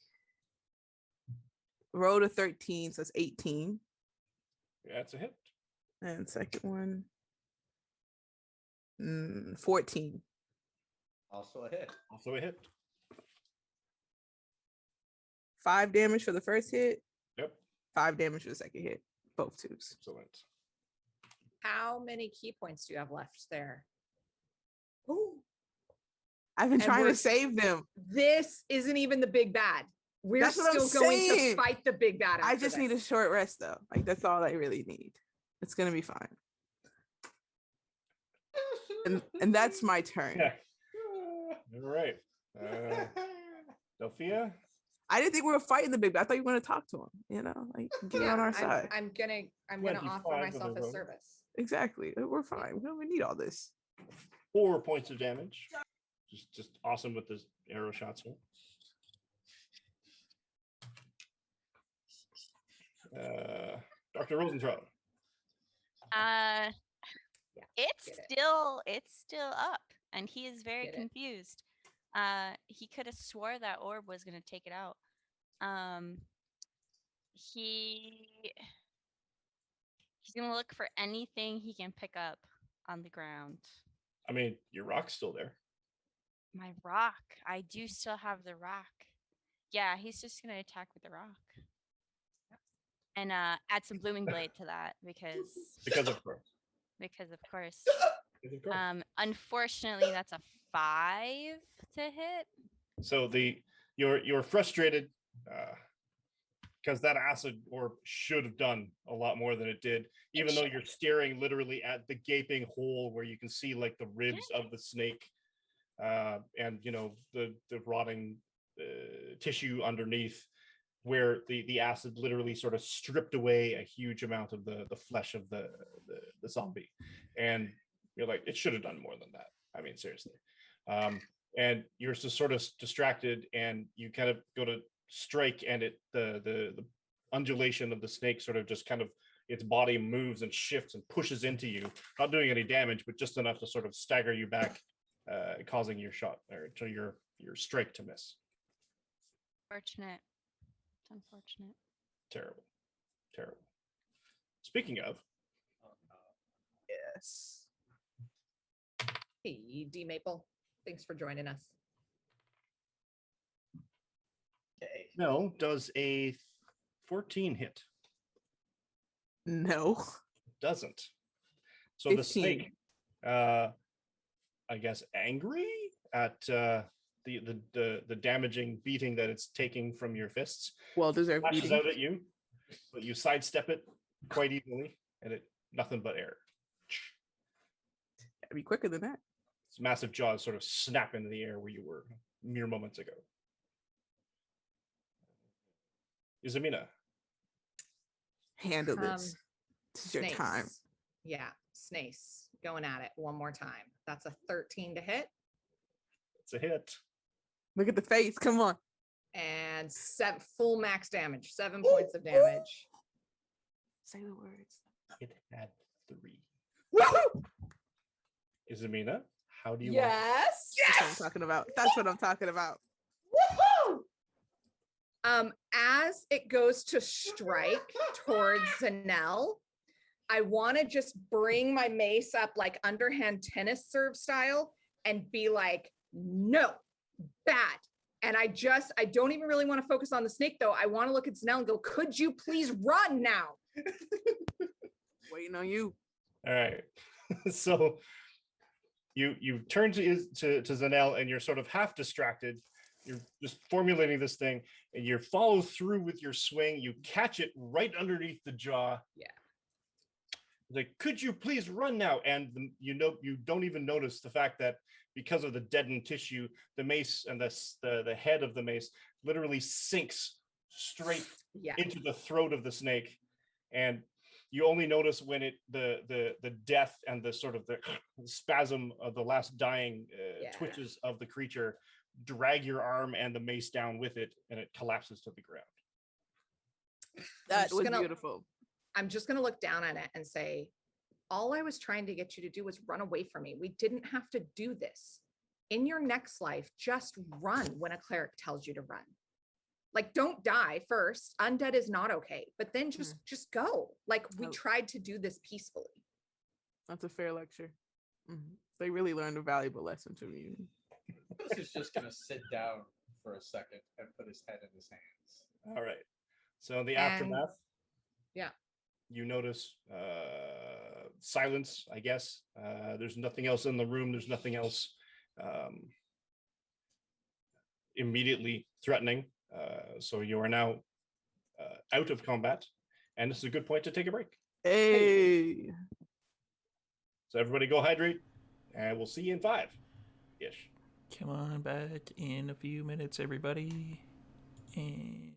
Speaker 3: Rolled a 13, so it's 18.
Speaker 2: Yeah, it's a hit.
Speaker 3: And second one. 14.
Speaker 4: Also a hit.
Speaker 2: Also a hit.
Speaker 3: 5 damage for the first hit,
Speaker 2: Yep.
Speaker 3: 5 damage for the second hit. Both twos.
Speaker 2: Excellent.
Speaker 6: How many key points do you have left there?
Speaker 3: I've been
Speaker 6: And
Speaker 3: trying
Speaker 6: we're-
Speaker 3: to save them.
Speaker 6: This isn't even the big bad. We're
Speaker 3: That's what I'm
Speaker 6: still going to
Speaker 3: saying.
Speaker 6: fight the big bad.
Speaker 3: I
Speaker 6: after
Speaker 3: just need a
Speaker 6: this.
Speaker 3: short rest though. Like that's all I really need. It's gonna be fine. And that's my turn.
Speaker 2: Yeah. All right. Delphia?
Speaker 3: I didn't think we were fighting the big bad. I thought you were gonna talk to him, you know, like get on our side.
Speaker 6: I'm gonna
Speaker 2: 25
Speaker 6: offer
Speaker 2: with
Speaker 6: myself
Speaker 2: a
Speaker 6: as
Speaker 2: roll.
Speaker 6: service.
Speaker 3: Exactly. We're fine. We don't need all this.
Speaker 2: 4 points of damage. Just awesome with this arrow shots here. Dr. Rosentraut.
Speaker 5: Uh,
Speaker 6: Yeah,
Speaker 5: it's
Speaker 6: get it.
Speaker 5: still up, and he is very
Speaker 6: Get it.
Speaker 5: confused. He could have swore that orb was gonna take it out. He's gonna look for anything he can pick up on the ground.
Speaker 2: I mean, your rock's still there.
Speaker 5: My rock. I do still have the rock. Yeah, he's just gonna attack with the rock. And add some blooming blade to that because
Speaker 2: Because of course.
Speaker 5: of course.
Speaker 2: Because of course.
Speaker 5: Unfortunately that's a 5 to hit.
Speaker 2: So you're frustrated because that acid orb should have done a lot more than it did, even though you're staring literally at the gaping hole where you can see like the ribs of the snake and you know the rotting tissue underneath, where the acid literally sort of stripped away a huge amount of the flesh of the zombie, and you're like, it should have done more than that. I mean, seriously. And you're just sort of distracted, and you kind of go to strike, and the undulation of the snake sort of just kind of its body moves and shifts and pushes into you, not doing any damage, but just enough to sort of stagger you back, causing your shot or to your strike to miss.
Speaker 5: Fortunate. It's unfortunate.
Speaker 2: Terrible. Speaking of,
Speaker 3: Yes.
Speaker 6: Hey, D Maple. Thanks for joining us.
Speaker 4: Okay.
Speaker 2: no, does a 14 hit?
Speaker 3: No.
Speaker 2: Doesn't. So the
Speaker 3: 15.
Speaker 2: snake, I guess, angry at the damaging beating that it's taking from your fists,
Speaker 3: Well deserved
Speaker 2: lashes
Speaker 3: beating.
Speaker 2: out at you, but you sidestep it quite easily, and it nothing but air.
Speaker 3: Gotta be quicker than that.
Speaker 2: Its massive jaws sort of snap into the air where you were mere moments ago. Izamina.
Speaker 3: Handle this. This is your time.
Speaker 6: Snace. Yeah, Snace going at it one more time. That's a 13 to hit
Speaker 2: It's a hit.
Speaker 3: Look at the face. Come on.
Speaker 6: and full max damage, 7 points of damage.
Speaker 3: Say the words.
Speaker 2: It had 3.
Speaker 3: Woohoo!
Speaker 2: Izamina, how do you
Speaker 6: Yes.
Speaker 3: That's what I'm talking about. That's what I'm talking about.
Speaker 6: Woohoo! As it goes to strike towards Zanel, I want to just bring my mace up like underhand tennis serve style and be like, no, bad. And I don't even really want to focus on the snake though. I want to look at Zanel and go, could you please run now?
Speaker 3: Waiting on you.
Speaker 2: All right. So you turn to Zanel, and you're sort of half distracted you're just formulating this thing, and you follow through with your swing. You catch it right underneath the jaw.
Speaker 6: Yeah.
Speaker 2: Like, could you please run now? And you don't even notice the fact that because of the deadened tissue, the mace and the head of the mace literally sinks straight into the throat of the snake, and you only notice when the death and the sort of the spasm of the last dying twitches of the creature drag your arm and the mace down with it, and it collapses to the ground.
Speaker 3: That was beautiful.
Speaker 6: I'm just going to look down at it and say, all I was trying to get you to do was run away from me. We didn't have to do this. In your next life, just run when a cleric tells you to run. Like, don't die first. Undead is not okay, but then just go. Like, we tried to do this peacefully.
Speaker 3: That's a fair lecture. They really learned a valuable lesson from you.
Speaker 4: This is just going to sit down for a second and put his head in his hands.
Speaker 2: All right. So in the aftermath,
Speaker 6: yeah,
Speaker 2: you notice silence, I guess. There's nothing else in the room. There's nothing else immediately threatening. So you are now out of combat, and this is a good point to take a break.
Speaker 3: Hey.
Speaker 2: So everybody go hydrate, and we'll see you in 5-ish.
Speaker 1: Come on back in a few minutes, everybody. And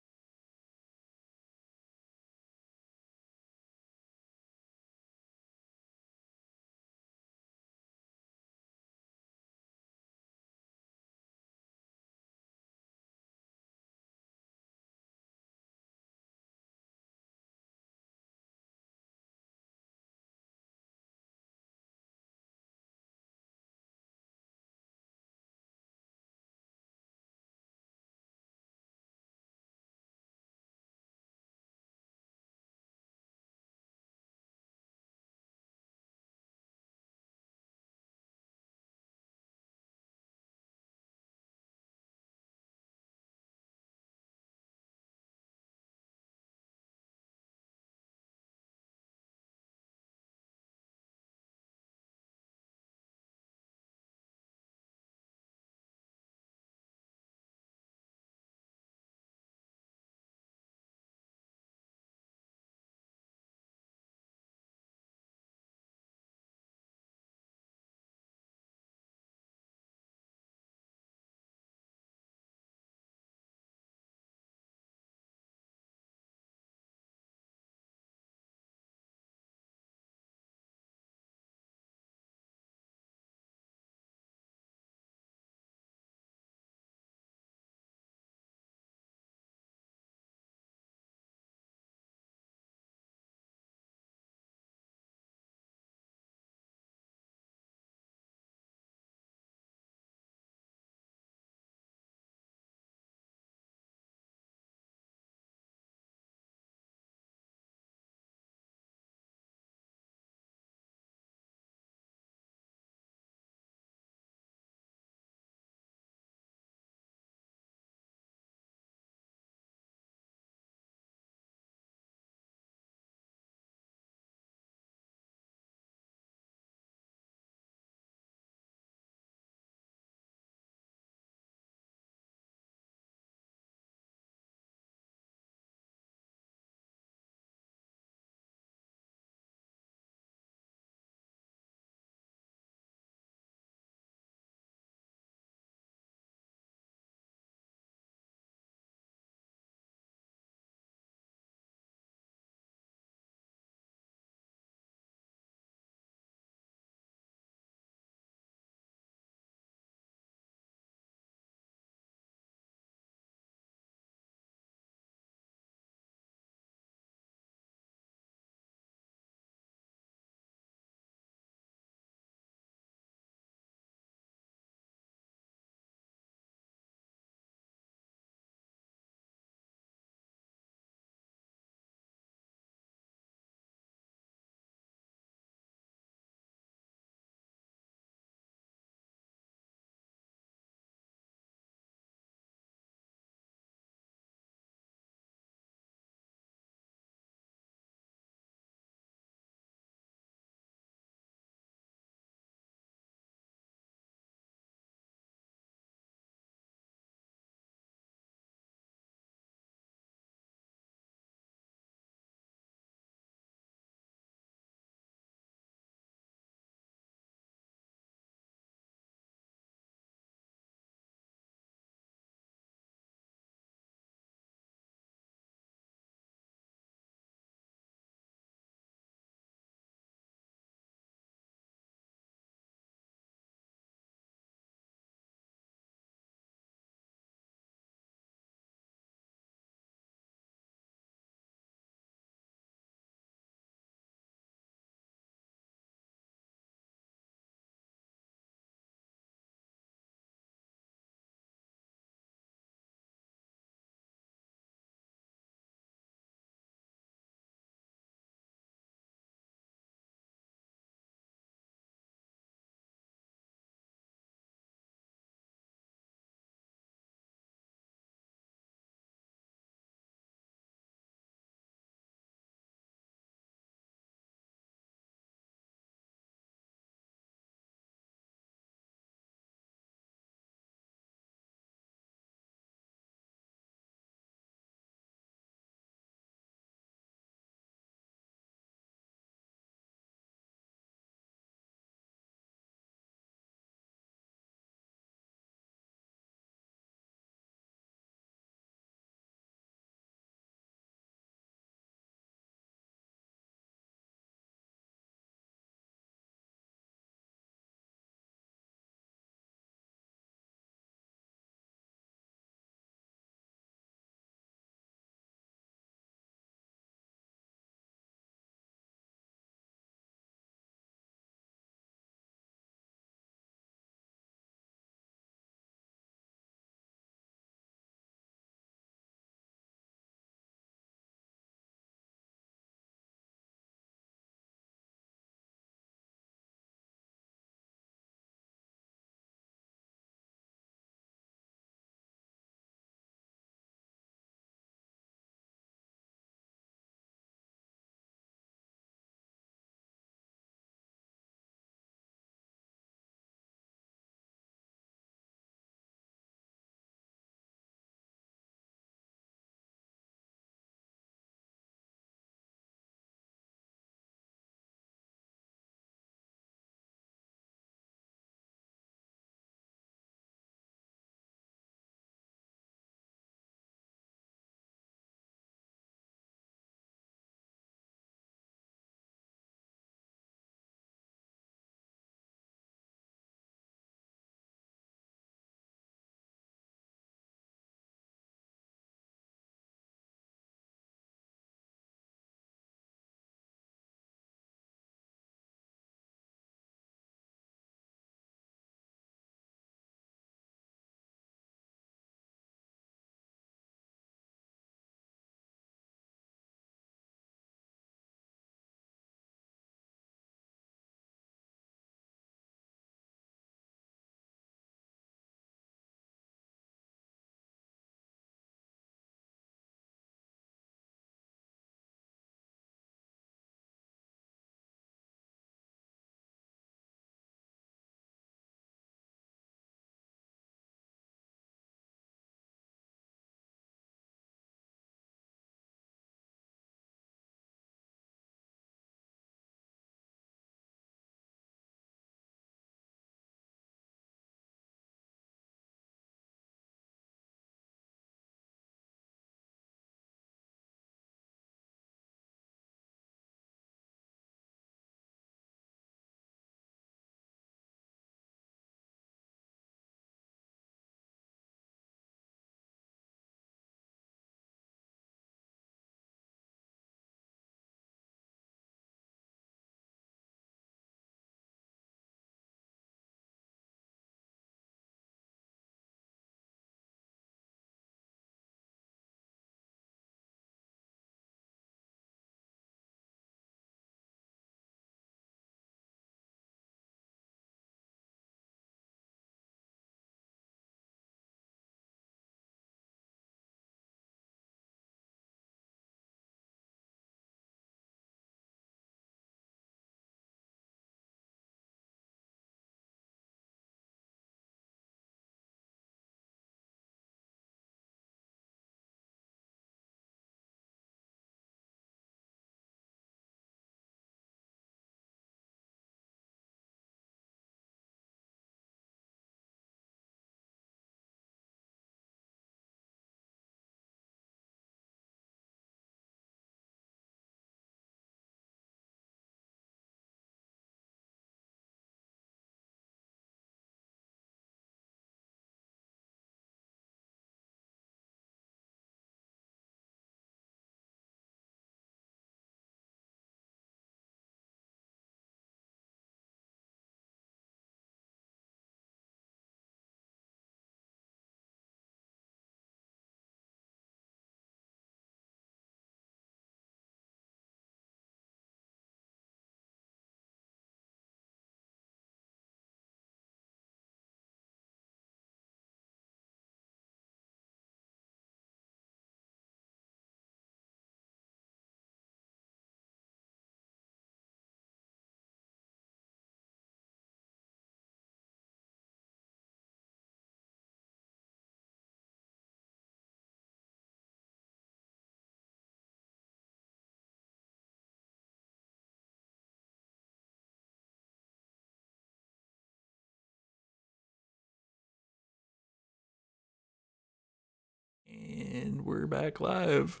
Speaker 1: And we're back live.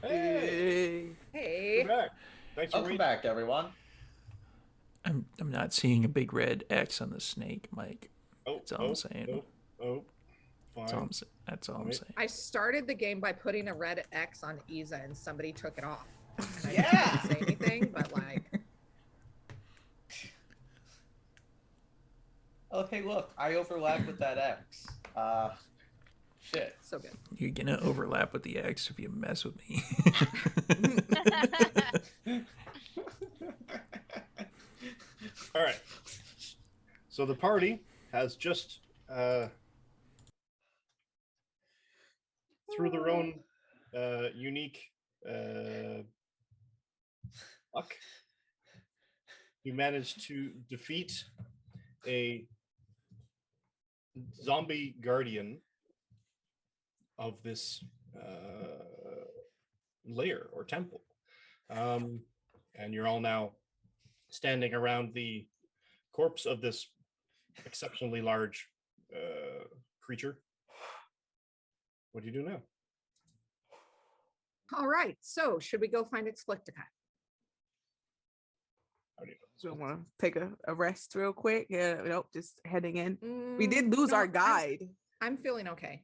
Speaker 2: Hey,
Speaker 6: Hey.
Speaker 2: we're back. Thanks for
Speaker 4: Welcome
Speaker 2: waiting.
Speaker 4: back, everyone.
Speaker 1: I'm not seeing a big red X on the snake, Mike. That's all I'm saying.
Speaker 2: Fine.
Speaker 1: That's all I'm
Speaker 2: Right.
Speaker 1: saying.
Speaker 6: I started the game by putting a red X on Isa and somebody took it off. And I
Speaker 4: Yeah.
Speaker 6: didn't say anything, but like,
Speaker 4: Oh, hey, look, I overlap with that X. Shit.
Speaker 6: so good.
Speaker 1: You're gonna overlap with the X if you mess with me.
Speaker 2: All right. So the party has just, through their own unique luck, you managed to defeat a zombie guardian of this lair or temple. And you're all now standing around the corpse of this exceptionally large creature. What do you do now?
Speaker 6: All right. So should we go find Explictica?
Speaker 2: How do you
Speaker 3: So
Speaker 2: know?
Speaker 3: want to take a rest real quick? Yeah, nope, just heading in. We
Speaker 6: Mm,
Speaker 3: did lose
Speaker 6: no,
Speaker 3: our guide.
Speaker 6: I'm feeling okay.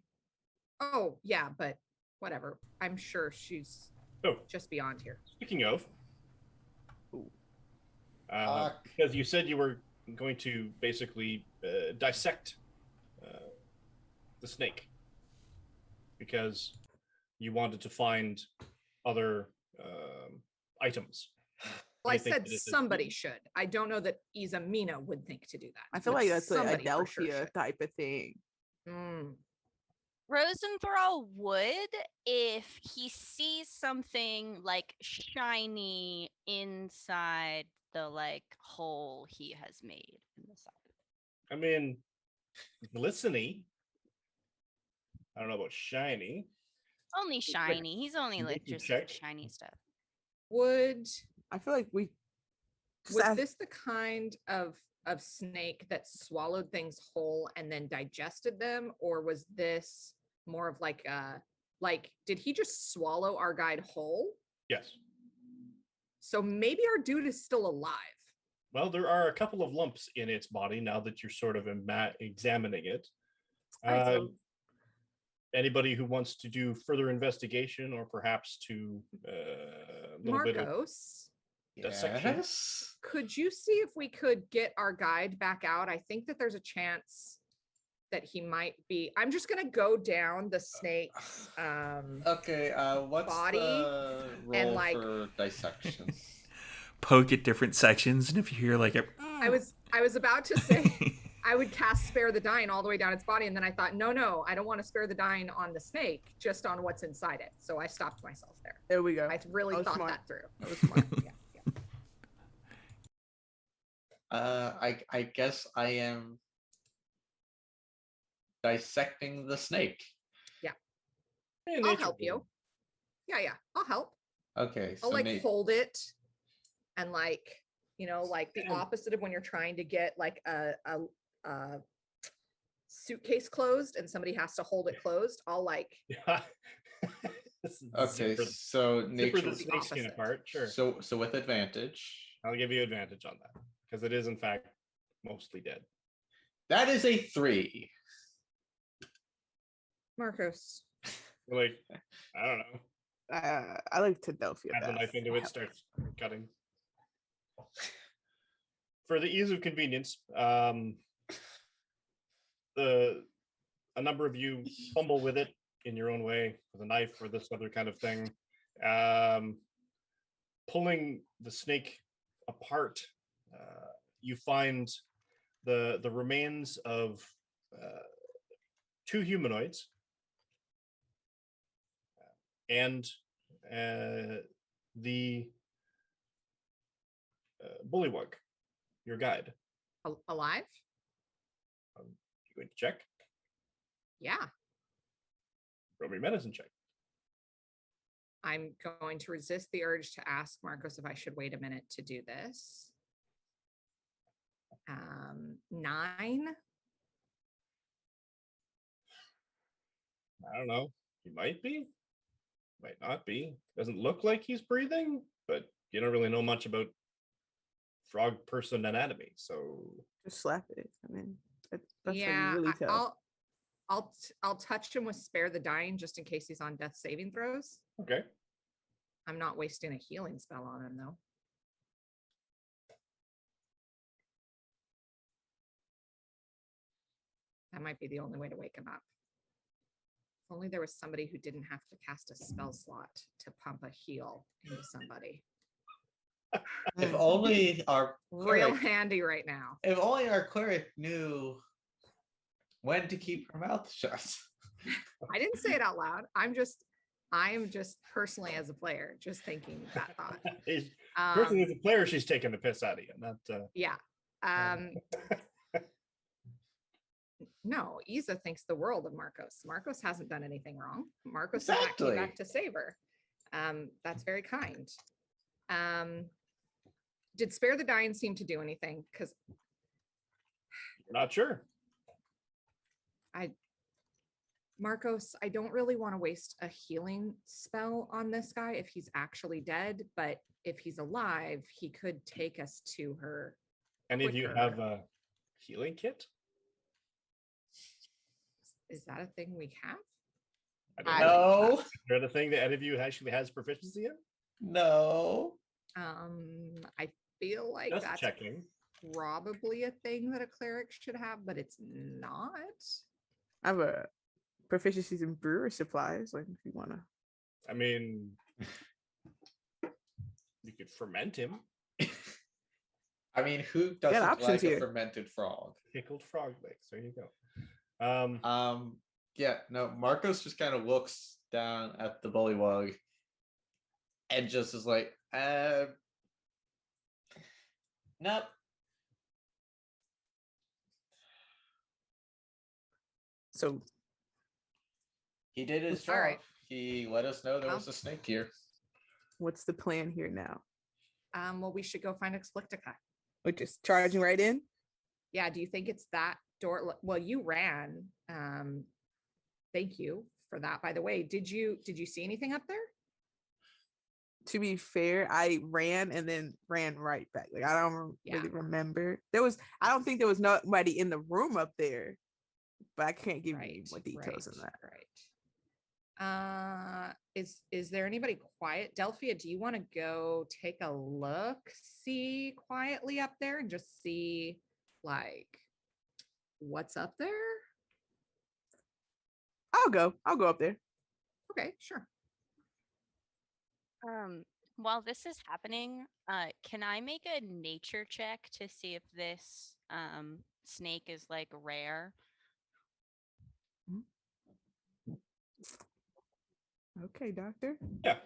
Speaker 6: Oh, yeah, but whatever. I'm sure she's
Speaker 2: Oh,
Speaker 6: just beyond here.
Speaker 2: speaking of,
Speaker 4: Fuck.
Speaker 2: because you said you were going to basically dissect the snake because you wanted to find other items.
Speaker 6: Well, I
Speaker 2: You think
Speaker 6: said
Speaker 2: that it is-
Speaker 6: somebody should. I don't know that Izamina would think to do that.
Speaker 3: I feel
Speaker 6: but
Speaker 3: like that's a
Speaker 6: somebody for sure
Speaker 3: Adelphia
Speaker 6: should.
Speaker 3: type of thing.
Speaker 6: Mm.
Speaker 5: Rosenthal would if he sees something like shiny inside the like hole he has made in the side.
Speaker 2: I mean, glistening. I don't know about shiny.
Speaker 5: Only shiny. He's only
Speaker 2: you
Speaker 5: like
Speaker 2: can
Speaker 5: just
Speaker 2: check.
Speaker 5: shiny stuff.
Speaker 6: Would
Speaker 3: I feel like we
Speaker 6: was
Speaker 3: I-
Speaker 6: this the kind of snake that swallowed things whole and then digested them, or was this more of like did he just swallow our guide whole?
Speaker 2: Yes.
Speaker 6: So maybe our dude is still alive.
Speaker 2: Well, there are a couple of lumps in its body now that you're sort of examining it.
Speaker 3: Alright, so-
Speaker 2: Anybody who wants to do further investigation or perhaps to a little bit of
Speaker 6: Marcos,
Speaker 2: dissection.
Speaker 4: Yes.
Speaker 6: could you see if we could get our guide back out? I think that there's a chance that he might be. I'm just gonna go down the snake's
Speaker 4: Okay, what's
Speaker 6: body
Speaker 4: the roll
Speaker 6: and, like-
Speaker 4: for dissection?
Speaker 1: Poke at different sections, and if you hear like a,
Speaker 6: I was about to say I would cast Spare the Dying all the way down its body, and then I thought, no, I don't want to spare the dying on the snake, just on what's inside it. So I stopped myself there.
Speaker 3: there we go.
Speaker 6: I really
Speaker 3: That was
Speaker 6: thought
Speaker 3: smart.
Speaker 6: that through.
Speaker 3: That was smart.
Speaker 6: Yeah.
Speaker 4: I guess I am dissecting the snake.
Speaker 2: Hey,
Speaker 6: I'll
Speaker 2: nature
Speaker 6: help you.
Speaker 2: board.
Speaker 6: Yeah, I'll help.
Speaker 4: Okay, so
Speaker 6: I'll like
Speaker 4: Nate,
Speaker 6: hold it and like, like the
Speaker 2: And-
Speaker 6: opposite of when you're trying to get like a suitcase closed and somebody has to hold it closed. I'll like,
Speaker 2: Yeah. This is
Speaker 4: okay,
Speaker 2: zipper-
Speaker 4: so
Speaker 2: zipper
Speaker 4: nature.
Speaker 2: the snake skin
Speaker 6: opposite.
Speaker 2: apart. Sure.
Speaker 4: So with advantage,
Speaker 2: I'll give you advantage on that because it is in fact mostly dead.
Speaker 4: that is a 3.
Speaker 6: Marcos.
Speaker 2: Like, I don't know.
Speaker 3: I like Adelphia
Speaker 2: Add the
Speaker 3: best.
Speaker 2: knife into it, starts cutting. For the ease of convenience, a number of you fumble with it in your own way with a knife or this other kind of thing. Pulling the snake apart, you find the remains of 2 humanoids and the bullywug, your guide.
Speaker 6: Alive?
Speaker 2: You going to check?
Speaker 6: Yeah.
Speaker 2: Roll me a medicine check.
Speaker 6: I'm going to resist the urge to ask Marcos if I should wait a minute to do this. 9.
Speaker 2: I don't know. He might be. Might not be. Doesn't look like he's breathing, but you don't really know much about frog person anatomy, so
Speaker 3: Just slap it. I mean, that's how you
Speaker 6: Yeah,
Speaker 3: really tell.
Speaker 6: I'll touch him with spare the dying just in case he's on death saving throws.
Speaker 2: okay.
Speaker 6: I'm not wasting a healing spell on him though. That might be the only way to wake him up. If only there was somebody who didn't have to cast a spell slot to pump a heal into somebody.
Speaker 4: If
Speaker 3: Mm.
Speaker 4: only our
Speaker 6: Real
Speaker 4: cleric,
Speaker 6: handy right now.
Speaker 4: if only our cleric knew when to keep her mouth shut.
Speaker 6: I didn't say it out loud. I'm just personally as a player, just thinking that thought.
Speaker 2: Personally, as a player, she's taking the piss out of you. Not
Speaker 6: Yeah. No, Isa thinks the world of Marcos. Marcos hasn't done anything wrong. Marcos in fact, came back to save her. That's very kind. Did spare the dying seem to do anything? Because
Speaker 2: not sure.
Speaker 6: Marcos, I don't really want to waste a healing spell on this guy if he's actually dead, but if he's alive, he could take us to her.
Speaker 2: Any of you have a healing kit?
Speaker 6: Is that a thing we have?
Speaker 2: I don't
Speaker 4: No,
Speaker 2: Is there a thing that any of you actually has proficiency in?
Speaker 4: no.
Speaker 6: I feel like
Speaker 2: Just
Speaker 6: that's
Speaker 2: checking.
Speaker 6: probably a thing that a cleric should have, but it's not.
Speaker 3: I have a proficiencies in brewer supplies. Like if you want to.
Speaker 2: I mean, you could ferment him.
Speaker 4: I mean, who doesn't
Speaker 3: options
Speaker 4: like
Speaker 3: here.
Speaker 4: a fermented frog?
Speaker 2: Pickled frog legs. There you go.
Speaker 4: Yeah, no, Marcos just kind of looks down at the bullywug and just is like, nope.
Speaker 3: So
Speaker 4: He did his job.
Speaker 6: All right.
Speaker 4: He let us know there was
Speaker 6: Well.
Speaker 4: a snake here.
Speaker 3: what's the plan here now?
Speaker 6: Well, we should go find Explictica.
Speaker 3: We're just charging right in.
Speaker 6: Yeah, do you think it's that door? Well, you ran. Thank you for that. By the way, did you see anything up there?
Speaker 3: To be fair, I ran and then ran right back. Like I don't
Speaker 6: Yeah.
Speaker 3: really remember. I don't think there was nobody in the room up there, but I can't give you more details than that.
Speaker 6: Right. Is there anybody quiet? Delphia, do you want to go take a look, see quietly up there and just see like what's up there?
Speaker 3: I'll go up there.
Speaker 6: Okay, sure.
Speaker 5: While this is happening, can I make a nature check to see if this snake is like rare?
Speaker 3: Okay, doctor.
Speaker 2: Yeah.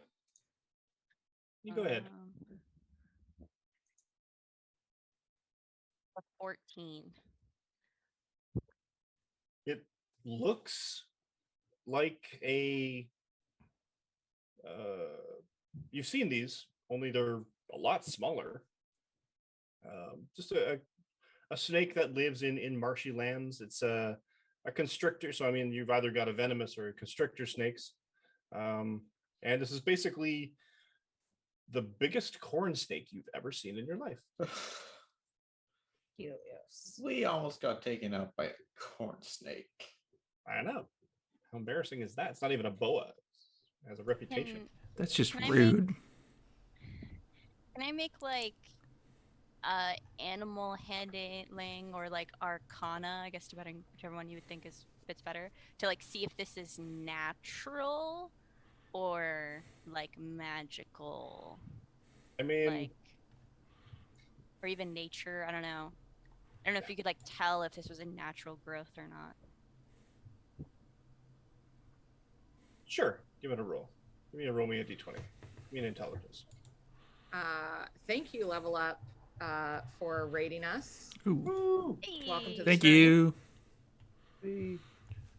Speaker 2: You go ahead.
Speaker 5: A 14.
Speaker 2: It looks like a you've seen these, only they're a lot smaller. Just a snake that lives in marshy lands. It's a constrictor, so I mean you've either got a venomous or a constrictor snakes. And this is basically the biggest corn snake you've ever seen in your life.
Speaker 6: Helios.
Speaker 4: We almost got taken out by a corn snake.
Speaker 2: I know. How embarrassing is that? It's not even a boa. It has a reputation.
Speaker 1: That's just
Speaker 5: Can I
Speaker 1: rude.
Speaker 5: Can I make like animal handling or like arcana, I guess depending whichever one you would think fits better, to like see if this is natural or like magical,
Speaker 2: I mean,
Speaker 5: like, or even nature. I don't know if you could like tell if this was a natural growth or not.
Speaker 2: sure. Give it a roll. Roll me a d20. Give me an intelligence.
Speaker 6: Thank you, Level Up, for rating us.
Speaker 1: Ooh.
Speaker 6: Welcome to the
Speaker 1: Thank
Speaker 6: journey.
Speaker 1: you.
Speaker 3: Hey.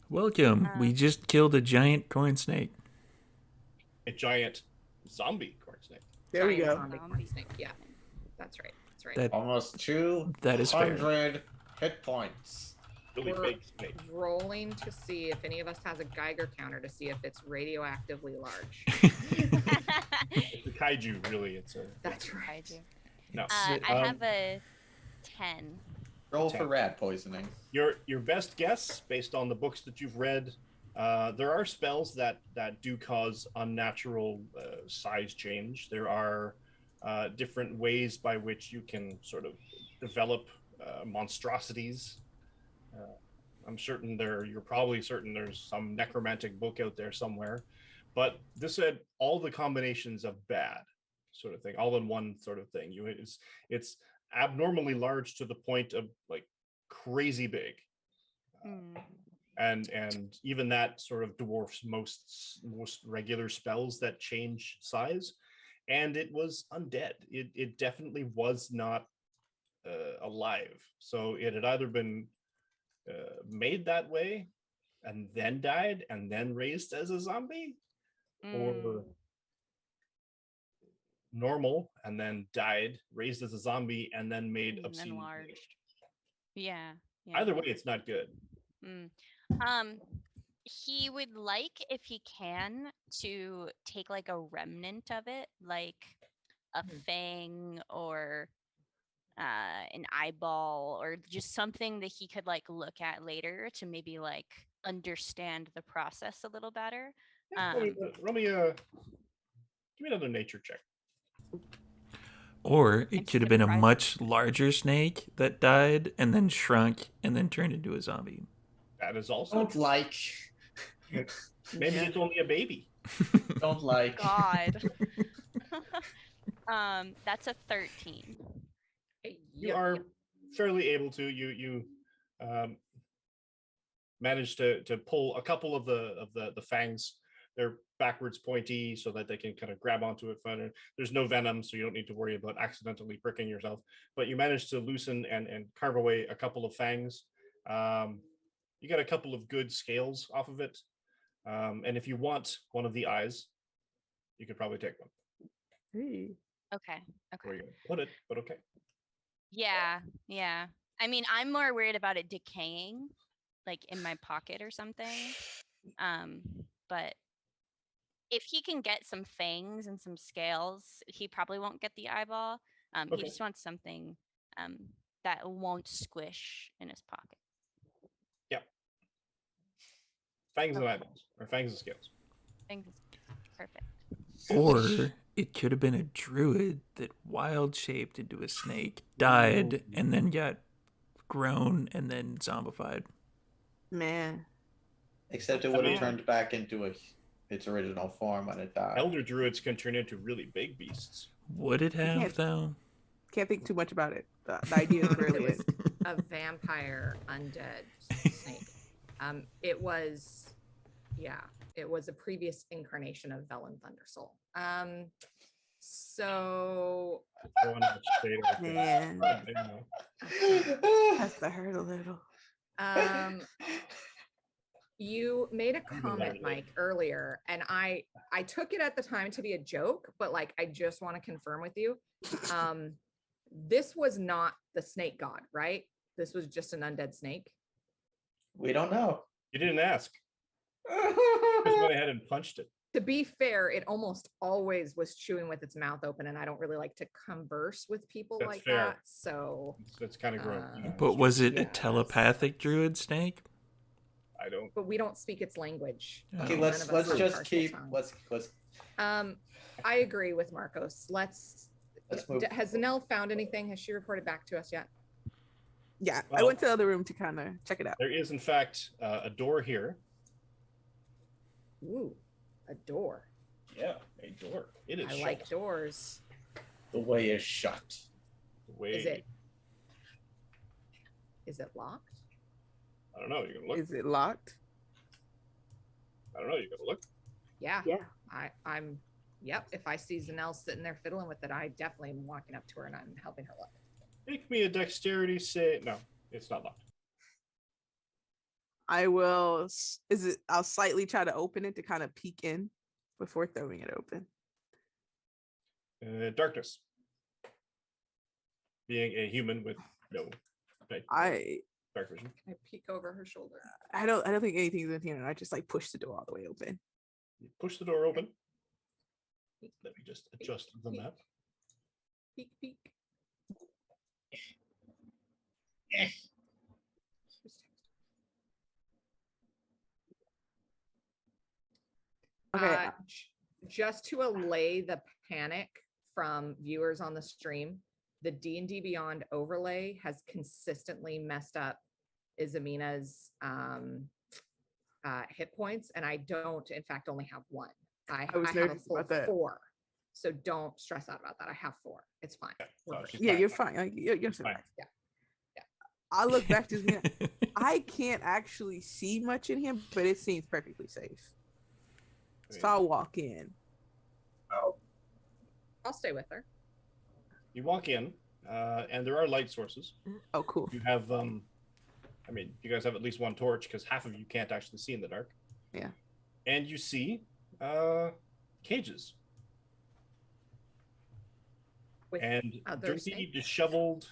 Speaker 1: Welcome. We just killed a giant corn snake.
Speaker 2: A giant zombie corn snake.
Speaker 3: There we
Speaker 6: Giant
Speaker 3: go.
Speaker 6: zombie corn snake. Yeah, that's right. That's right.
Speaker 1: That
Speaker 4: Almost
Speaker 1: That is fair.
Speaker 4: 200 hit points.
Speaker 2: really
Speaker 6: We're
Speaker 2: big snake.
Speaker 6: rolling to see if any of us has a Geiger counter to see if it's radioactively large.
Speaker 2: It's a kaiju, really. It's a.
Speaker 6: That's right.
Speaker 5: Kaiju.
Speaker 2: No.
Speaker 5: I have a 10.
Speaker 4: Roll for
Speaker 2: 10.
Speaker 4: rat poisoning.
Speaker 2: Your best guess, based on the books that you've read, there are spells that do cause unnatural size change. There are different ways by which you can sort of develop monstrosities. I'm certain you're probably certain there's some necromantic book out there somewhere, but this said all the combinations of bad sort of thing, all in one sort of thing. It's abnormally large to the point of like crazy big. And even that sort of dwarfs most regular spells that change size. And it was undead. It definitely was not alive. So it had either been made that way and then died and then raised as a zombie, or normal and then died, raised as a zombie, and then made
Speaker 5: And
Speaker 2: obscene.
Speaker 5: enlarged. Yeah.
Speaker 2: Either way, it's not good.
Speaker 5: He would like, if he can, to take like a remnant of it, like a fang or an eyeball, or just something that he could like look at later to maybe like understand the process a little better.
Speaker 2: Roll me give me another nature check.
Speaker 1: Or it
Speaker 5: I'm
Speaker 1: could have been a
Speaker 5: surprised.
Speaker 1: much larger snake that died and then shrunk and then turned into a zombie.
Speaker 2: That is also
Speaker 4: Don't like.
Speaker 2: maybe
Speaker 3: Yeah.
Speaker 2: it's only a baby.
Speaker 4: Don't like.
Speaker 5: God. That's a 13.
Speaker 2: You are fairly able to you manage to pull a couple of the fangs. They're backwards pointy so that they can kind of grab onto it further. There's no venom, so you don't need to worry about accidentally pricking yourself. But you manage to loosen and carve away a couple of fangs. You get a couple of good scales off of it. And if you want one of the eyes, you could probably take one.
Speaker 3: Hey.
Speaker 5: Okay.
Speaker 2: Where you put it, but okay.
Speaker 5: Yeah. I mean, I'm more worried about it decaying, like in my pocket or something. But if he can get some fangs and some scales, he probably won't get the eyeball. He
Speaker 2: Okay.
Speaker 5: just wants something that won't squish in his pocket.
Speaker 2: Yep. Fangs and eyeballs, or fangs and scales.
Speaker 5: Fangs is perfect.
Speaker 1: Or it could have been a druid that wild shaped into a snake, died, and then got grown and then zombified.
Speaker 3: Man.
Speaker 4: Except it would have turned back into its original form when it died.
Speaker 2: Elder druids can turn into really big beasts.
Speaker 1: Would it have,
Speaker 3: can't-
Speaker 1: though?
Speaker 3: Can't think too much about it. The idea is
Speaker 6: It
Speaker 3: brilliant.
Speaker 6: was a vampire undead snake. It was a previous incarnation of Velen Thundersoul. So
Speaker 2: Throwing out shade right there.
Speaker 3: Man.
Speaker 2: You know.
Speaker 3: Has to hurt a little.
Speaker 6: you made a comment, Mike, earlier, and I took it at the time to be a joke, but like I just want to confirm with you. This was not the snake god, right? This was just an undead snake.
Speaker 4: We don't know.
Speaker 2: You didn't ask. Just went ahead and punched it.
Speaker 6: To be fair, it almost always was chewing with its mouth open, and I don't really like to converse with people
Speaker 2: That's
Speaker 6: like
Speaker 2: fair.
Speaker 6: that. So
Speaker 2: It's kind of gross.
Speaker 1: But was it a
Speaker 6: yes.
Speaker 1: telepathic druid snake?
Speaker 2: I don't.
Speaker 6: but we don't speak its language.
Speaker 4: Okay,
Speaker 6: None
Speaker 4: let's
Speaker 6: of us have
Speaker 4: just
Speaker 6: partial
Speaker 4: keep
Speaker 6: tongue.
Speaker 4: let's
Speaker 6: I agree with Marcos. Let's
Speaker 4: move.
Speaker 6: Has Zanelle found anything? Has she reported back to us yet?
Speaker 3: Yeah, I
Speaker 2: Well-
Speaker 3: went to the other room to kind of check it out.
Speaker 2: There is, in fact, a door here.
Speaker 6: Ooh, a door.
Speaker 2: Yeah, a door. It is
Speaker 6: I
Speaker 2: shut.
Speaker 6: like doors.
Speaker 4: The way is shut.
Speaker 2: Way.
Speaker 6: Is it locked?
Speaker 2: I don't know. You can look.
Speaker 3: Is it locked?
Speaker 2: I don't know. You can look.
Speaker 6: Yeah.
Speaker 3: Yeah.
Speaker 6: I'm yep. If I see Zanelle sitting there fiddling with it, I definitely am walking up to her and I'm helping her look.
Speaker 2: Make me a dexterity save. No, it's not locked.
Speaker 3: I will. I'll slightly try to open it to kind of peek in before throwing it open.
Speaker 2: Darkness. Being a human with no.
Speaker 3: I
Speaker 2: Dark vision.
Speaker 6: I peek over her shoulder.
Speaker 3: I don't think anything's in here, and I just like push the door all the way open.
Speaker 2: You push the door open. Let me just adjust the map.
Speaker 6: Peek, peek.
Speaker 3: Okay.
Speaker 6: Just to allay the panic from viewers on the stream, the D&D Beyond overlay has consistently messed up Isamina's hit points, and I don't, in fact, only have one. I
Speaker 3: I was
Speaker 6: have a
Speaker 3: nervous
Speaker 6: full
Speaker 3: about that.
Speaker 6: 4. So don't stress out about that. I have 4. It's fine. We're
Speaker 2: So
Speaker 6: great.
Speaker 2: she's
Speaker 3: Yeah,
Speaker 2: fine.
Speaker 3: you're fine. Like, you're
Speaker 2: Fine.
Speaker 3: fine.
Speaker 6: Yeah.
Speaker 3: I look back to me. I can't actually see much in here, but it seems perfectly safe. So I'll walk in.
Speaker 6: I'll stay with her.
Speaker 2: You walk in, and there are light sources.
Speaker 3: Oh, cool.
Speaker 2: You have, I mean, you guys have at least one torch because half of you can't actually see in the dark.
Speaker 3: Yeah.
Speaker 2: And you see cages
Speaker 6: With
Speaker 2: and
Speaker 6: other
Speaker 2: dirty,
Speaker 6: snakes?
Speaker 2: disheveled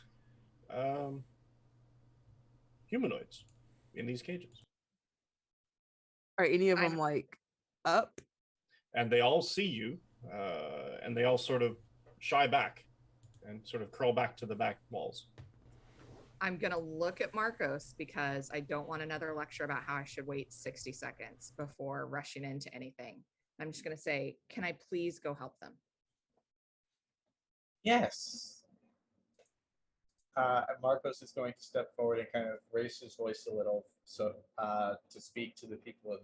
Speaker 2: humanoids in these cages.
Speaker 3: Are any of
Speaker 6: I'm-
Speaker 3: them like up?
Speaker 2: And they all see you, and they all sort of shy back and sort of curl back to the back walls.
Speaker 6: I'm going to look at Marcos because I don't want another lecture about how I should wait 60 seconds before rushing into anything. I'm just going to say, can I please go help them?
Speaker 4: Yes. And Marcos is going to step forward and kind of raise his voice a little, so to speak to the people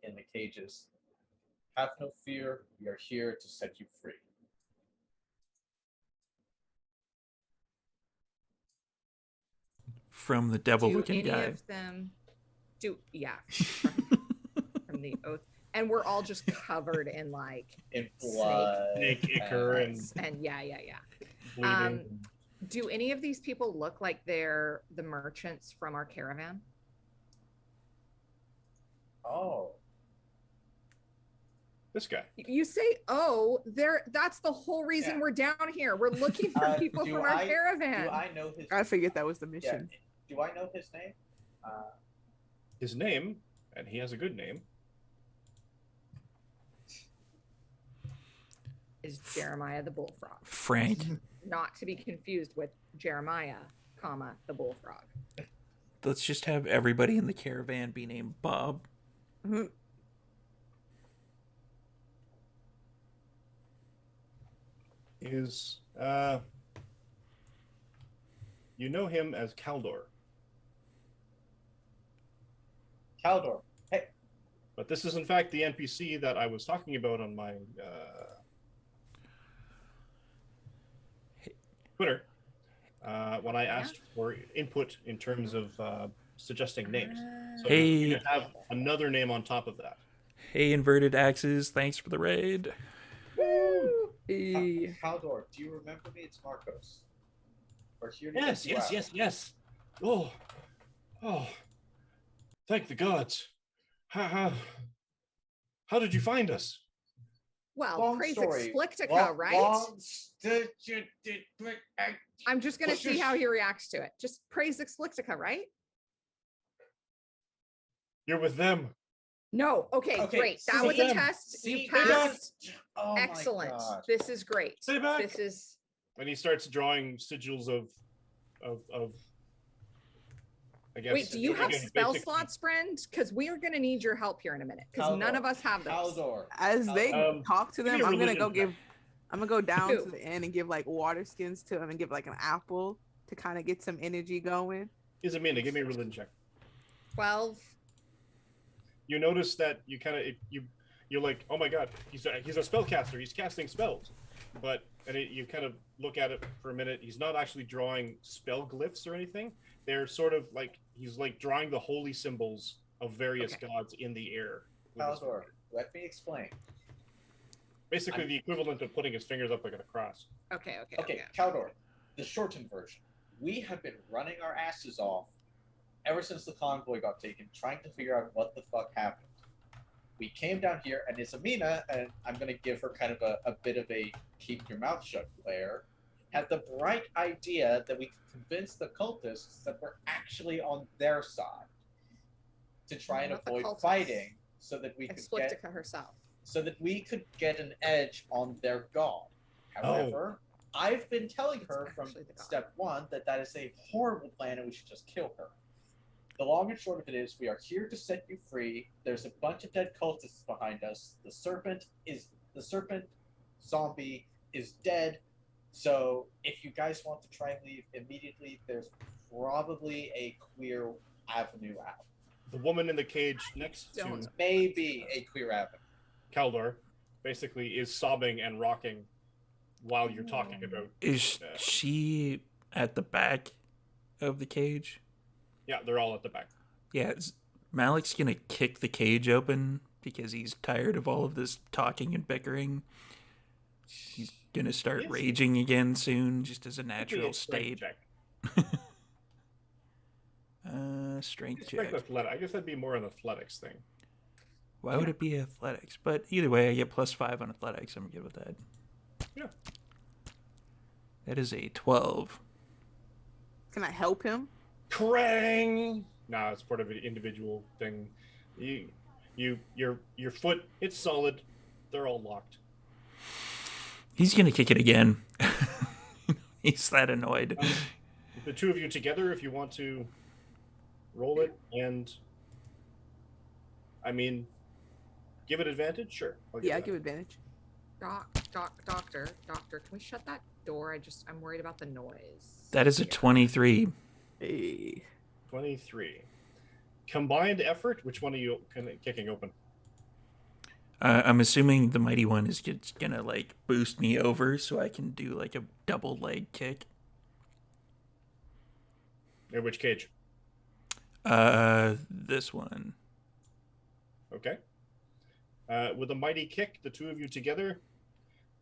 Speaker 4: in the cages. Have no fear. We are here to set you free.
Speaker 1: From the devil-looking
Speaker 6: any
Speaker 1: guy.
Speaker 6: of them from the oath, and we're all just covered in like
Speaker 4: In blood.
Speaker 2: Snake ichor and
Speaker 6: yeah.
Speaker 2: bleeding.
Speaker 6: Do any of these people look like they're the merchants from our caravan?
Speaker 4: Oh.
Speaker 2: This guy.
Speaker 6: You say, oh, that's the whole reason
Speaker 4: Yeah.
Speaker 6: we're down here. We're looking for people from our caravan.
Speaker 4: Do I know his
Speaker 3: I figured that was the
Speaker 4: yeah,
Speaker 3: mission.
Speaker 4: do I know his name?
Speaker 2: His name, and he has a good name,
Speaker 6: Is Jeremiah the bullfrog.
Speaker 1: Frank.
Speaker 6: Not to be confused with Jeremiah, the bullfrog.
Speaker 1: Let's just have everybody in the caravan be named Bob.
Speaker 3: Mhm.
Speaker 2: is you know him as Kaldor,
Speaker 4: Caldor. Hey,
Speaker 2: but this is in fact the NPC that I was talking about on my Twitter when I asked for input in terms of suggesting names. So
Speaker 1: Hey.
Speaker 2: you have another name on top of that.
Speaker 1: Hey, Inverted Axes, thanks for the raid.
Speaker 3: Eh,
Speaker 4: Caldor, do you remember me? It's Marcos. We're here to
Speaker 2: Yes,
Speaker 4: get you
Speaker 2: yes,
Speaker 4: out.
Speaker 2: yes. Oh, thank the gods. How did you find us?
Speaker 6: Well,
Speaker 4: Long
Speaker 6: praise
Speaker 4: story.
Speaker 6: Explictica, right?
Speaker 4: Long
Speaker 6: I'm just going to
Speaker 4: What's
Speaker 6: see
Speaker 4: your-
Speaker 6: how he reacts to it. Just praise Explictica, right?
Speaker 2: You're with them.
Speaker 6: No. Okay,
Speaker 4: Okay,
Speaker 6: great. That
Speaker 2: see
Speaker 6: was a
Speaker 2: them.
Speaker 6: test.
Speaker 4: See,
Speaker 6: You
Speaker 2: they don't-
Speaker 6: passed.
Speaker 4: Oh my
Speaker 6: Excellent.
Speaker 4: God.
Speaker 6: This is great.
Speaker 2: Stay back.
Speaker 6: This is
Speaker 2: And he starts drawing sigils of I guess.
Speaker 6: wait. Do you have
Speaker 2: again,
Speaker 6: spell
Speaker 2: basically-
Speaker 6: slots, friend? Because we are going to need your help here in a minute. Because none
Speaker 4: Caldor,
Speaker 6: of us have those.
Speaker 4: Caldor.
Speaker 3: As they talk to
Speaker 2: give me
Speaker 3: them,
Speaker 2: a
Speaker 3: I'm gonna
Speaker 2: religion
Speaker 3: go
Speaker 2: check.
Speaker 3: give. I'm gonna go down
Speaker 6: Who?
Speaker 3: to the end and give like water skins to him and give like an apple to kind of get some energy going.
Speaker 2: Is a minute. Give me a religion check.
Speaker 6: 12.
Speaker 2: You notice that you kind of you're like, oh my god, he's a spellcaster. He's casting spells, but you kind of look at it for a minute. He's not actually drawing spell glyphs or anything. They're sort of like he's like drawing the holy symbols of various
Speaker 6: Okay.
Speaker 2: gods in the air. with his
Speaker 4: Caldor,
Speaker 2: finger.
Speaker 4: let me explain.
Speaker 2: Basically, the equivalent of putting his fingers up like a cross.
Speaker 6: Okay.
Speaker 4: Okay, Caldor, the shortened version. We have been running our asses off ever since the convoy got taken, trying to figure out what the fuck happened. We came down here, and Isamina, and I'm going to give her kind of a bit of a keep your mouth shut glare, had the bright idea that we could convince the cultists that we're actually on their side to try and
Speaker 6: Not the
Speaker 4: avoid
Speaker 6: cultists.
Speaker 4: fighting, so that we could get
Speaker 6: Explictica herself.
Speaker 4: an edge on their god. However, I've been telling her from
Speaker 6: actually the god.
Speaker 4: step one that is a horrible plan and we should just kill her. The long and short of it is, we are here to set you free. There's a bunch of dead cultists behind us. The serpent zombie is dead. So if you guys want to try and leave immediately, there's probably a clear avenue out.
Speaker 2: The woman in the cage next to
Speaker 6: Don't.
Speaker 4: Maybe a clear avenue.
Speaker 2: Kaldor basically is sobbing and rocking while you're talking about.
Speaker 1: Is she at the back of the cage?
Speaker 2: Yeah, they're all at the back.
Speaker 1: Yeah, Malik's gonna kick the cage open because he's tired of all of this talking and bickering. He's gonna start raging again soon, just as a natural state.
Speaker 2: Check.
Speaker 1: Strength
Speaker 2: Strength
Speaker 1: check.
Speaker 2: athletic. I guess that'd be more an athletics thing.
Speaker 1: Why would it be athletics? But either way, I get +5 on athletics. I'm good with that.
Speaker 2: Yeah.
Speaker 1: That is a 12.
Speaker 3: Can I help him?
Speaker 2: Krang! Nah, it's part of an individual thing. Your foot, it's solid. They're all locked.
Speaker 1: He's gonna kick it again. He's that annoyed.
Speaker 2: The two of you together, if you want to roll it, and I mean, give it advantage. Sure.
Speaker 3: Yeah, I give advantage.
Speaker 6: Doctor, can we shut that door? I'm worried about the noise.
Speaker 1: That is a 23.
Speaker 3: Hey.
Speaker 2: 23. Combined effort. Which one are you kicking open?
Speaker 1: I'm assuming the mighty one is just gonna like boost me over so I can do like a double leg kick.
Speaker 2: In which cage?
Speaker 1: This one.
Speaker 2: Okay. With a mighty kick, the two of you together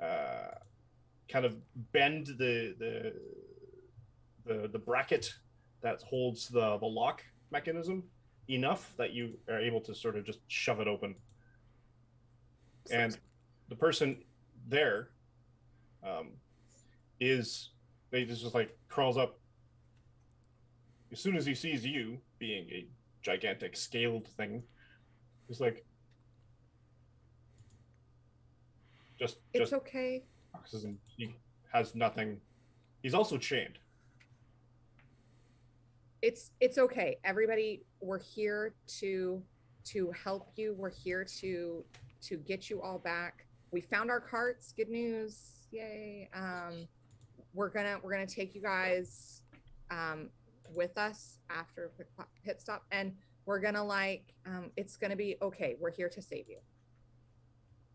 Speaker 2: kind of bend the bracket that holds the lock mechanism enough that you are able to sort of just shove it open. And the person there just like crawls up. As soon as he sees you, being a gigantic scaled thing, he's like,
Speaker 6: It's okay.
Speaker 2: He has nothing. He's also chained.
Speaker 6: It's okay. Everybody, we're here to help you. We're here to get you all back. We found our carts. Good news. Yay. We're gonna take you guys with us after a quick pit stop, and we're gonna it's gonna be okay. We're here to save you.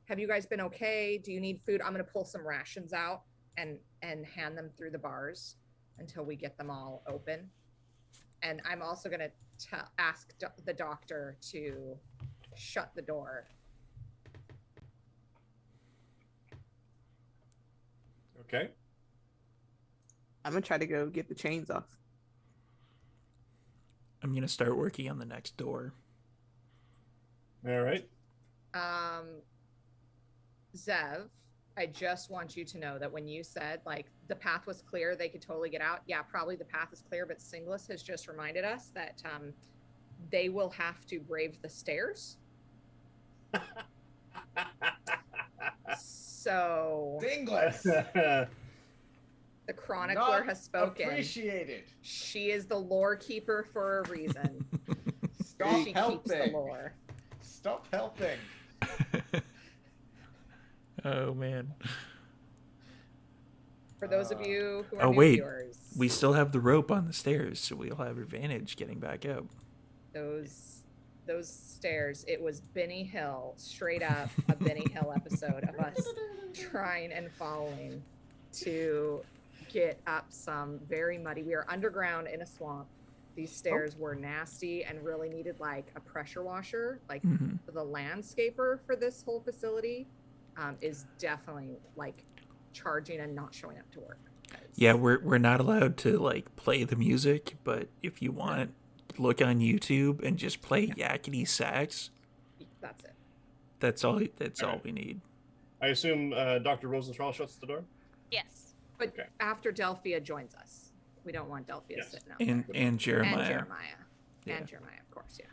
Speaker 6: Have you guys been okay? Do you need food? I'm gonna pull some rations out and hand them through the bars until we get them all open. And I'm also gonna ask the doctor to shut the door.
Speaker 2: Okay.
Speaker 3: I'm gonna try to go get the chains off.
Speaker 1: I'm gonna start working on the next door.
Speaker 2: All right.
Speaker 6: Zev, I just want you to know that when you said like the path was clear, they could totally get out. Yeah, probably the path is clear, but Singlis has just reminded us that they will have to brave the stairs. So
Speaker 4: Singlis!
Speaker 6: the chronicler has spoken.
Speaker 4: Appreciated.
Speaker 6: She is the lore keeper for a reason.
Speaker 4: Stop
Speaker 6: she keeps the
Speaker 4: helping.
Speaker 6: lore.
Speaker 4: Stop helping.
Speaker 1: Oh man.
Speaker 6: For those of you who are
Speaker 1: Oh
Speaker 6: new
Speaker 1: wait,
Speaker 6: viewers,
Speaker 1: we still have the rope on the stairs, so we'll have advantage getting back up.
Speaker 6: those stairs, it was Benny Hill, straight up a Benny Hill episode of us trying and following to get up some very muddy. We are underground in a swamp. These stairs were nasty and really needed like a pressure washer. Like the landscaper for this whole facility is definitely like charging and not showing up to work.
Speaker 1: Yeah, we're not allowed to like play the music, but if you want, look on YouTube and just play yakety sax.
Speaker 6: That's it.
Speaker 1: That's all we need.
Speaker 2: I assume Dr. Rosenthal shuts the door?
Speaker 5: Yes.
Speaker 6: But
Speaker 2: Okay.
Speaker 6: after Delphia joins us, we don't want Delphia
Speaker 2: Yes.
Speaker 6: sitting out
Speaker 1: And
Speaker 6: there.
Speaker 1: Jeremiah.
Speaker 6: And Jeremiah.
Speaker 1: Yeah.
Speaker 6: And Jeremiah, of course, yeah.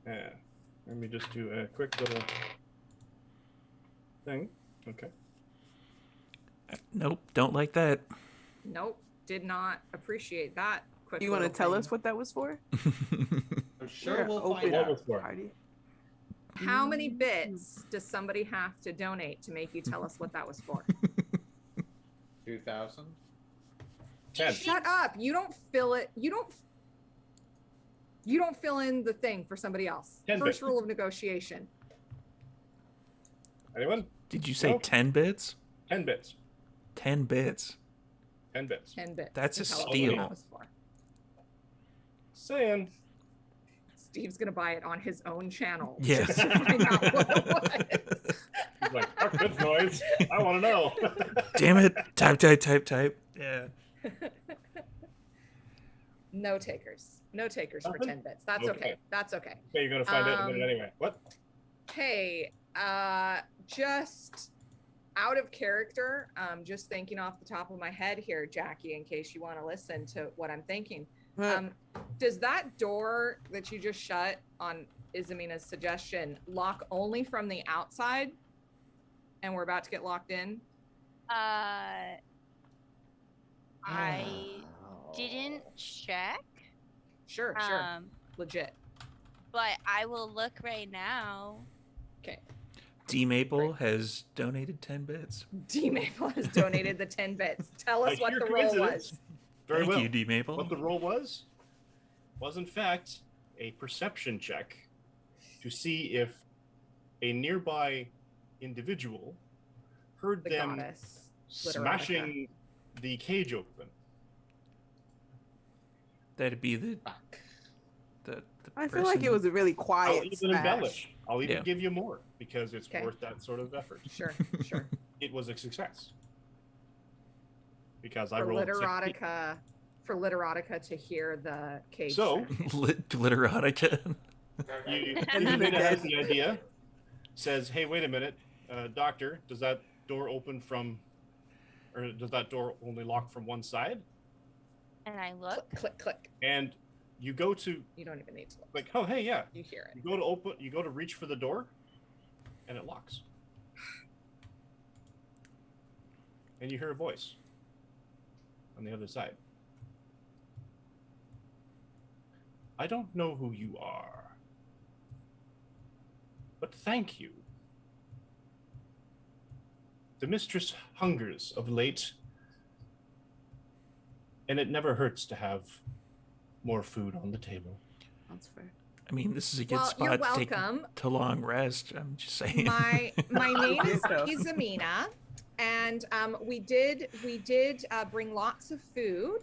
Speaker 2: Yeah. Let me just do a quick little thing. Okay.
Speaker 1: Nope, don't like that.
Speaker 6: Nope, did not appreciate that. Quick
Speaker 3: You want to
Speaker 6: little
Speaker 3: tell
Speaker 6: thing.
Speaker 3: us what that was for?
Speaker 4: I'm sure
Speaker 3: We're
Speaker 4: we'll
Speaker 3: open
Speaker 4: find
Speaker 2: What
Speaker 4: out.
Speaker 2: was for?
Speaker 3: party.
Speaker 6: How many bits does somebody have to donate to make you tell us what that was for?
Speaker 4: 2,000.
Speaker 2: 10.
Speaker 6: Shut up! You don't fill it. You don't fill in the thing for somebody else.
Speaker 2: 10
Speaker 6: First
Speaker 2: bits.
Speaker 6: rule of negotiation.
Speaker 2: Anyone?
Speaker 1: Did you say
Speaker 2: Nope.
Speaker 1: 10 bits?
Speaker 2: 10 bits.
Speaker 1: 10 bits.
Speaker 2: 10 bits.
Speaker 6: 10 bits.
Speaker 1: That's
Speaker 6: to
Speaker 1: a
Speaker 6: tell us what
Speaker 1: steal.
Speaker 6: that was for.
Speaker 2: Saying.
Speaker 6: Steve's gonna buy it on his own channel.
Speaker 1: Yeah.
Speaker 6: Just to find out what it was.
Speaker 2: He's like, "Fuck this noise. I want to know."
Speaker 1: Damn it. Type. Yeah.
Speaker 6: No takers. No takers for
Speaker 2: Nothing?
Speaker 6: 10 bits. That's
Speaker 2: Okay.
Speaker 6: okay. That's okay.
Speaker 2: Okay, you're going to find out in a minute anyway. What?
Speaker 6: Hey, just out of character, just thinking off the top of my head here, Jackie, in case you want to listen to what I'm thinking. Does that door that you just shut on Isamina's suggestion lock only from the outside? And we're about to get locked in?
Speaker 5: I didn't check.
Speaker 6: Sure. Legit.
Speaker 5: But I will look right now.
Speaker 6: Okay.
Speaker 1: D Maple has donated 10 bits.
Speaker 6: D Maple has donated the 10 bits. Tell us
Speaker 2: A
Speaker 6: what
Speaker 2: sheer
Speaker 6: the roll
Speaker 2: coincidence.
Speaker 6: was.
Speaker 2: Very
Speaker 1: Thank
Speaker 2: well.
Speaker 1: you, D Maple.
Speaker 2: What the roll was in fact a perception check to see if a nearby individual heard
Speaker 6: The
Speaker 2: them
Speaker 6: goddess.
Speaker 2: smashing the cage open.
Speaker 1: That'd be the
Speaker 3: I feel like it was a really
Speaker 2: I'll
Speaker 3: quiet
Speaker 2: even
Speaker 3: smash.
Speaker 2: embellish. I'll even
Speaker 1: Yeah.
Speaker 2: give you more because it's
Speaker 6: Okay.
Speaker 2: worth that sort of effort.
Speaker 6: Sure.
Speaker 2: It was a success because I
Speaker 6: For
Speaker 2: rolled 16.
Speaker 6: Literotica to hear the cage.
Speaker 2: So
Speaker 1: glitterotica.
Speaker 3: And then
Speaker 2: Yumina
Speaker 3: the
Speaker 2: has
Speaker 3: dead-
Speaker 2: the idea. Says, "Hey, wait a minute, doctor. Does that door open from, or does that door only lock from one side?"
Speaker 5: And I look.
Speaker 6: click.
Speaker 2: And you go to
Speaker 6: You don't even need to look.
Speaker 2: like, "Oh, hey, yeah."
Speaker 6: You hear it.
Speaker 2: You go to open. You go to reach for the door, and it locks. And you hear a voice on the other side. "I don't know who you are, but thank you. The mistress hungers of late, and it never hurts to have more food on the table."
Speaker 3: That's fair.
Speaker 1: I mean, this is a good
Speaker 6: Well, you're
Speaker 1: spot to take
Speaker 6: welcome.
Speaker 1: to long rest. I'm just saying.
Speaker 6: My name is
Speaker 3: Ditto.
Speaker 6: Izamina, and we did bring lots of food.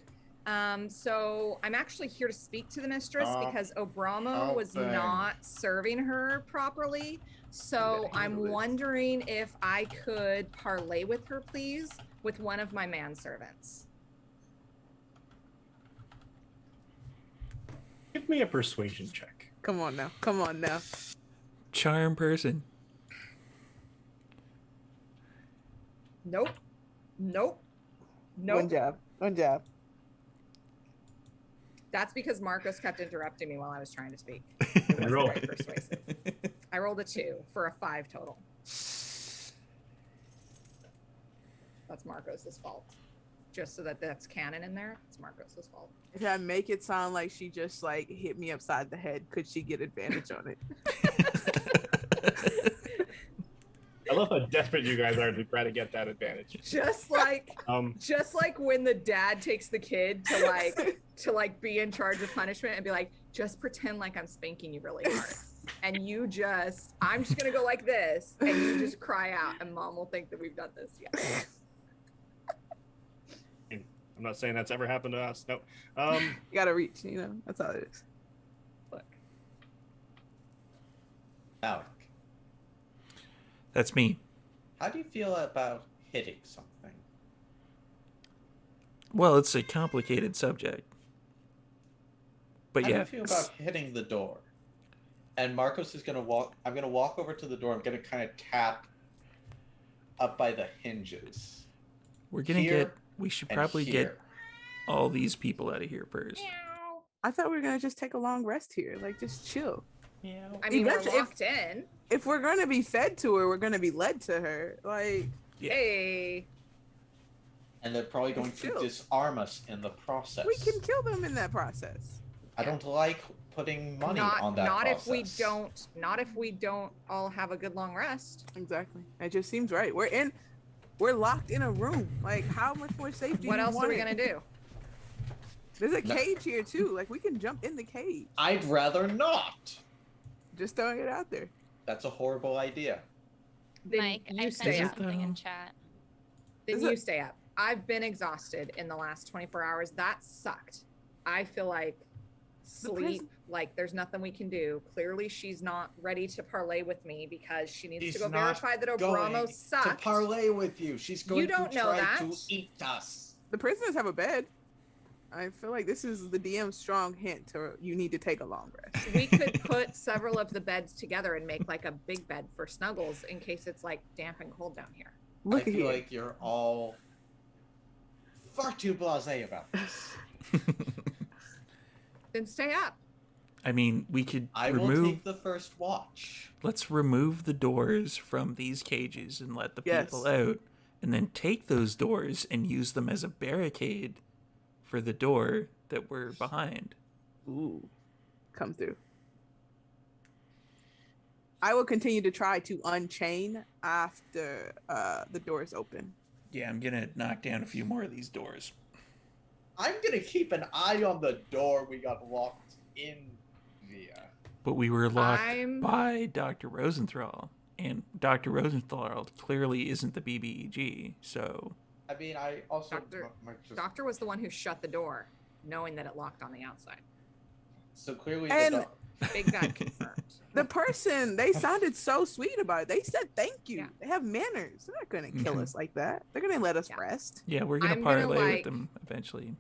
Speaker 6: So I'm actually here to speak to the mistress because Obramo was
Speaker 4: helping.
Speaker 6: not serving her properly. So
Speaker 3: gotta handle
Speaker 6: I'm
Speaker 3: this.
Speaker 6: wondering if I could parlay with her, please, with one of my manservants.
Speaker 2: Give me a persuasion check.
Speaker 3: Come on now.
Speaker 1: Charm person.
Speaker 6: Nope.
Speaker 3: One job.
Speaker 6: That's because Marcos kept interrupting me while I was trying to speak. It wasn't
Speaker 2: Roll.
Speaker 6: very persuasive. I rolled a 2 for a 5 total. That's Marcos's fault. Just so that that's canon in there, it's Marcos's fault.
Speaker 3: If I make it sound like she just like hit me upside the head, could she get advantage on it?
Speaker 2: I love how desperate you guys are to try to get that advantage.
Speaker 6: Just like when the dad takes the kid to be in charge of punishment and be like, just pretend like I'm spanking you really hard. And I'm just gonna go like this, and you just cry out, and mom will think that we've done this. Yeah.
Speaker 2: I'm not saying that's ever happened to us. No.
Speaker 3: You gotta reach, that's how it is.
Speaker 6: Look.
Speaker 4: Alec,
Speaker 1: That's me.
Speaker 4: how do you feel about hitting something?
Speaker 1: Well, it's a complicated subject. But
Speaker 4: How do
Speaker 1: yeah.
Speaker 4: you feel about hitting the door? And Marcos is gonna walk. I'm gonna walk over to the door. I'm gonna kind of tap up by the hinges.
Speaker 1: We're gonna
Speaker 4: Here
Speaker 1: we should
Speaker 4: and
Speaker 1: probably
Speaker 4: here.
Speaker 1: get all these people out of here first.
Speaker 3: I thought we were gonna just take a long rest here, like just chill.
Speaker 1: Yeah.
Speaker 6: I mean, we're
Speaker 3: Eventually,
Speaker 6: locked in.
Speaker 3: If we're gonna be fed to her, we're gonna be led to her. Like,
Speaker 1: Yeah.
Speaker 6: Hey,
Speaker 4: And they're probably going to
Speaker 3: Chill.
Speaker 4: disarm us in the process.
Speaker 3: we can kill them in that process.
Speaker 4: I don't like putting money on that
Speaker 6: not
Speaker 4: process.
Speaker 6: if we don't all have a good long rest.
Speaker 3: Exactly. It just seems right. We're locked in a room. Like, how much more safe do
Speaker 6: What
Speaker 3: you
Speaker 6: else
Speaker 3: want
Speaker 6: are we
Speaker 3: it?
Speaker 6: gonna do?
Speaker 3: There's a
Speaker 4: No.
Speaker 3: cage here too. Like, we can jump in the cage.
Speaker 4: I'd rather not.
Speaker 3: Just throwing it out there.
Speaker 4: That's a horrible idea.
Speaker 6: Then
Speaker 5: Mike,
Speaker 6: you
Speaker 5: I
Speaker 6: stay
Speaker 5: sent
Speaker 6: up.
Speaker 5: something in
Speaker 1: though?
Speaker 5: chat.
Speaker 6: Then
Speaker 3: Is
Speaker 6: you
Speaker 3: it-
Speaker 6: stay up. I've been exhausted in the last 24 hours. That sucked. I feel like sleep, like there's nothing we can do. Clearly, she's not ready to parlay with me because she needs to
Speaker 4: She's
Speaker 6: go
Speaker 4: not
Speaker 6: verify that
Speaker 4: Going
Speaker 6: Obramo
Speaker 4: to
Speaker 6: sucked.
Speaker 4: parlay with you. She's going
Speaker 6: don't
Speaker 4: to
Speaker 6: know
Speaker 4: try
Speaker 6: that.
Speaker 4: to eat us.
Speaker 3: The prisoners have a bed. I feel like this is the DM's strong hint to you need to take a long rest.
Speaker 6: We could put several of the beds together and make like a big bed for Snuggles in case it's like damp and cold down here.
Speaker 4: I
Speaker 3: Look at
Speaker 4: feel
Speaker 3: here.
Speaker 4: like you're all far too blasé about this.
Speaker 6: Then stay up.
Speaker 1: I mean, we could
Speaker 4: I will
Speaker 1: remove.
Speaker 4: take the first watch.
Speaker 1: Let's remove the doors from these cages and let the people
Speaker 3: Yes.
Speaker 1: out, and then take those doors and use them as a barricade for the door that we're behind.
Speaker 3: Ooh, come through. I will continue to try to unchain after the doors open.
Speaker 1: Yeah, I'm gonna knock down a few more of these doors.
Speaker 4: I'm gonna keep an eye on the door we got locked in via.
Speaker 1: But we were locked
Speaker 6: I'm-
Speaker 1: by Dr. Rosenthal, and Dr. Rosenthal clearly isn't the BBEG, so
Speaker 4: I mean, I also
Speaker 6: Doctor-
Speaker 4: just-
Speaker 6: Doctor was the one who shut the door, knowing that it locked on the outside.
Speaker 4: so clearly
Speaker 3: And-
Speaker 4: the
Speaker 6: Big bad confirmed.
Speaker 3: The person, they sounded so sweet about it. They said thank you.
Speaker 6: Yeah.
Speaker 3: They have manners. They're not going to kill
Speaker 1: Mhm.
Speaker 3: us like that. They're going to let us
Speaker 6: Yeah.
Speaker 3: rest.
Speaker 1: yeah, we're gonna
Speaker 6: I'm gonna,
Speaker 1: parlay
Speaker 6: like-
Speaker 1: with them eventually.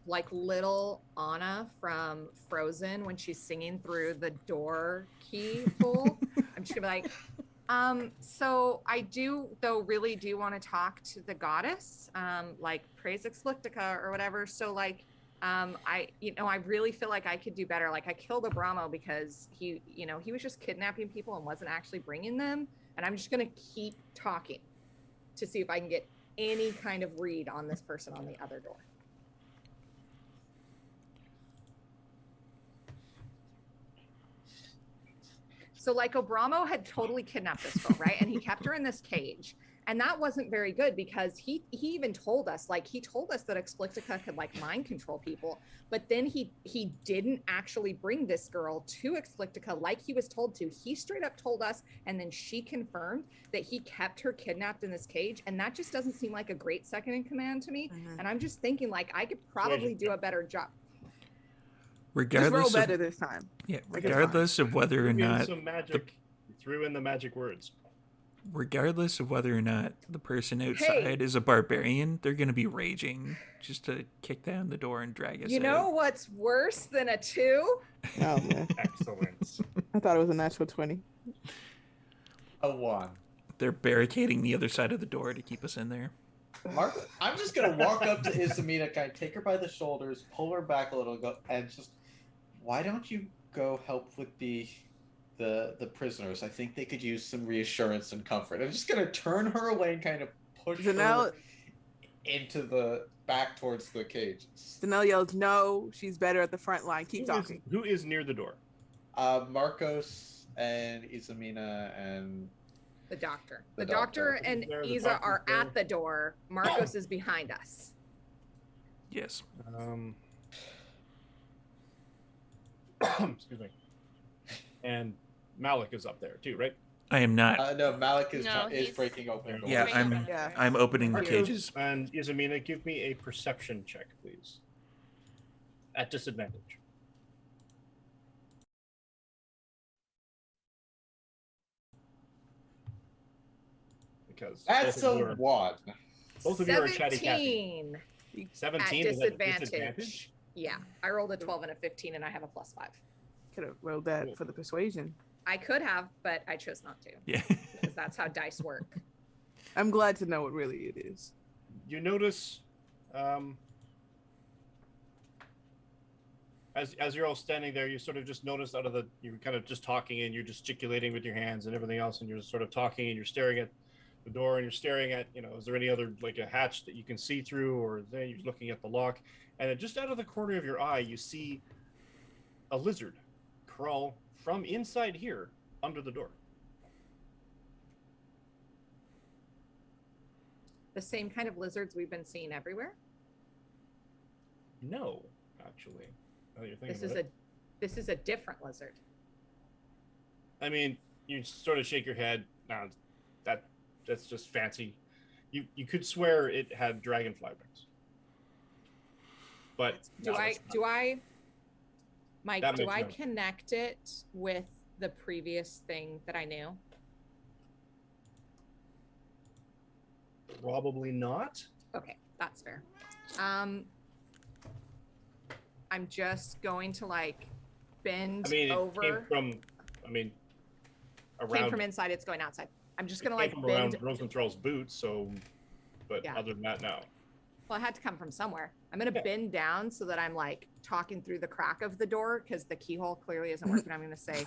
Speaker 6: Like little Anna from Frozen when she's singing through the door keyhole. I'm just gonna be like, so I really do want to talk to the goddess, like praise Explictica or whatever. So like, I really feel like I could do better. Like I killed Obramo because he was just kidnapping people and wasn't actually bringing them. And I'm just gonna keep talking to see if I can get any kind of read on this person on the other door. So like Obramo had totally kidnapped this girl, right? And he kept her in this cage. And that wasn't very good because he even told us, that Explictica could like mind control people, but then he didn't actually bring this girl to Explictica like he was told to. He straight up told us, and then she confirmed that he kept her kidnapped in this cage. And that just doesn't seem like a great second in command to me.
Speaker 3: Mhm.
Speaker 6: And I'm just thinking like I could probably do a better job.
Speaker 3: Just roll
Speaker 1: Regardless
Speaker 3: better
Speaker 1: of
Speaker 3: this time.
Speaker 1: yeah,
Speaker 3: Like, it's
Speaker 1: regardless of whether or
Speaker 2: Threw in
Speaker 1: not
Speaker 2: some magic. Threw in the magic words.
Speaker 1: regardless of whether or not the person outside is a barbarian, they're gonna be raging just to kick down the door and drag us
Speaker 6: You know
Speaker 1: out.
Speaker 6: what's worse than a 2?
Speaker 3: Oh, man.
Speaker 2: Excellent.
Speaker 3: I thought it was a natural 20.
Speaker 4: a one.
Speaker 1: They're barricading the other side of the door to keep us in there.
Speaker 4: Mark, I'm just gonna walk up to Isamina, kind of take her by the shoulders, pull her back a little, and just, why don't you go help with the prisoners? I think they could use some reassurance and comfort. I'm just gonna turn her away and kind of push
Speaker 3: Zanelle-
Speaker 4: her into the back towards the cages.
Speaker 3: Danelle yells, no, she's better at the front line. Keep talking.
Speaker 2: Who is near the door?
Speaker 4: Marcos and Isamina and
Speaker 6: The doctor.
Speaker 4: The
Speaker 6: The doctor
Speaker 4: doctor.
Speaker 6: and
Speaker 2: There, the
Speaker 6: Isa are
Speaker 2: doctor's
Speaker 6: at the door. Marcos is behind us.
Speaker 1: Yes.
Speaker 2: Excuse me. And Malik is up there too, right?
Speaker 1: I am not.
Speaker 4: no, Malik is
Speaker 5: No,
Speaker 4: is
Speaker 5: he's-
Speaker 4: breaking open. doors.
Speaker 1: Yeah,
Speaker 5: Right
Speaker 1: I'm-
Speaker 5: open.
Speaker 3: Yeah.
Speaker 1: I'm opening the
Speaker 2: Marcos
Speaker 1: cages.
Speaker 2: And Isamina, give me a perception check, please. At disadvantage. Because
Speaker 4: That's
Speaker 2: both of you
Speaker 4: a
Speaker 2: are-
Speaker 4: one.
Speaker 2: both of you are chatty Cathy.
Speaker 6: 17 at
Speaker 2: 17 is at
Speaker 6: disadvantage. Yeah, I rolled a 12 and a 15, and I have a +5.
Speaker 3: Could have rolled that for the persuasion.
Speaker 6: I could have, but I chose not to
Speaker 1: Yeah.
Speaker 6: because that's how dice work.
Speaker 3: I'm glad to know what really it is.
Speaker 2: You notice, as you're all standing there, you sort of just notice you're kind of just talking and you're gesticulating with your hands and everything else, and you're just sort of talking and you're staring at the door and you're staring at, is there any other like a hatch that you can see through, or then you're looking at the lock, and then just out of the corner of your eye, you see a lizard crawl from inside here under the door.
Speaker 6: The same kind of lizards we've been seeing everywhere.
Speaker 2: No, actually. Now that you're thinking
Speaker 6: This is
Speaker 2: about it.
Speaker 6: this is a different lizard.
Speaker 2: I mean, you sort of shake your head. No, that's just fancy. You could swear it had dragonfly wings. But
Speaker 6: Do
Speaker 2: no,
Speaker 6: I
Speaker 2: it's not.
Speaker 6: do I Mike,
Speaker 2: That
Speaker 6: do
Speaker 2: makes
Speaker 6: I
Speaker 2: sense.
Speaker 6: connect it with the previous thing that I knew?
Speaker 2: Probably not.
Speaker 6: Okay, that's fair. I'm just going to like bend
Speaker 2: I mean, it
Speaker 6: over.
Speaker 2: came from. Around.
Speaker 6: Came from inside, it's going outside. I'm just gonna
Speaker 2: It
Speaker 6: like
Speaker 2: came from
Speaker 6: bend.
Speaker 2: around Rosenthal's boots. So, but
Speaker 6: Yeah.
Speaker 2: other than that, no.
Speaker 6: Well, it had to come from somewhere. I'm gonna bend down so that I'm like talking through the crack of the door because the keyhole clearly isn't working. I'm gonna say,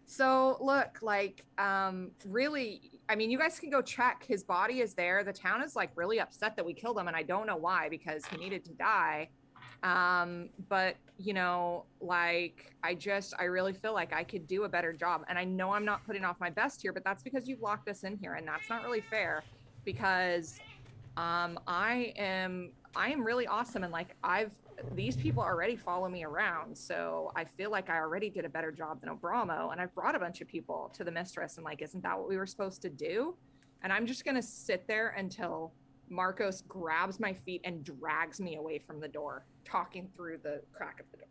Speaker 6: so look, like, really, I mean, you guys can go check. His body is there. The town is like really upset that we killed him, and I don't know why because he needed to die. But like, I really feel like I could do a better job, and I know I'm not putting off my best here, but that's because you've locked us in here, and that's not really fair because I am really awesome, and like these people already follow me around, so I feel like I already did a better job than Abramo, and I've brought a bunch of people to the mistress, and like, isn't that what we were supposed to do? And I'm just gonna sit there until Marcos grabs my feet and drags me away from the door, talking through the crack of the door,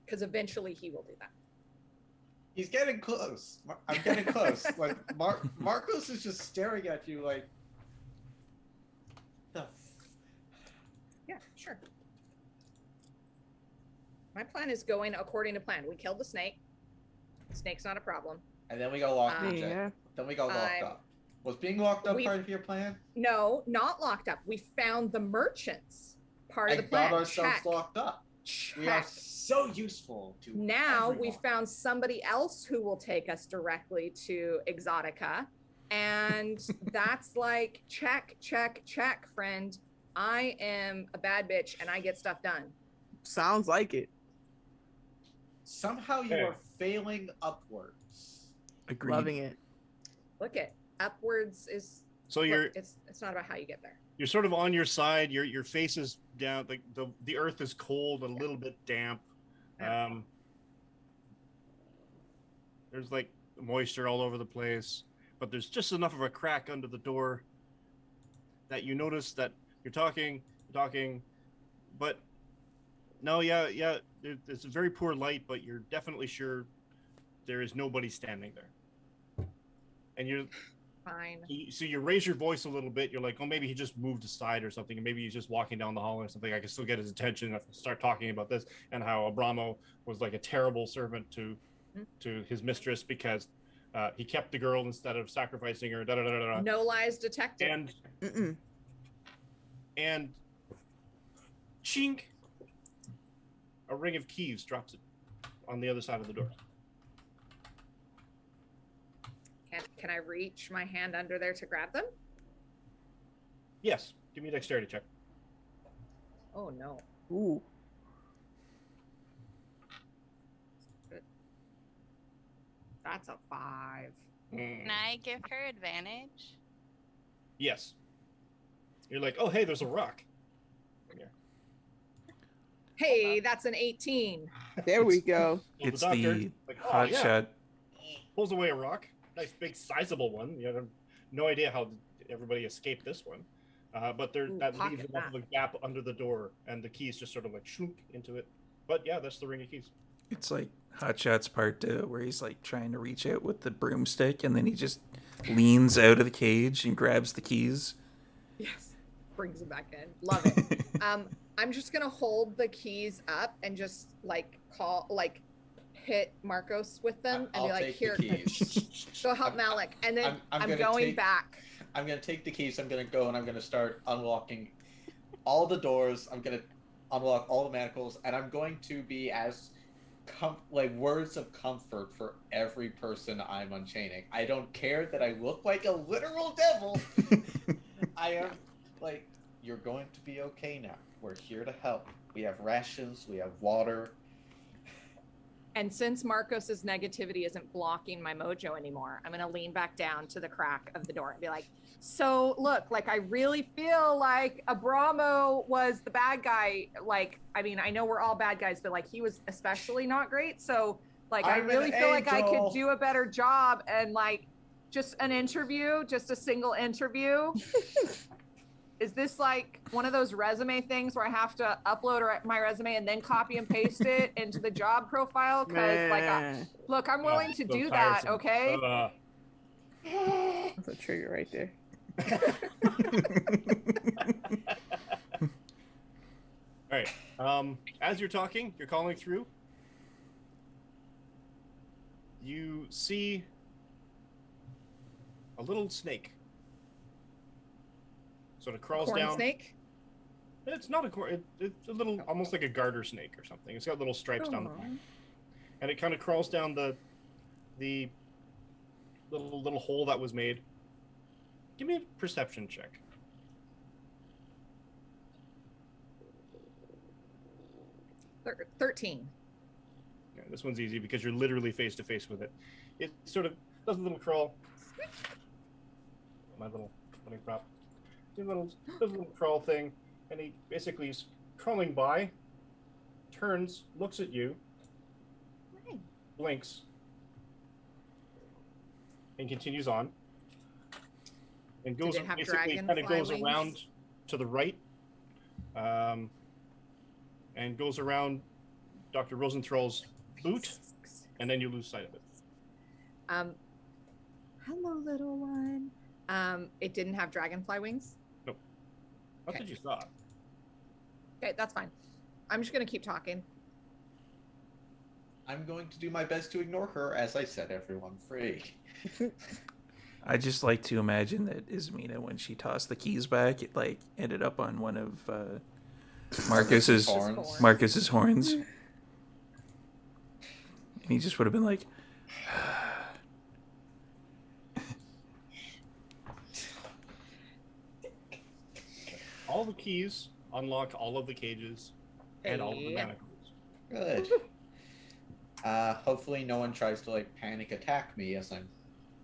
Speaker 6: because eventually he will do that.
Speaker 4: He's getting close. I'm getting close. Like Marcos is just staring at you like the
Speaker 6: Yeah, sure. My plan is going according to plan. We killed the snake. The snake's not a problem.
Speaker 4: and then we got locked up.
Speaker 3: Yeah.
Speaker 4: Then we got locked
Speaker 6: I'm-
Speaker 4: up. Was being locked up
Speaker 6: We've-
Speaker 4: part of your plan?
Speaker 6: No, not locked up. We found the merchants. Part of
Speaker 4: I
Speaker 6: the plan.
Speaker 4: got ourselves
Speaker 6: Check.
Speaker 4: locked up.
Speaker 6: Check.
Speaker 4: We are so useful to
Speaker 6: Now we
Speaker 4: everyone.
Speaker 6: found somebody else who will take us directly to Exotica. And that's like, check, check, check, friend. I am a bad bitch and I get stuff done.
Speaker 3: Sounds like it.
Speaker 4: Somehow you
Speaker 2: Okay.
Speaker 4: are failing upwards.
Speaker 1: Agreed.
Speaker 3: Loving it.
Speaker 6: Look it. Upwards is
Speaker 2: So
Speaker 6: look, it's not about how you get there.
Speaker 2: you're sort of on your side. Your face is down. Like the earth is cold, a little bit damp.
Speaker 6: Yeah.
Speaker 2: There's like moisture all over the place, but there's just enough of a crack under the door that you notice that you're talking, but no, yeah. It's a very poor light, but you're definitely sure there is nobody standing there. And you're
Speaker 6: Fine.
Speaker 2: so you raise your voice a little bit. You're like, oh, maybe he just moved aside or something, and maybe he's just walking down the hall or something. I can still get his attention. I can start talking about this and how Abramo was like a terrible servant to his mistress because he kept the girl instead of sacrificing her.
Speaker 6: No lies detected.
Speaker 2: And
Speaker 3: Mm-mm.
Speaker 2: and chink, a ring of keys drops it on the other side of the door.
Speaker 6: Can I reach my hand under there to grab them?
Speaker 2: Yes, give me a dexterity check.
Speaker 6: Oh no.
Speaker 3: Ooh.
Speaker 6: That's a 5.
Speaker 5: Can I give her advantage?
Speaker 2: Yes. You're like, oh, hey, there's a rock.
Speaker 6: Hey, that's an 18.
Speaker 3: There we go.
Speaker 2: So
Speaker 1: It's
Speaker 2: doctor,
Speaker 1: the
Speaker 2: like, oh,
Speaker 1: hot
Speaker 2: yeah,
Speaker 1: shot.
Speaker 2: pulls away a rock, nice big sizable one. You have no idea how everybody escaped this one, but there
Speaker 6: Ooh,
Speaker 2: that leaves
Speaker 6: pocket
Speaker 2: enough of
Speaker 6: that.
Speaker 2: a gap under the door, and the keys just sort of like shunk into it. But yeah, that's the ring of keys.
Speaker 1: It's like Hot Shot's part 2, where he's like trying to reach out with the broomstick, and then he just leans out of the cage and grabs the keys.
Speaker 6: Yes. Brings them back in. Love it. I'm just gonna hold the keys up and just like hit Marcos with them and
Speaker 4: I'll
Speaker 6: be like,
Speaker 4: take
Speaker 6: "Here,
Speaker 4: the keys.
Speaker 6: go help Malik." And then
Speaker 4: I'm
Speaker 6: I'm
Speaker 4: gonna
Speaker 6: going
Speaker 4: take-
Speaker 6: back.
Speaker 4: I'm gonna take the keys. I'm gonna go and I'm gonna start unlocking all the doors. I'm gonna unlock all the manacles, and I'm going to be as like words of comfort for every person I'm unchaining. I don't care that I look like a literal devil. I am like, you're going to be okay now. We're here to help. We have rations. We have water.
Speaker 6: And since Marcos's negativity isn't blocking my mojo anymore, I'm gonna lean back down to the crack of the door and be like, "So look, like I really feel like Abramo was the bad guy. Like, I mean, I know we're all bad guys, but like he was especially not great. So like I
Speaker 4: I'm an
Speaker 6: really feel like I could
Speaker 4: angel."
Speaker 6: do a better job and like just an interview, just a single interview." Is this like one of those resume things where I have to upload my resume and then copy and paste it into the job profile? Because like,
Speaker 3: Man,
Speaker 6: look, I'm willing to
Speaker 2: So
Speaker 6: do that.
Speaker 2: tiresome.
Speaker 6: Okay.
Speaker 3: that's a trigger right there.
Speaker 2: All right. As you're talking, you're calling through. You see a little snake. Sort of crawls
Speaker 6: Corn
Speaker 2: down.
Speaker 6: snake.
Speaker 2: It's not a corn. It's a little, almost like a garter snake or something. It's got little stripes down the back, and it kind of crawls down the little hole that was made. Give me a perception check.
Speaker 6: Thir- 13.
Speaker 2: Yeah, this one's easy because you're literally face to face with it. It sort of does a little crawl. My little funny prop. Does a little crawl thing, and he basically is crawling by, turns, looks at you,
Speaker 6: Right.
Speaker 2: blinks, and continues on. And goes
Speaker 6: it have
Speaker 2: basically kind of
Speaker 6: dragonfly
Speaker 2: goes
Speaker 6: wings?
Speaker 2: around to the right, and goes around Dr. Rosenthal's boot, and then you lose sight of it.
Speaker 6: Hello, little one. It didn't have dragonfly wings.
Speaker 2: What
Speaker 6: Okay.
Speaker 2: did you saw?
Speaker 6: Okay, that's fine. I'm just gonna keep talking.
Speaker 4: I'm going to do my best to ignore her as I set everyone free.
Speaker 1: I just like to imagine that Ismina, when she tossed the keys back, it like ended up on one of Marcus's
Speaker 4: horns.
Speaker 1: Marcus's horns, and he just would have been like,
Speaker 2: All the keys unlock all of the cages and all of the
Speaker 6: Hey.
Speaker 2: manacles.
Speaker 4: Good. Hopefully no one tries to like panic attack me as I'm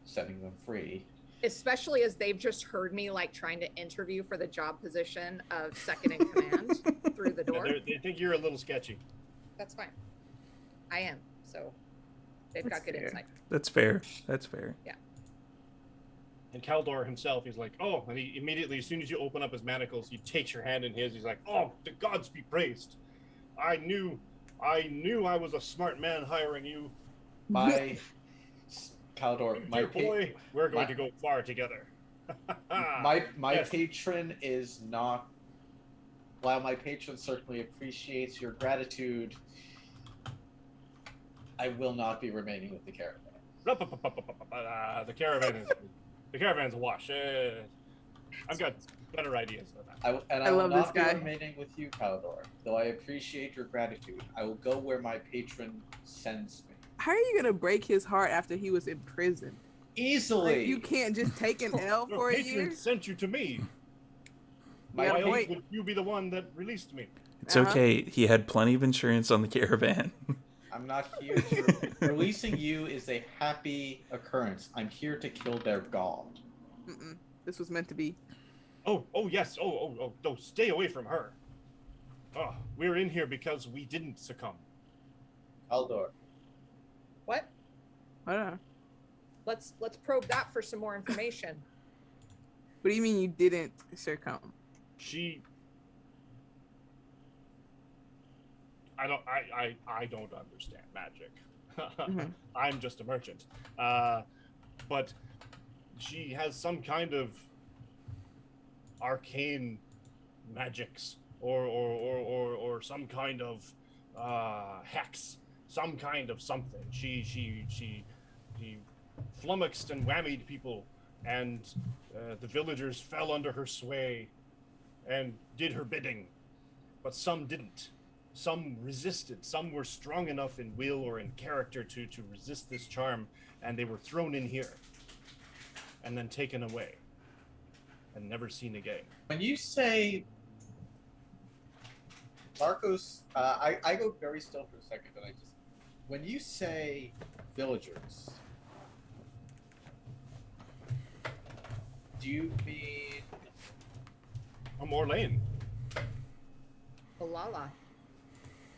Speaker 4: setting them free.
Speaker 6: Especially as they've just heard me like trying to interview for the job position of second in command through the
Speaker 2: Yeah,
Speaker 6: door.
Speaker 2: they think you're a little sketchy.
Speaker 6: That's fine. I am. So they've
Speaker 3: That's
Speaker 6: got good
Speaker 3: fair.
Speaker 6: insight.
Speaker 1: "That's fair. That's fair."
Speaker 2: And Kaldor himself, he's like, oh, and he immediately, as soon as you open up his manacles, he takes your hand in his. He's like, oh, the gods be praised. I knew I was a smart man hiring you.
Speaker 4: My Caldor,
Speaker 2: Dear boy, we're going to go far together.
Speaker 4: my
Speaker 2: Yes.
Speaker 4: patron is not. While my patron certainly appreciates your gratitude, I will not be remaining with the caravan.
Speaker 2: The caravan's a wash. I've got better ideas than that.
Speaker 6: Oh,
Speaker 4: I will
Speaker 3: love this
Speaker 4: not be
Speaker 3: guy.
Speaker 4: remaining with you, Caldor. Though I appreciate your gratitude, I will go where my patron sends me.
Speaker 3: How are you gonna break his heart after he was in prison?
Speaker 4: Easily.
Speaker 3: Like, you can't just take an L
Speaker 2: Your
Speaker 3: for a
Speaker 2: patron
Speaker 3: year.
Speaker 2: sent you to me.
Speaker 3: Yeah,
Speaker 2: Why
Speaker 3: wait.
Speaker 2: would you be the one that released me?
Speaker 1: It's
Speaker 3: Uh-huh.
Speaker 1: okay. He had plenty of insurance on the caravan.
Speaker 4: I'm not here to. Releasing you is a happy occurrence. I'm here to kill their god.
Speaker 3: Mm-mm. This was meant to be.
Speaker 2: Oh, yes. Oh, no, stay away from her. Oh, we're in here because we didn't succumb.
Speaker 4: Caldor.
Speaker 6: What?
Speaker 3: Hold on.
Speaker 6: Let's probe that for some more information.
Speaker 3: What do you mean you didn't succumb?
Speaker 2: I don't understand magic.
Speaker 3: Mhm.
Speaker 2: I'm just a merchant. But she has some kind of arcane magics or some kind of hex. some kind of something. She flummoxed and whammied people, and the villagers fell under her sway and did her bidding. But some didn't. Some resisted. Some were strong enough in will or in character to resist this charm, and they were thrown in here and then taken away and never seen again.
Speaker 4: When you say Marcos, I go very still for a second, and when you say villagers, do you mean
Speaker 2: A Morlane,
Speaker 6: Olala.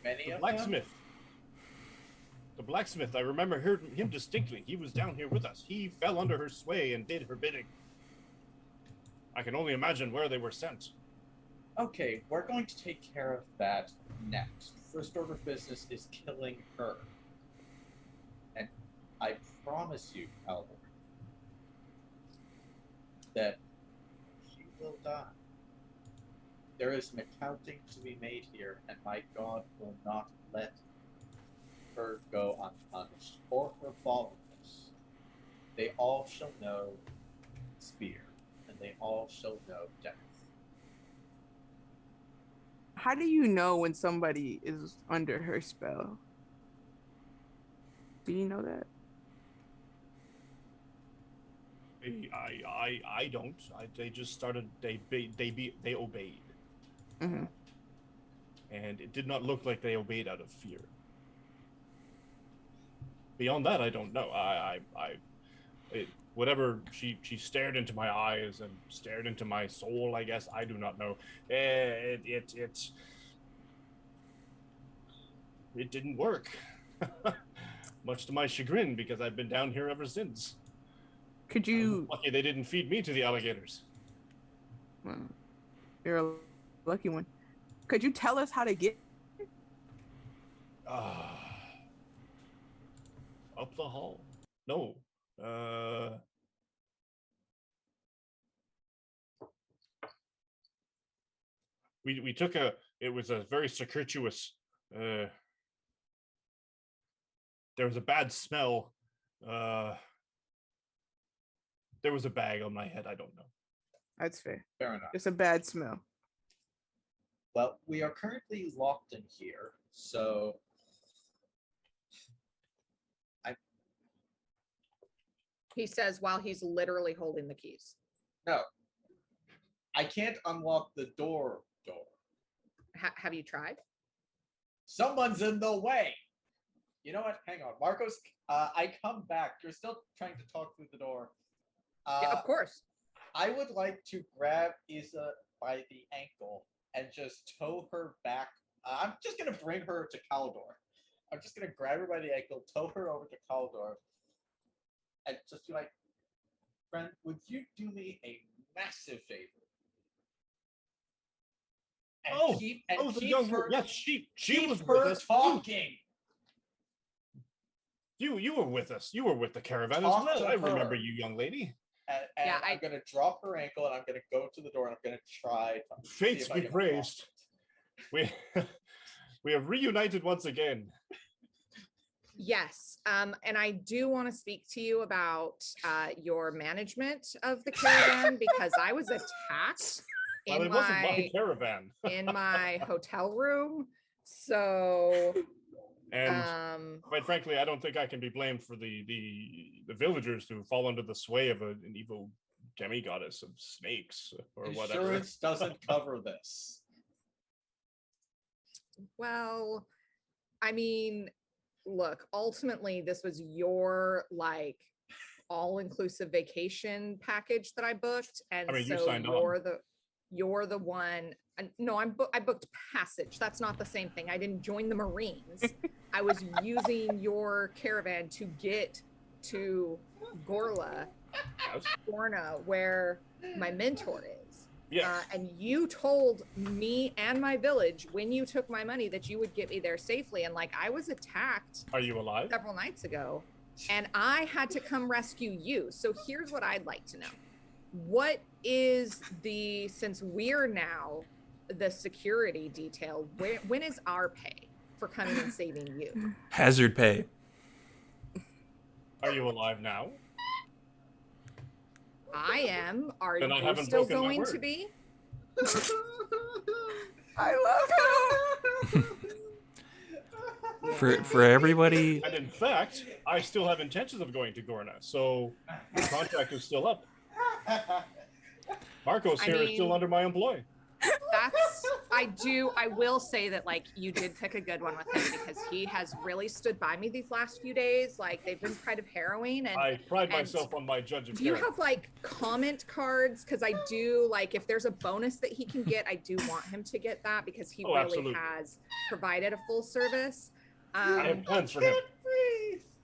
Speaker 4: many
Speaker 2: the
Speaker 4: of
Speaker 2: blacksmith. The blacksmith, I remember him distinctly. He was down here with us. He fell under her sway and did her bidding. I can only imagine where they were sent.
Speaker 4: them? Okay, we're going to take care of that next. First order of business is killing her. And I promise you, Albert, that she will die. There is an accounting to be made here, and my God will not let her go unpunished, or her followers. They all shall know spear, and they all shall know death.
Speaker 3: How do you know when somebody is under her spell? Do you know that?
Speaker 2: I don't. They just started. They obeyed,
Speaker 3: Mm-hmm.
Speaker 2: and it did not look like they obeyed out of fear. Beyond that, I don't know. Whatever she stared into my eyes and stared into my soul. I guess I do not know. It didn't work. Much to my chagrin, because I've been down here ever since.
Speaker 3: Could
Speaker 2: I'm
Speaker 3: you?
Speaker 2: lucky they didn't feed me to the alligators.
Speaker 3: Well, you're a lucky one. Could you tell us how to get?
Speaker 2: Up the hall? No. We took it was a very circuitous, there was a bad smell. There was a bag on my head, I don't know.
Speaker 3: That's fair.
Speaker 4: Fair enough.
Speaker 3: It's a bad smell.
Speaker 4: Well, we are currently locked in here, so
Speaker 6: He says while he's literally holding the keys.
Speaker 4: no. I can't unlock the door.
Speaker 6: Have you tried?
Speaker 4: Someone's in the way. You know what? Hang on. Marcos, I come back. You're still trying to talk through the door.
Speaker 6: Yeah, of course.
Speaker 4: I would like to grab Isa by the ankle and just tow her back. I'm just going to bring her to Caldor. I'm just going to grab her by the ankle, tow her over to Caldor, and just be like, friend, would you do me a massive favor? And keep
Speaker 2: the young
Speaker 4: her,
Speaker 2: yes, she
Speaker 4: keep
Speaker 2: was
Speaker 4: her
Speaker 2: with us.
Speaker 4: talking.
Speaker 2: You were with us. You were with the caravan
Speaker 4: Talk
Speaker 2: as well.
Speaker 4: to
Speaker 2: I remember
Speaker 4: her.
Speaker 2: you, young lady.
Speaker 4: And
Speaker 6: Yeah,
Speaker 4: I'm going to drop her ankle, and I'm going to go to the door, and I'm going to try to see
Speaker 2: Fates
Speaker 4: if I
Speaker 2: be
Speaker 4: can
Speaker 2: praised. We we have reunited once again.
Speaker 6: Yes. And I do want to speak to you about your management of the caravan because I was attacked
Speaker 2: Well,
Speaker 6: in
Speaker 2: it wasn't my
Speaker 6: my
Speaker 2: caravan.
Speaker 6: in my hotel room. So
Speaker 2: And quite frankly, I don't think I can be blamed for the villagers who fall under the sway of an evil demigoddess of snakes or whatever.
Speaker 4: Insurance doesn't cover this.
Speaker 6: well, I mean, look, ultimately this was your like all-inclusive vacation package that I booked. And
Speaker 2: I mean, you
Speaker 6: so
Speaker 2: signed on.
Speaker 6: you're the one. No, I booked passage. That's not the same thing. I didn't join the Marines. I was using your caravan to get to Gorla, Gorna, where my mentor is.
Speaker 2: Yes.
Speaker 6: And you told me and my village when you took my money that you would get me there safely. And like I was attacked
Speaker 2: Are you alive?
Speaker 6: several nights ago, and I had to come rescue you. So here's what I'd like to know. What is since we're now the security detail, when is our pay? for coming and saving you.
Speaker 1: Hazard pay.
Speaker 2: Are you alive now?
Speaker 6: I am. Are
Speaker 2: Then I
Speaker 6: you
Speaker 2: haven't
Speaker 6: still
Speaker 2: broken my
Speaker 6: going to
Speaker 2: word.
Speaker 6: be?
Speaker 3: I love him.
Speaker 1: For everybody,
Speaker 2: And in fact, I still have intentions of going to Gorna, so the contract is still up. Marcos here is still under my employ.
Speaker 6: I will say that like you did pick a good one with him because he has really stood by me these last few days. Like they've been kind of harrowing, and
Speaker 2: I pride myself on my judge of
Speaker 6: do you
Speaker 2: character.
Speaker 6: have like comment cards? Because I do like if there's a bonus that he can get, I do want him to get that because he really
Speaker 2: absolutely.
Speaker 6: has provided a full service.
Speaker 2: I have plans for him.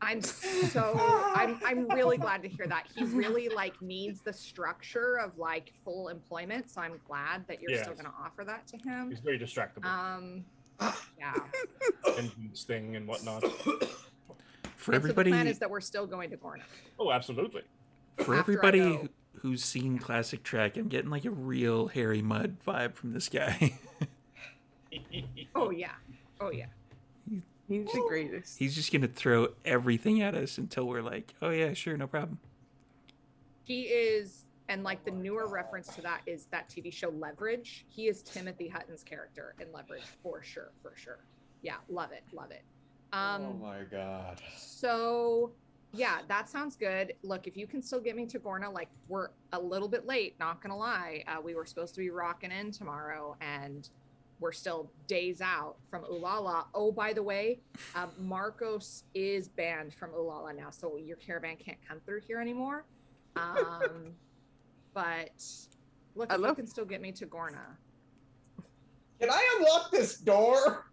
Speaker 6: I'm really glad to hear that. He really like needs the structure of like full employment. So I'm glad that you're still
Speaker 2: Yes.
Speaker 6: going to offer that to him.
Speaker 2: He's very distractible.
Speaker 6: Yeah.
Speaker 2: And thing and whatnot.
Speaker 1: for
Speaker 6: And
Speaker 1: everybody,
Speaker 6: so the plan is that we're still going to Gorna.
Speaker 2: Oh, absolutely.
Speaker 1: for
Speaker 6: after I
Speaker 1: everybody
Speaker 6: go.
Speaker 1: who's seen Classic Trek, I'm getting like a real Harry Mudd vibe from this guy.
Speaker 6: Oh yeah. Oh yeah.
Speaker 3: He's the greatest.
Speaker 1: He's just gonna throw everything at us until we're like, oh yeah, sure, no problem.
Speaker 6: He is, and like the newer reference to that is that TV show Leverage. He is Timothy Hutton's character in Leverage for sure, for sure. Yeah, love it, love it.
Speaker 4: Oh my god.
Speaker 6: So yeah, that sounds good. Look, if you can still get me to Gorna, like we're a little bit late, not gonna lie. We were supposed to be rocking in tomorrow, and we're still days out from Ulala. Oh, by the way, Marcos is banned from Ulala now, so your caravan can't come through here anymore. But look, if you can still get me to Gorna.
Speaker 4: Can I unlock this door?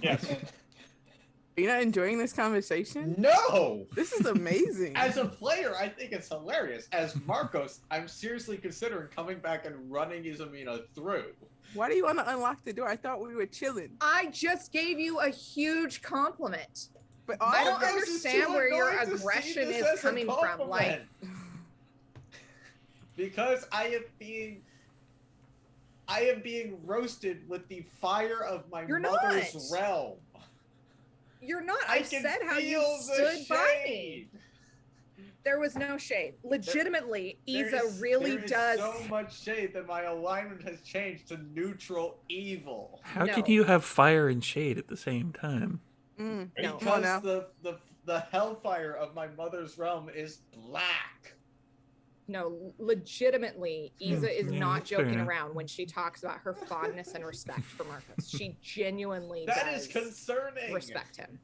Speaker 2: Yes.
Speaker 3: Are you not enjoying this conversation?
Speaker 4: No!
Speaker 3: This is amazing.
Speaker 4: As a player, I think it's hilarious. As Marcos, I'm seriously considering coming back and running Izumina through.
Speaker 3: Why do you want to unlock the door? I thought we were chilling.
Speaker 6: I just gave you a huge compliment.
Speaker 3: But
Speaker 6: I don't
Speaker 4: Marcos is
Speaker 6: understand
Speaker 4: too
Speaker 6: where your
Speaker 4: annoying to see
Speaker 6: aggression
Speaker 4: this
Speaker 6: is
Speaker 4: as a
Speaker 6: coming from. Like,
Speaker 4: compliment. Because I am being roasted with the fire of my
Speaker 6: You're
Speaker 4: mother's
Speaker 6: not.
Speaker 4: realm.
Speaker 6: You're not.
Speaker 4: I
Speaker 6: I
Speaker 4: can
Speaker 6: said how you
Speaker 4: feel the
Speaker 6: stood by me.
Speaker 4: shade.
Speaker 6: There was no shade. Legitimately,
Speaker 4: There
Speaker 6: Iza
Speaker 4: is-
Speaker 6: really
Speaker 4: there is
Speaker 6: does.
Speaker 4: so much shade that my alignment has changed to neutral evil.
Speaker 1: How
Speaker 6: No.
Speaker 1: can you have fire and shade at the same time?
Speaker 3: No,
Speaker 6: No.
Speaker 3: come on now.
Speaker 4: Because the hellfire of my mother's realm is black.
Speaker 6: No, legitimately, Iza is
Speaker 1: yeah,
Speaker 6: not
Speaker 1: that's fair
Speaker 6: joking
Speaker 1: enough.
Speaker 6: around when she talks about her fondness and respect for Marcos. She genuinely
Speaker 4: That
Speaker 6: does
Speaker 4: is concerning.
Speaker 6: respect him.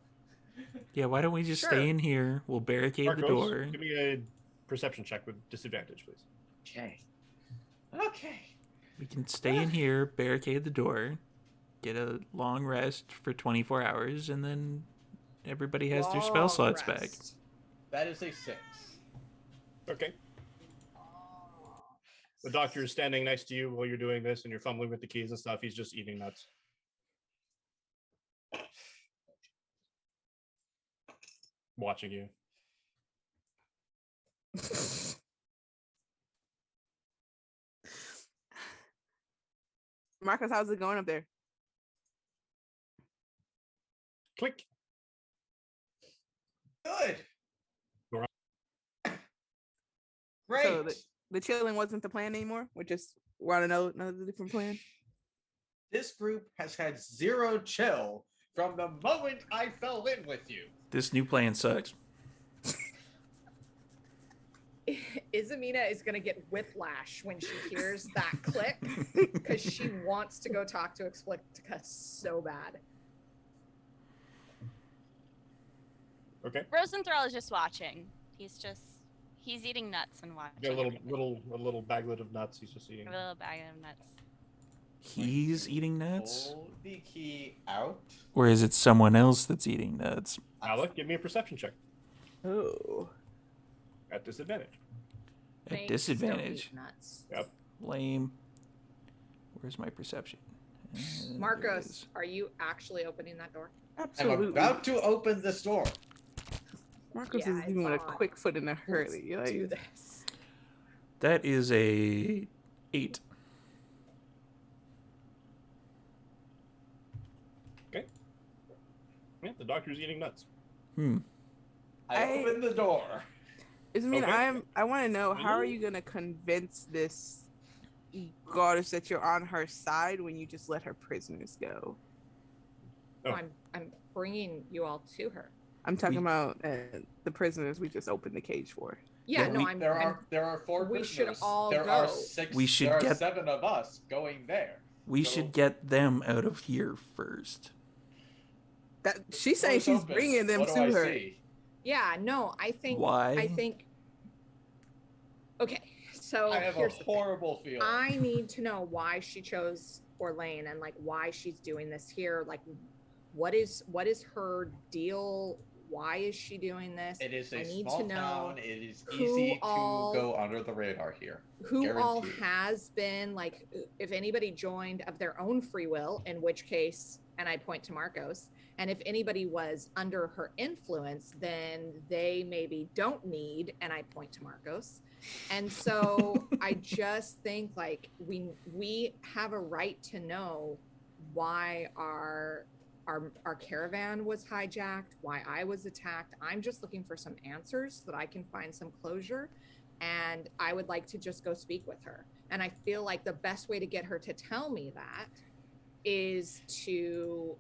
Speaker 1: Yeah, why don't we just
Speaker 6: Sure.
Speaker 1: stay in here? We'll barricade the
Speaker 2: Marcos,
Speaker 1: door.
Speaker 2: give me a perception check with disadvantage, please.
Speaker 4: Okay. Okay.
Speaker 1: We can stay in here, barricade the door, get a long rest for 24 hours, and then everybody has their spell
Speaker 6: Long
Speaker 1: slots back.
Speaker 6: rest.
Speaker 4: That is a 6.
Speaker 2: Okay. The doctor is standing next to you while you're doing this, and you're fumbling with the keys and stuff. He's just eating nuts. Watching you.
Speaker 3: Marcus, how's it going up there?
Speaker 2: Click.
Speaker 4: Good.
Speaker 2: You're
Speaker 4: Great.
Speaker 3: So the chilling wasn't the plan anymore. We're on another different plan.
Speaker 4: This group has had 0 chill from the moment I fell in with you.
Speaker 1: This new plan sucks.
Speaker 6: Izumina is gonna get whiplash when she hears that click because she wants to go talk to Explica so bad.
Speaker 2: Okay.
Speaker 5: Rosenthal is just watching. He's eating nuts and watching.
Speaker 2: Got a
Speaker 5: everything.
Speaker 2: little baglet of nuts. He's just eating.
Speaker 5: A little bag of nuts.
Speaker 1: He's eating nuts?
Speaker 4: Pull the key out.
Speaker 1: Or is it someone else that's eating nuts?
Speaker 2: Alec, give me a perception check
Speaker 3: Oh.
Speaker 2: at disadvantage.
Speaker 1: At
Speaker 6: Make still
Speaker 1: disadvantage.
Speaker 6: eat nuts.
Speaker 2: Yep.
Speaker 1: Lame. Where's my perception? There it
Speaker 6: Marcos,
Speaker 1: is.
Speaker 6: are you actually opening that door?
Speaker 4: I'm
Speaker 3: Absolutely.
Speaker 4: about to open this door.
Speaker 3: Marcos
Speaker 6: Yeah,
Speaker 3: is even with a
Speaker 6: it's on.
Speaker 3: quick foot in a hurry.
Speaker 6: Let's do
Speaker 3: Like,
Speaker 6: this.
Speaker 1: That is a 8.
Speaker 2: doctor's eating nuts.
Speaker 4: I open the door.
Speaker 3: I mean,
Speaker 2: Okay.
Speaker 3: I want to know, how are you gonna convince this goddess that you're on her side when you just let her prisoners go?
Speaker 2: Oh.
Speaker 6: I'm bringing you all to her.
Speaker 3: I'm talking about the prisoners we just opened the cage for.
Speaker 6: Yeah,
Speaker 1: Yeah,
Speaker 6: no,
Speaker 1: we-
Speaker 4: There are 4
Speaker 6: we
Speaker 4: prisoners.
Speaker 6: should all
Speaker 4: there
Speaker 6: go.
Speaker 4: are 6.
Speaker 1: We should
Speaker 4: there are
Speaker 1: get-
Speaker 4: 7 of us going there.
Speaker 1: We
Speaker 4: So-
Speaker 1: should get them out of here first.
Speaker 3: That she's saying
Speaker 4: Door's
Speaker 3: she's
Speaker 4: open.
Speaker 3: bringing them
Speaker 4: What
Speaker 3: to
Speaker 4: do I
Speaker 3: her.
Speaker 4: see?
Speaker 6: Yeah, no, I think.
Speaker 1: Why?
Speaker 6: I think. Okay, so
Speaker 4: I have a
Speaker 6: here's the thing.
Speaker 4: horrible feeling.
Speaker 6: I need to know why she chose Orlane and like why she's doing this here. Like, what is her deal? Why is she doing this?
Speaker 4: It is
Speaker 6: I
Speaker 4: a
Speaker 6: need
Speaker 4: small
Speaker 6: to know
Speaker 4: town. It is
Speaker 6: who
Speaker 4: easy to
Speaker 6: all-
Speaker 4: go under the radar here.
Speaker 6: who all
Speaker 4: Guaranteed.
Speaker 6: has been like, if anybody joined of their own free will, in which case, and I point to Marcos, and if anybody was under her influence, then they maybe don't need, and I point to Marcos. And so I just think like we have a right to know why our caravan was hijacked, why I was attacked. I'm just looking for some answers so that I can find some closure. And I would like to just go speak with her. And I feel like the best way to get her to tell me that is to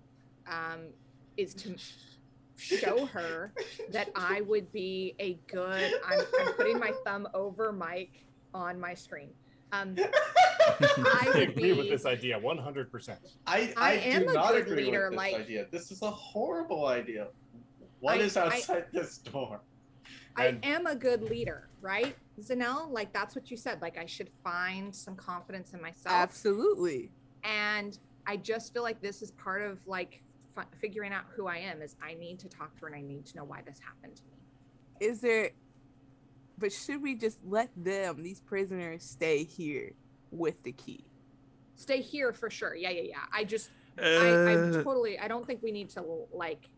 Speaker 6: show her that I would be a good. I'm putting my thumb over Mike on my screen. I
Speaker 2: I
Speaker 6: would
Speaker 2: agree with
Speaker 6: be-
Speaker 2: this idea 100%.
Speaker 6: I am
Speaker 4: do
Speaker 6: a
Speaker 4: not
Speaker 6: good
Speaker 4: agree
Speaker 6: leader,
Speaker 4: with this
Speaker 6: like-
Speaker 4: idea. This is a horrible idea. What
Speaker 6: I-
Speaker 4: is outside this door?
Speaker 6: I
Speaker 2: And-
Speaker 6: am a good leader, right, Zanelle? Like that's what you said. Like I should find some confidence in myself.
Speaker 3: Absolutely.
Speaker 6: And I just feel like this is part of like figuring out who I am. Is I need to talk to her and I need to know why this happened to me.
Speaker 3: Is there? But should we just let them, these prisoners, stay here with the key?
Speaker 6: Stay here for sure. Yeah. I just I'm
Speaker 1: Uh,
Speaker 6: totally. I don't think we need to like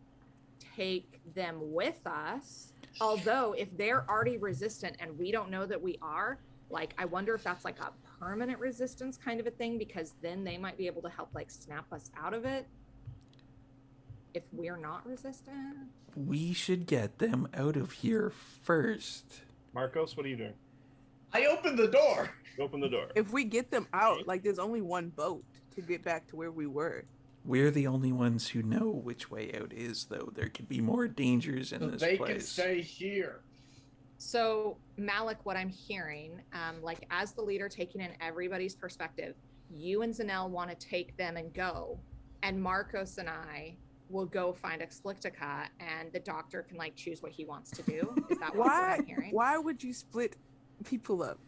Speaker 6: take them with us. Although if they're already resistant and we don't know that we are, like I wonder if that's like a permanent resistance kind of a thing, because then they might be able to help like snap us out of it if we're not resistant.
Speaker 1: we should get them out of here first.
Speaker 2: Marcos, what are you doing?
Speaker 4: I opened the door.
Speaker 2: Open the door.
Speaker 3: If we get them out, like there's only one boat to get back to where we were.
Speaker 1: We're the only ones who know which way out is, though. There could be more dangers in
Speaker 4: So
Speaker 1: this
Speaker 4: they can
Speaker 1: place.
Speaker 4: stay here.
Speaker 6: So Malik, what I'm hearing, like as the leader taking in everybody's perspective, you and Zanelle want to take them and go, and Marcos and I will go find Explictica, and the doctor can like choose what he wants to do. Is that what
Speaker 3: Why?
Speaker 6: I'm hearing?
Speaker 3: Why would you split people up?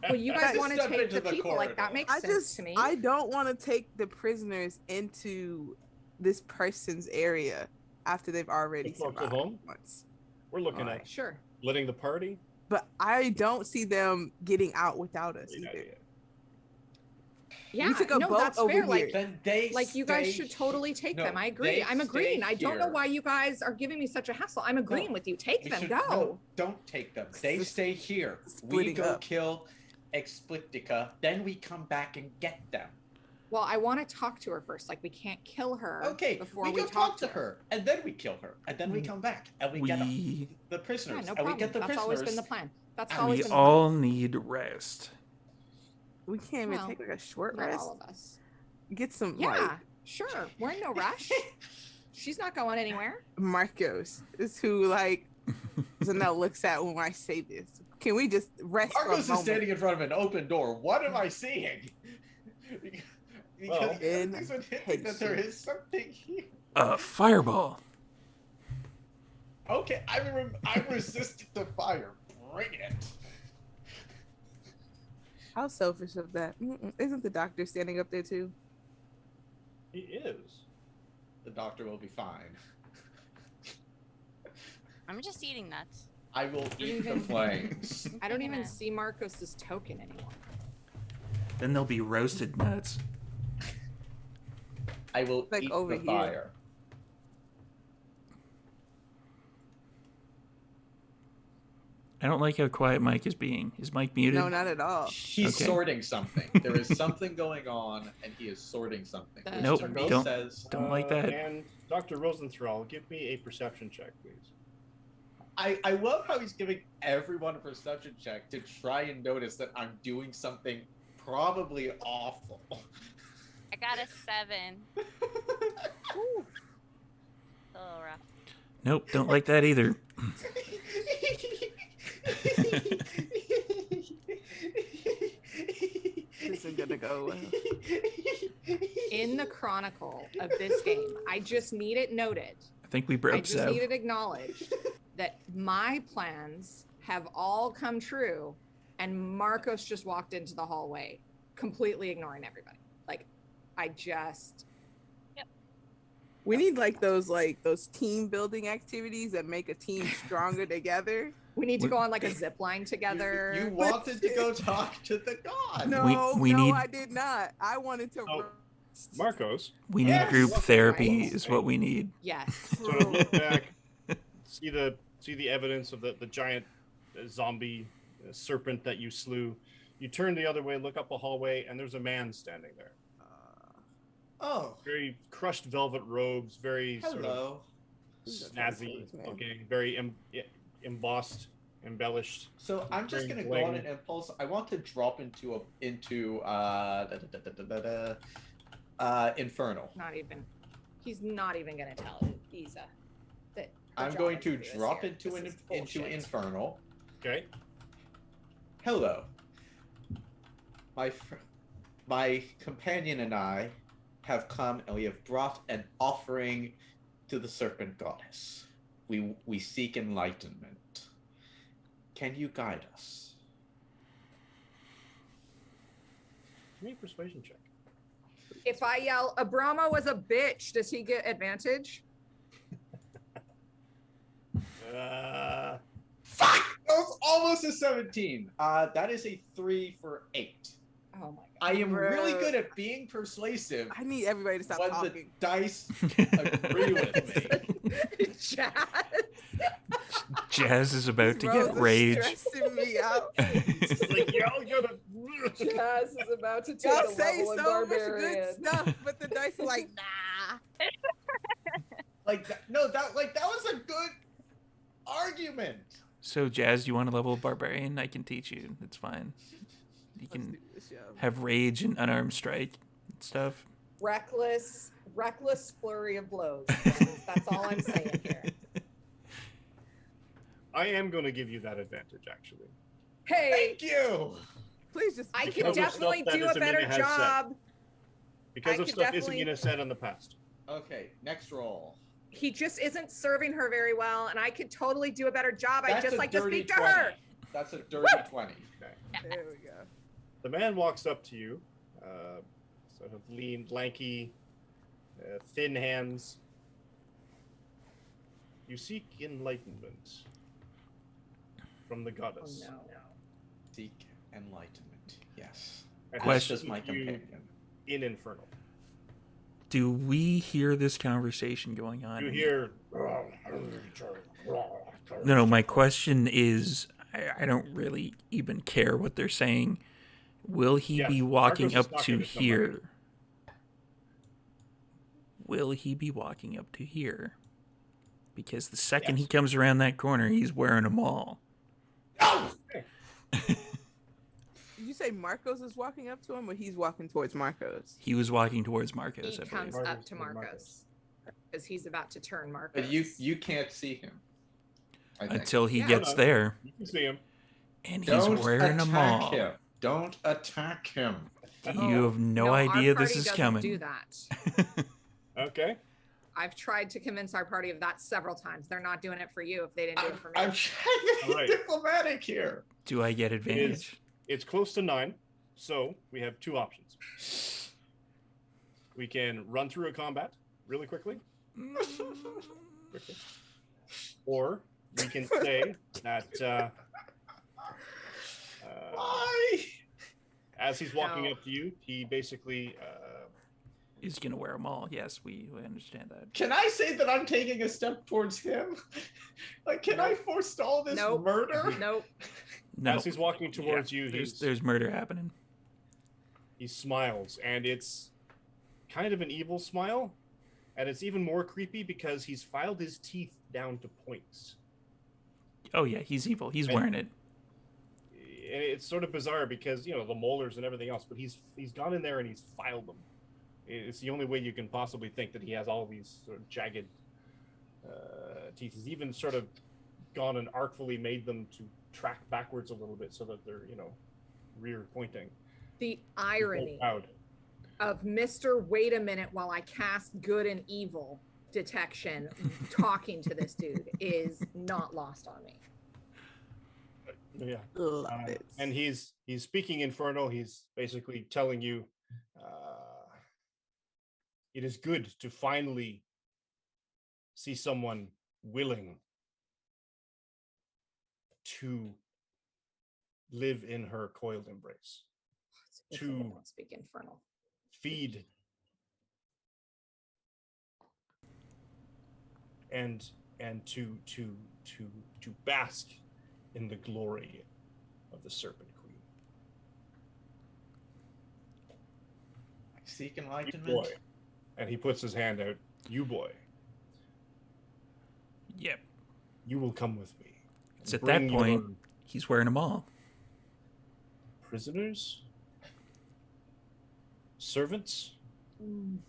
Speaker 6: Well, you guys
Speaker 3: Just
Speaker 6: want to
Speaker 4: step
Speaker 6: take
Speaker 4: into
Speaker 6: the
Speaker 4: the
Speaker 6: people, like that
Speaker 4: corridor.
Speaker 6: makes
Speaker 3: I
Speaker 6: sense
Speaker 3: just,
Speaker 6: to me.
Speaker 3: I don't want to take the prisoners into this person's area after they've already
Speaker 2: Let's walk to
Speaker 3: survived
Speaker 2: home.
Speaker 3: once.
Speaker 2: We're looking
Speaker 3: Alright.
Speaker 2: at
Speaker 6: Sure.
Speaker 2: letting the party.
Speaker 3: But I don't see them getting out without us
Speaker 2: Great
Speaker 3: either.
Speaker 2: idea.
Speaker 6: Yeah,
Speaker 3: took a
Speaker 6: no,
Speaker 3: boat
Speaker 6: that's
Speaker 3: over
Speaker 6: fair.
Speaker 3: here.
Speaker 6: Like,
Speaker 4: Then they
Speaker 6: like you guys
Speaker 4: stay
Speaker 6: should totally take
Speaker 4: no,
Speaker 6: them. I agree.
Speaker 4: they
Speaker 6: I'm agreeing.
Speaker 4: stay
Speaker 6: I don't know
Speaker 4: here.
Speaker 6: why you guys are giving me such a hassle. I'm agreeing with you. Take
Speaker 4: We
Speaker 6: them.
Speaker 4: should-
Speaker 6: Go.
Speaker 4: No, don't take them. They
Speaker 3: Just
Speaker 4: stay here. We
Speaker 3: splitting
Speaker 4: go
Speaker 3: up.
Speaker 4: kill Explictica, then we come back and get them.
Speaker 6: Well, I want to talk to her first. Like we can't kill her.
Speaker 4: Okay,
Speaker 6: Before
Speaker 4: we
Speaker 6: we
Speaker 4: go talk to her, and then we kill her, and then we come back, and we get
Speaker 1: We
Speaker 4: the
Speaker 6: Yeah,
Speaker 4: prisoners,
Speaker 6: no
Speaker 4: and we
Speaker 6: problem.
Speaker 4: get the
Speaker 6: That's
Speaker 4: prisoners.
Speaker 6: always been the plan. That's
Speaker 4: and
Speaker 6: always
Speaker 1: we
Speaker 6: been the
Speaker 1: all need rest.
Speaker 3: We can't even
Speaker 6: Well,
Speaker 3: take like a short
Speaker 6: plan. Not
Speaker 3: rest.
Speaker 6: all of us.
Speaker 3: Get some
Speaker 6: Yeah,
Speaker 3: like
Speaker 6: sure. We're in no rush. She's not going anywhere.
Speaker 3: Marcos is who like Zanelle looks at when I say this. Can we just rest for a
Speaker 4: Marcos is
Speaker 3: moment?
Speaker 4: standing in front of an open door. What am I seeing?
Speaker 2: Well,
Speaker 4: Because everything's been hinting that there is something here.
Speaker 1: Fireball.
Speaker 4: Okay, I'm resistant to fire. Bring it.
Speaker 3: How selfish of that. Isn't the doctor standing up there too?
Speaker 2: He is.
Speaker 4: The doctor will be fine.
Speaker 5: I'm just eating nuts.
Speaker 4: I will eat the
Speaker 6: even-
Speaker 4: flames.
Speaker 6: I don't even
Speaker 5: Amen.
Speaker 6: see Marcos's token anymore.
Speaker 1: Then there'll be roasted nuts.
Speaker 4: I will
Speaker 3: Like
Speaker 4: eat
Speaker 3: over
Speaker 4: the
Speaker 3: here.
Speaker 4: fire.
Speaker 1: I don't like how quiet Mike is being. Is Mike muted?
Speaker 3: No, not at all.
Speaker 4: He's
Speaker 1: Okay.
Speaker 4: sorting something. There is something going on, and he is sorting something. Which
Speaker 1: Nope,
Speaker 4: to me
Speaker 1: don't-
Speaker 4: says
Speaker 1: Don't like that.
Speaker 2: And Dr. Rosenthal, give me a perception check, please.
Speaker 4: I love how he's giving everyone a perception check to try and notice that I'm doing something probably awful.
Speaker 5: I got a 7. A little rough.
Speaker 1: Nope, don't like that either.
Speaker 3: This isn't gonna go well.
Speaker 6: In the chronicle of this game, I just need it noted.
Speaker 1: I think we
Speaker 6: I
Speaker 1: broke
Speaker 6: just
Speaker 1: Zev.
Speaker 6: need it acknowledged that my plans have all come true, and Marcos just walked into the hallway, completely ignoring everybody. Like, I just
Speaker 3: We need those team building activities that make a team stronger together.
Speaker 6: we need to go on like a zip line
Speaker 4: You
Speaker 6: together.
Speaker 4: wanted to go talk to the god.
Speaker 3: No,
Speaker 1: we
Speaker 3: no,
Speaker 1: need-
Speaker 3: I did not. I wanted to.
Speaker 2: Oh. Marcos,
Speaker 1: We need
Speaker 4: Yes.
Speaker 1: group therapy
Speaker 6: Right.
Speaker 1: is what we need.
Speaker 6: Yes.
Speaker 2: sort of look back, see the evidence of the giant zombie serpent that you slew. You turn the other way, look up a hallway, and there's a man standing there.
Speaker 4: Oh,
Speaker 2: Very crushed velvet robes, very sort of
Speaker 4: hello.
Speaker 2: snazzy looking, very embossed, embellished.
Speaker 4: So I'm just
Speaker 2: Very
Speaker 4: gonna go on
Speaker 2: bling.
Speaker 4: an impulse. I want to drop into Infernal.
Speaker 6: Not even. He's not even gonna tell Isa that.
Speaker 4: I'm going to drop into Infernal.
Speaker 2: Okay.
Speaker 4: Hello. My companion and I have come and we have brought an offering to the serpent goddess. We seek enlightenment. Can you guide us?
Speaker 2: Give me a persuasion check.
Speaker 6: If I yell, Abrama was a bitch, does he get advantage?
Speaker 4: Fuck! That was almost a 17. That is a 3 for 8.
Speaker 6: Oh my god.
Speaker 4: I am really
Speaker 3: Bruh.
Speaker 4: good at being persuasive
Speaker 3: I need everybody to stop
Speaker 4: when
Speaker 3: talking.
Speaker 4: the dice agree with me.
Speaker 6: Jazz.
Speaker 1: Jazz is about to
Speaker 3: Rose
Speaker 1: get
Speaker 3: is
Speaker 1: rage.
Speaker 3: stressing me out.
Speaker 2: It's like, y'all gotta.
Speaker 6: Jazz is about to take
Speaker 3: Y'all
Speaker 6: a
Speaker 3: say
Speaker 6: level in
Speaker 3: so much
Speaker 6: barbarian.
Speaker 3: good stuff, but the dice are like, nah.
Speaker 4: That was a good argument.
Speaker 1: So, Jazz, you want a level of barbarian? I can teach you. It's fine. You
Speaker 3: Let's
Speaker 1: can
Speaker 3: do this, yo.
Speaker 1: have rage and unarmed strike and stuff.
Speaker 6: Reckless flurry of blows. Friends. That's all I'm saying here.
Speaker 2: I am going to give you that advantage, actually.
Speaker 6: Hey,
Speaker 4: Thank you.
Speaker 3: Please just.
Speaker 6: I
Speaker 2: Because
Speaker 6: can
Speaker 2: of stuff
Speaker 6: definitely
Speaker 2: that
Speaker 6: do a
Speaker 2: Isabella
Speaker 6: better
Speaker 2: has said.
Speaker 6: job.
Speaker 2: Because
Speaker 6: I
Speaker 2: of
Speaker 6: could
Speaker 2: stuff
Speaker 6: definitely-
Speaker 2: Isabella said in the past.
Speaker 4: Okay, next roll.
Speaker 6: He just isn't serving her very well, and I could totally do a better job. I'd
Speaker 4: That's
Speaker 6: just
Speaker 4: a
Speaker 6: like to
Speaker 4: dirty
Speaker 6: speak to
Speaker 4: 20.
Speaker 6: her.
Speaker 4: That's a dirty 20.
Speaker 3: There we go.
Speaker 2: The man walks up to you, sort of lean, lanky, thin hands. You seek enlightenment from the
Speaker 6: Oh
Speaker 2: goddess.
Speaker 6: no.
Speaker 4: Seek enlightenment. Yes.
Speaker 2: And
Speaker 1: Question.
Speaker 4: That's just my
Speaker 2: you
Speaker 4: companion.
Speaker 2: in Infernal.
Speaker 1: Do we hear this conversation going on?
Speaker 2: You hear.
Speaker 1: No, my question is, I don't really even care what they're saying. Will he
Speaker 2: Yes,
Speaker 1: be walking
Speaker 2: Marcos is
Speaker 1: up
Speaker 2: talking
Speaker 1: to
Speaker 2: to somebody.
Speaker 1: here? Will he be walking up to here? Because the second he
Speaker 2: Yes.
Speaker 1: comes around that corner, he's wearing them all.
Speaker 3: Did you say Marcos is walking up to him, or he's walking towards Marcos?
Speaker 1: He was walking towards Marcos,
Speaker 6: He
Speaker 1: I
Speaker 6: comes
Speaker 1: believe.
Speaker 6: up to Marcos because he's about to turn Marcos.
Speaker 4: But you can't see him. I think.
Speaker 1: Until he
Speaker 6: Yeah.
Speaker 1: gets
Speaker 2: No.
Speaker 1: there,
Speaker 2: You can see him.
Speaker 1: and he's
Speaker 4: Don't
Speaker 1: wearing them
Speaker 4: attack
Speaker 1: all.
Speaker 4: him. Don't attack him.
Speaker 1: You have no
Speaker 6: our
Speaker 1: idea this
Speaker 6: party
Speaker 1: is
Speaker 6: doesn't
Speaker 1: coming.
Speaker 6: Do that.
Speaker 2: Okay.
Speaker 6: I've tried to convince our party of that several times. They're not doing it for you if they didn't do it for me.
Speaker 4: I'm trying to be
Speaker 2: Alright.
Speaker 4: diplomatic here.
Speaker 1: Do I get advantage?
Speaker 2: It's close to 9, so we have two options. We can run through a combat really quickly, or we can say that
Speaker 4: Why?
Speaker 2: as he's walking
Speaker 6: No.
Speaker 2: up to you, he basically
Speaker 1: is going to wear a maul. Yes, we understand that.
Speaker 4: Can I say that I'm taking a step towards him? Like, can I forestall this
Speaker 6: Nope.
Speaker 4: murder?
Speaker 6: Nope.
Speaker 1: No,
Speaker 2: As he's walking towards you,
Speaker 1: there's murder happening.
Speaker 2: he smiles, and it's kind of an evil smile, and it's even more creepy because he's filed his teeth down to points.
Speaker 1: Oh yeah, he's evil. He's wearing it.
Speaker 2: And it's sort of bizarre because, you know, the molars and everything else, but he's gone in there and he's filed them. It's the only way you can possibly think that he has all these sort of jagged teeth. He's even sort of gone and artfully made them to track backwards a little bit so that they're, you know, rear pointing.
Speaker 6: The
Speaker 2: He's so
Speaker 6: irony
Speaker 2: proud.
Speaker 6: of Mr. Wait a minute while I cast good and evil detection talking to this dude is not lost on me.
Speaker 2: Yeah.
Speaker 3: Love it.
Speaker 2: And he's speaking Infernal. He's basically telling you it is good to finally see someone willing to live in her coiled embrace,
Speaker 6: If I
Speaker 2: to
Speaker 6: don't speak infernal.
Speaker 2: feed and to bask in the glory of the Serpent Queen.
Speaker 4: I seek
Speaker 2: You
Speaker 4: enlightenment.
Speaker 2: boy. And he puts his hand out. You boy,
Speaker 1: Yep.
Speaker 2: you will come with me.
Speaker 1: It's
Speaker 2: and
Speaker 1: at that
Speaker 2: bring
Speaker 1: point
Speaker 2: your
Speaker 1: he's wearing a maul.
Speaker 2: prisoners, servants, and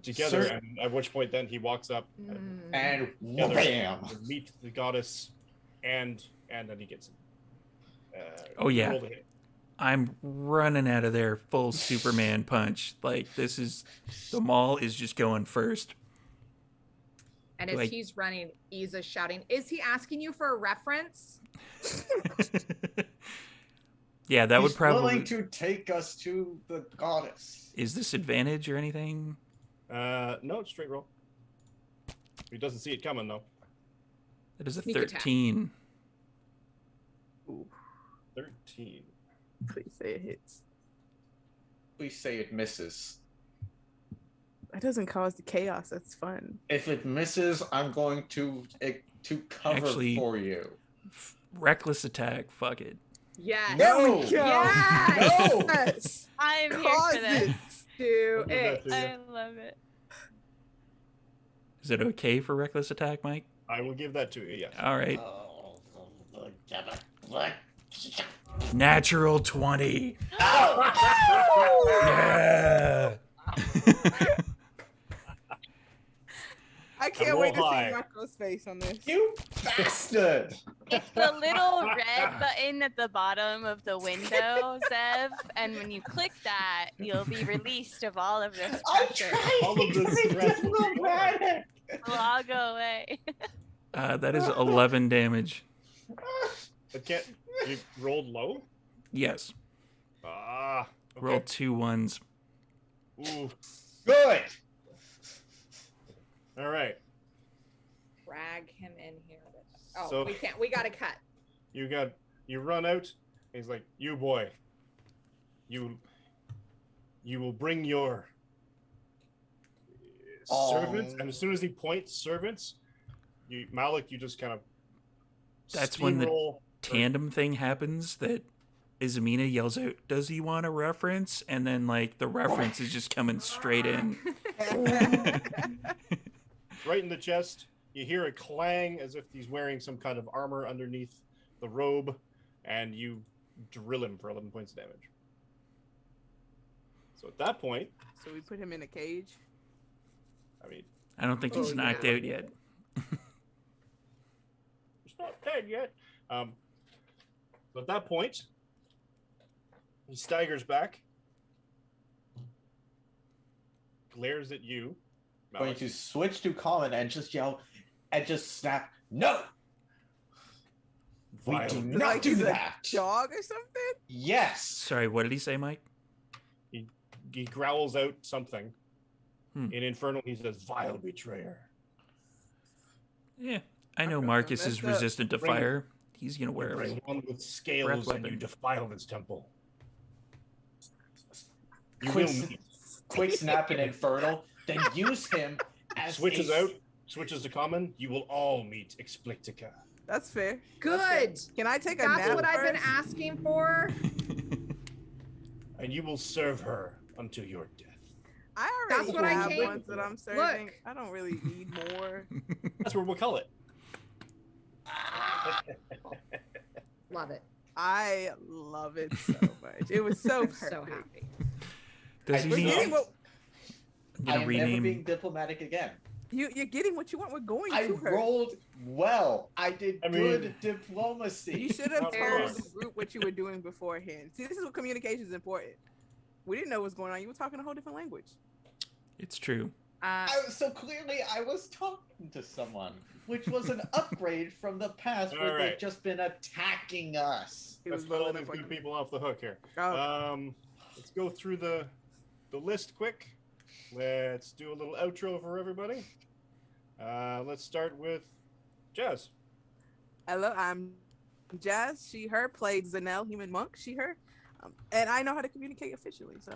Speaker 2: together.
Speaker 4: Sir-
Speaker 2: And at which point, then he walks up
Speaker 4: And
Speaker 2: together
Speaker 4: wham!
Speaker 2: to meet the goddess, and then he gets.
Speaker 1: Oh, yeah.
Speaker 2: roll to hit.
Speaker 1: I'm running out of there full Superman punch. Like, this is... The maul is just going first.
Speaker 6: And as
Speaker 1: Like-
Speaker 6: he's running, Isa's shouting, "Is he asking you for a reference?"
Speaker 1: Yeah, that would
Speaker 4: He's
Speaker 1: probably...
Speaker 4: willing to take us to the goddess.
Speaker 1: Is this advantage or anything?
Speaker 2: No, it's straight roll. He doesn't see it coming though.
Speaker 1: That is a
Speaker 6: Sneak attack.
Speaker 1: 13.
Speaker 3: Ooh,
Speaker 2: 13.
Speaker 3: please say it hits.
Speaker 4: Please say it misses.
Speaker 3: That doesn't cause the chaos. That's fun.
Speaker 4: If it misses, I'm going to cover
Speaker 1: Actually-
Speaker 4: for you.
Speaker 1: Reckless attack. Fuck it.
Speaker 6: Yes.
Speaker 4: No!
Speaker 3: Yes.
Speaker 4: No!
Speaker 3: Yes.
Speaker 5: I'm here
Speaker 3: Cause
Speaker 5: for this.
Speaker 3: it.
Speaker 6: Do
Speaker 2: I'll give
Speaker 6: it.
Speaker 2: that to you.
Speaker 5: I love it.
Speaker 1: Is it okay for reckless attack, Mike?
Speaker 2: I will give that to you. Yes.
Speaker 1: All right.
Speaker 4: Oh,
Speaker 1: Natural 20.
Speaker 4: Ow!
Speaker 1: Yeah.
Speaker 3: I can't
Speaker 2: roll
Speaker 3: wait to
Speaker 2: high.
Speaker 3: see Marco's face on this.
Speaker 4: You bastard!
Speaker 5: It's the little red button at the bottom of the window, Zev, and when you click that, you'll be released of all of this
Speaker 4: I'm
Speaker 5: pressure.
Speaker 4: trying
Speaker 2: All of
Speaker 4: to
Speaker 2: this
Speaker 4: make
Speaker 2: stress
Speaker 4: this
Speaker 2: will be
Speaker 4: romantic.
Speaker 5: It'll all go away.
Speaker 1: That is 11 damage.
Speaker 2: But can't you rolled low?
Speaker 1: Yes.
Speaker 2: Ah. Okay.
Speaker 1: Roll 2 1s.
Speaker 2: Ooh.
Speaker 4: Good.
Speaker 2: All right.
Speaker 6: Drag him in here. Oh,
Speaker 2: So-
Speaker 6: we can't. We got to cut.
Speaker 2: You run out. He's like, you boy. You will bring your servants, and as soon as he points servants, Malik, you just kind of
Speaker 1: That's when the
Speaker 2: steamroll-
Speaker 1: Tandem thing happens that Izamina yells out, "Does he want a reference?" And then, like, the reference is just coming straight in.
Speaker 2: right in the chest. You hear a clang as if he's wearing some kind of armor underneath the robe, and you drill him for 11 points of damage. So at that point,
Speaker 3: So we put him in a cage.
Speaker 2: I mean,
Speaker 1: I don't think he's
Speaker 3: Oh,
Speaker 1: knocked
Speaker 3: yeah.
Speaker 1: out yet.
Speaker 2: he's not dead yet. So at that point, he staggers back, glares at you.
Speaker 4: Going
Speaker 2: Malik.
Speaker 4: to switch to common and just yell and just snap. No. We do
Speaker 2: Violent.
Speaker 4: not
Speaker 3: Like
Speaker 4: do
Speaker 3: he's a
Speaker 4: that.
Speaker 3: dog or something?
Speaker 4: Yes.
Speaker 1: Sorry, what did he say, Mike?
Speaker 2: He growls out something.
Speaker 1: Hmm.
Speaker 2: In Infernal, he says, "Vile betrayer."
Speaker 1: Yeah, I know
Speaker 3: Marcos
Speaker 1: Marcus is
Speaker 3: messed up.
Speaker 1: resistant to
Speaker 2: Bring-
Speaker 1: fire. He's gonna
Speaker 2: You
Speaker 1: wear
Speaker 2: bring
Speaker 1: it.
Speaker 2: one with scales,
Speaker 1: breath
Speaker 2: and you
Speaker 1: weapon.
Speaker 2: defile this temple. You will
Speaker 4: Quincy-
Speaker 2: meet
Speaker 4: quick snap an infernal, then use him as
Speaker 2: Switches out, switches to common. You will all meet Explictica.
Speaker 3: That's fair.
Speaker 6: Good.
Speaker 3: Can I take a
Speaker 6: That's
Speaker 3: nap
Speaker 6: what I've been
Speaker 3: first?
Speaker 6: asking for.
Speaker 2: And you will serve her until your death.
Speaker 3: I already
Speaker 6: That's what I
Speaker 3: have
Speaker 6: came-
Speaker 3: ones that I'm serving.
Speaker 6: Look.
Speaker 3: I don't really need more.
Speaker 2: That's what we'll call it.
Speaker 6: Love it.
Speaker 3: I love it so much. It was so
Speaker 6: I'm
Speaker 3: perfect.
Speaker 6: so happy.
Speaker 1: Does
Speaker 4: I
Speaker 1: he
Speaker 3: We're
Speaker 1: need?
Speaker 4: know.
Speaker 3: getting what
Speaker 1: I'm
Speaker 4: I
Speaker 1: gonna
Speaker 4: am never being
Speaker 1: rename.
Speaker 4: diplomatic again.
Speaker 3: you're getting what you want. We're going
Speaker 4: I
Speaker 3: to her.
Speaker 4: rolled well. I did
Speaker 2: I mean-
Speaker 4: good diplomacy.
Speaker 3: You should have
Speaker 2: Oh, come
Speaker 3: told
Speaker 2: on.
Speaker 3: the group what you were doing beforehand. See, this is what communication is important. We didn't know what was going on. You were talking a whole different language.
Speaker 1: It's true.
Speaker 4: So clearly I was talking to someone, which was an upgrade from the past where
Speaker 2: Alright.
Speaker 4: they've just been attacking us.
Speaker 3: It
Speaker 2: Let's
Speaker 3: was
Speaker 2: let all
Speaker 3: rolling
Speaker 2: these
Speaker 3: up like
Speaker 2: good people off the hook here.
Speaker 3: Oh,
Speaker 2: Let's go through the list quick. Let's do a little outro for everybody. Let's start with Jazz.
Speaker 3: hello, I'm Jazz. She, her. Played Zanelle, human monk. She, her. And I know how to communicate officially. So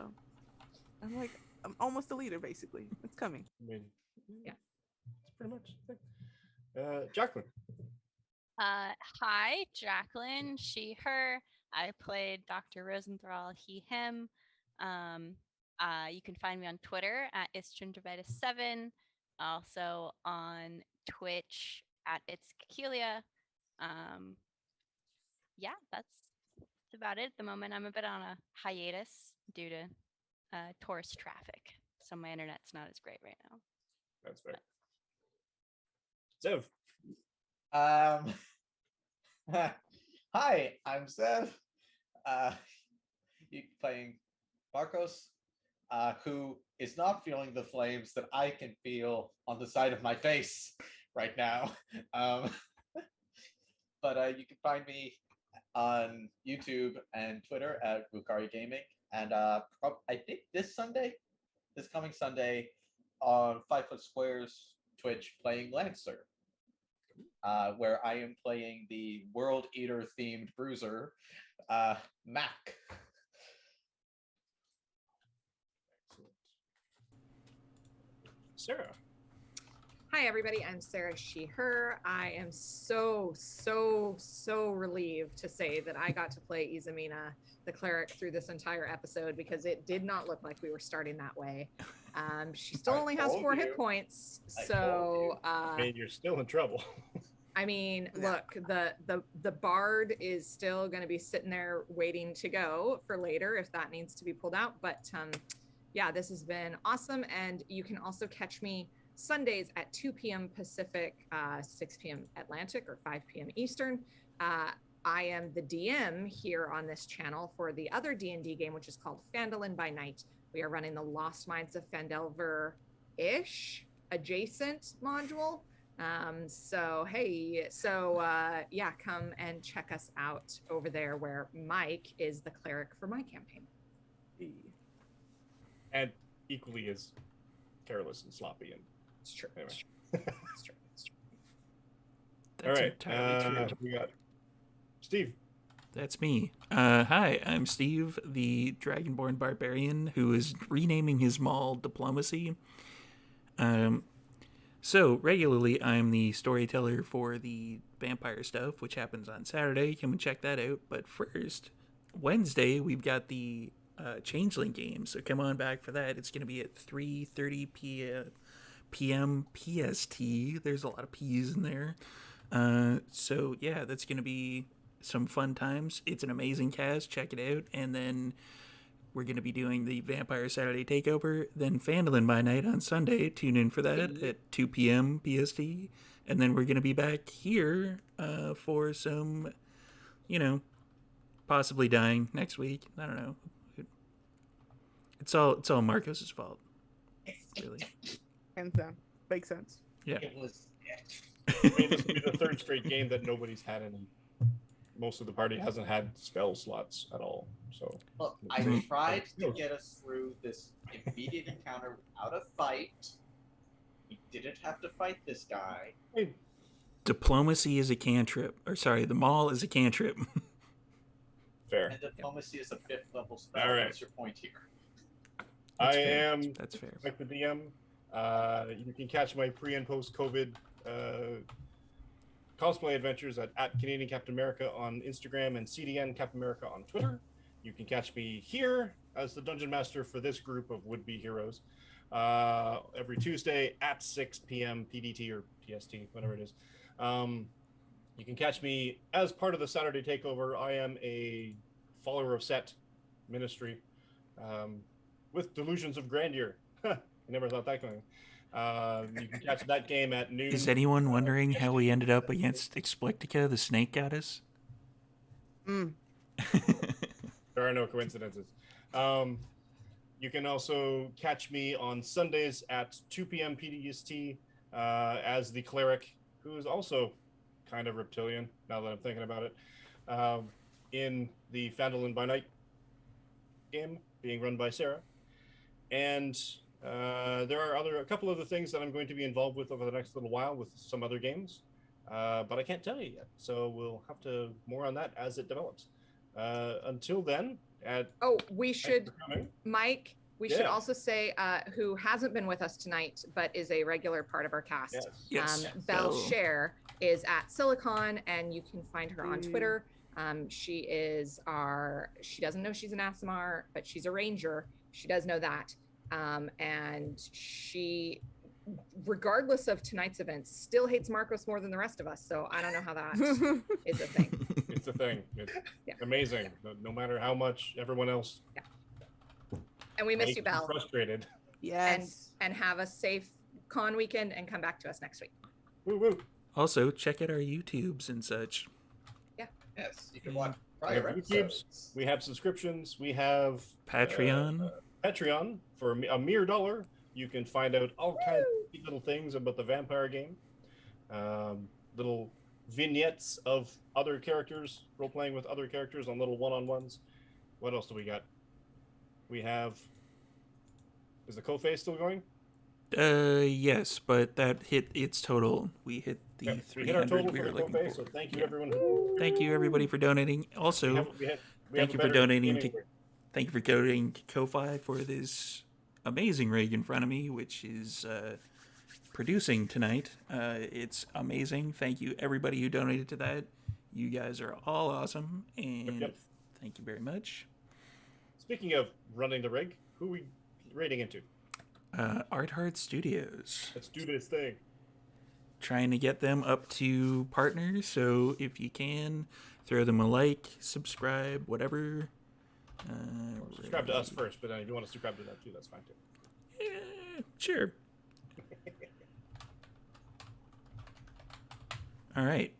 Speaker 3: I'm almost a leader, basically. It's coming.
Speaker 2: I mean,
Speaker 6: Yeah.
Speaker 2: That's pretty much the thing. Jacqueline.
Speaker 5: Hi, Jacqueline. She, her. I played Dr. Rosenthal. He, him. You can find me on Twitter at istrindervitis7. Also on Twitch at It's Kekelia. Yeah, that's about it at the moment. I'm a bit on a hiatus due to tourist traffic, so my internet's not as great right now.
Speaker 2: That's fair. Zev.
Speaker 4: Hi, I'm Zev. You playing Marcos, who is not feeling the flames that I can feel on the side of my face right now. But you can find me on YouTube and Twitter at Bukari Gaming, and I think this coming Sunday, on 5 Foot Squares Twitch, playing Lancer, where I am playing the World Eater themed bruiser, Mac.
Speaker 2: Sarah.
Speaker 6: Hi, everybody. I'm Sarah, she, her. I am so relieved to say that I got to play Izamina, the cleric, through this entire episode because it did not look like we were starting that way. She still
Speaker 4: I
Speaker 6: only has
Speaker 4: told
Speaker 6: 4
Speaker 4: you.
Speaker 6: hit points.
Speaker 4: I
Speaker 6: So,
Speaker 2: And you're still in trouble.
Speaker 6: I mean,
Speaker 3: Yeah.
Speaker 6: look, the bard is still going to be sitting there waiting to go for later if that needs to be pulled out. But yeah, this has been awesome. And you can also catch me Sundays at 2 p.m. Pacific, 6 p.m. Atlantic, or 5 p.m. Eastern. I am the DM here on this channel for the other D&D game, which is called Phandalin by Night. We are running the Lost Mines of Phandelver-ish adjacent module. Yeah, come and check us out over there where Mike is the cleric for my campaign.
Speaker 2: And equally as careless and sloppy. And
Speaker 6: It's true.
Speaker 2: Anyway.
Speaker 6: It's true. It's true. It's true.
Speaker 2: all right,
Speaker 1: entirely true.
Speaker 2: we got Steve.
Speaker 1: That's me. Hi, I'm Steve, the Dragonborn Barbarian who is renaming his mall Diplomacy. So, regularly, I'm the storyteller for the vampire stuff, which happens on Saturday. Come and check that out. But first, Wednesday, we've got the Changeling game, so come on back for that. It's going to be at 3:30 p.m. PST. There's a lot of P's in there. So, yeah, that's going to be some fun times. It's an amazing cast. Check it out. And then we're going to be doing the Vampire Saturday Takeover, then Phandalin by Night on Sunday. Tune in for that at 2 p.m. PST. And then we're going to be back here for some, possibly dying next week. I don't know. It's all Marcos's fault, really.
Speaker 3: Hands down. Makes sense.
Speaker 1: Yeah.
Speaker 4: It was.
Speaker 2: I mean, this will be the third straight game that nobody's had any. Most of the party hasn't had spell slots at all. So
Speaker 4: Look, I
Speaker 1: Mhm.
Speaker 4: tried to get us through this immediate encounter without a fight. We didn't have to fight this guy.
Speaker 1: Diplomacy is a cantrip. Or sorry, the mall is a cantrip.
Speaker 2: fair.
Speaker 4: And diplomacy is a 5th level spell.
Speaker 2: All right.
Speaker 4: What's your point here?
Speaker 1: That's
Speaker 2: I
Speaker 1: fair.
Speaker 2: am
Speaker 1: That's fair.
Speaker 2: like the DM. You can catch my pre and post COVID cosplay adventures at Canadian Captain America on Instagram and CDN Captain America on Twitter. You can catch me here as the Dungeon Master for this group of would-be heroes every Tuesday at 6 p.m. PDT or PST, whatever it is. You can catch me as part of the Saturday Takeover. I am a follower of Set ministry with delusions of grandeur. I never thought that going. You can catch that game at noon.
Speaker 1: Is anyone wondering how we ended up against Explictica, the snake goddess?
Speaker 3: Mm.
Speaker 2: There are no coincidences. You can also catch me on Sundays at 2 p.m. PDST as the cleric, who is also kind of reptilian, now that I'm thinking about it, in the Phandalin by Night game being run by Sarah. And there are a couple other things that I'm going to be involved with over the next little while with some other games, but I can't tell you yet. So we'll have to more on that as it develops. Until then,
Speaker 6: we should, Mike, we should also say who hasn't been with us tonight, but is a regular part of our cast.
Speaker 1: Yes.
Speaker 6: Belle Cher is at Silicon, and you can find her on Twitter. She doesn't know she's an Asimar, but she's a ranger. She does know that. And she, regardless of tonight's events, still hates Marcos more than the rest of us. So I don't know how that is a thing.
Speaker 2: It's a thing. It's amazing. No matter how much everyone else.
Speaker 6: Yeah. And we miss you, Belle.
Speaker 2: Frustrated.
Speaker 3: Yes.
Speaker 6: And have a safe con weekend and come back to us next week.
Speaker 2: Woo woo.
Speaker 1: Also, check out our YouTubes and such.
Speaker 6: Yeah.
Speaker 4: Yes, you can watch
Speaker 2: We have
Speaker 4: prior
Speaker 2: YouTubes.
Speaker 4: episodes.
Speaker 2: We have subscriptions. We have
Speaker 1: Patreon.
Speaker 2: Patreon for a mere $1. You can find out all kinds of little things about the vampire game. Little vignettes of other characters, role playing with other characters on little one-on-ones. What else do we got? We have. Is the co-phase still going?
Speaker 1: Yes, but that hit its total. We hit the
Speaker 2: we hit our
Speaker 1: 300
Speaker 2: total
Speaker 1: we
Speaker 2: for
Speaker 1: were
Speaker 2: the
Speaker 1: looking
Speaker 2: co-phase.
Speaker 1: for.
Speaker 2: So thank you,
Speaker 1: Yeah.
Speaker 2: everyone.
Speaker 1: Thank you, everybody, for donating. Also, thank you for donating to Ko-Fi for this amazing rig in front of me, which is producing tonight. It's amazing. Thank you, everybody who donated to that. You guys are all awesome, and thank you very much.
Speaker 2: Speaking of running the rig, who are we rating into?
Speaker 1: Art Heart Studios.
Speaker 2: Let's do this thing.
Speaker 1: Trying to get them up to partners, so if you can, throw them a like, subscribe, whatever.
Speaker 2: Subscribe to us first, but then if you want to subscribe to that too, that's fine too.
Speaker 1: Yeah, sure. All right.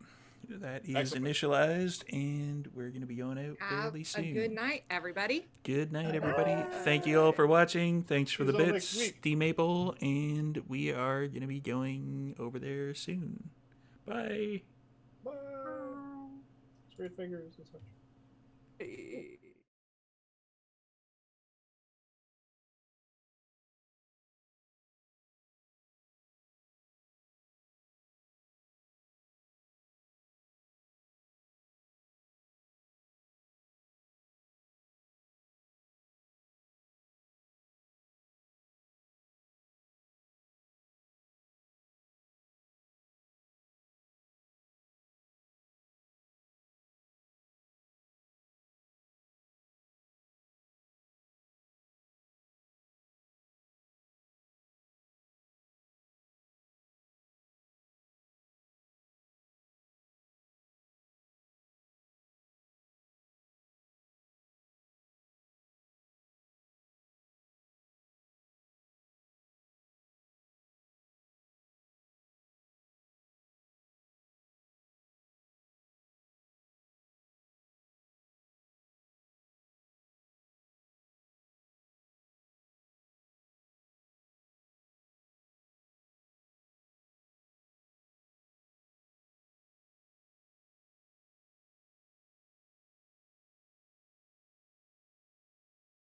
Speaker 1: That is
Speaker 2: Excellent.
Speaker 1: initialized, and we're going to be going out
Speaker 6: Have
Speaker 1: fairly soon.
Speaker 6: a good night, everybody.
Speaker 1: Good night, everybody. Thank you all for watching. Thanks for the
Speaker 2: See you all
Speaker 1: bits,
Speaker 2: next week.
Speaker 1: D-Maple, and we are going to be going over there soon. Bye.
Speaker 2: Bye. Straight fingers and such.
Speaker 3: Hey.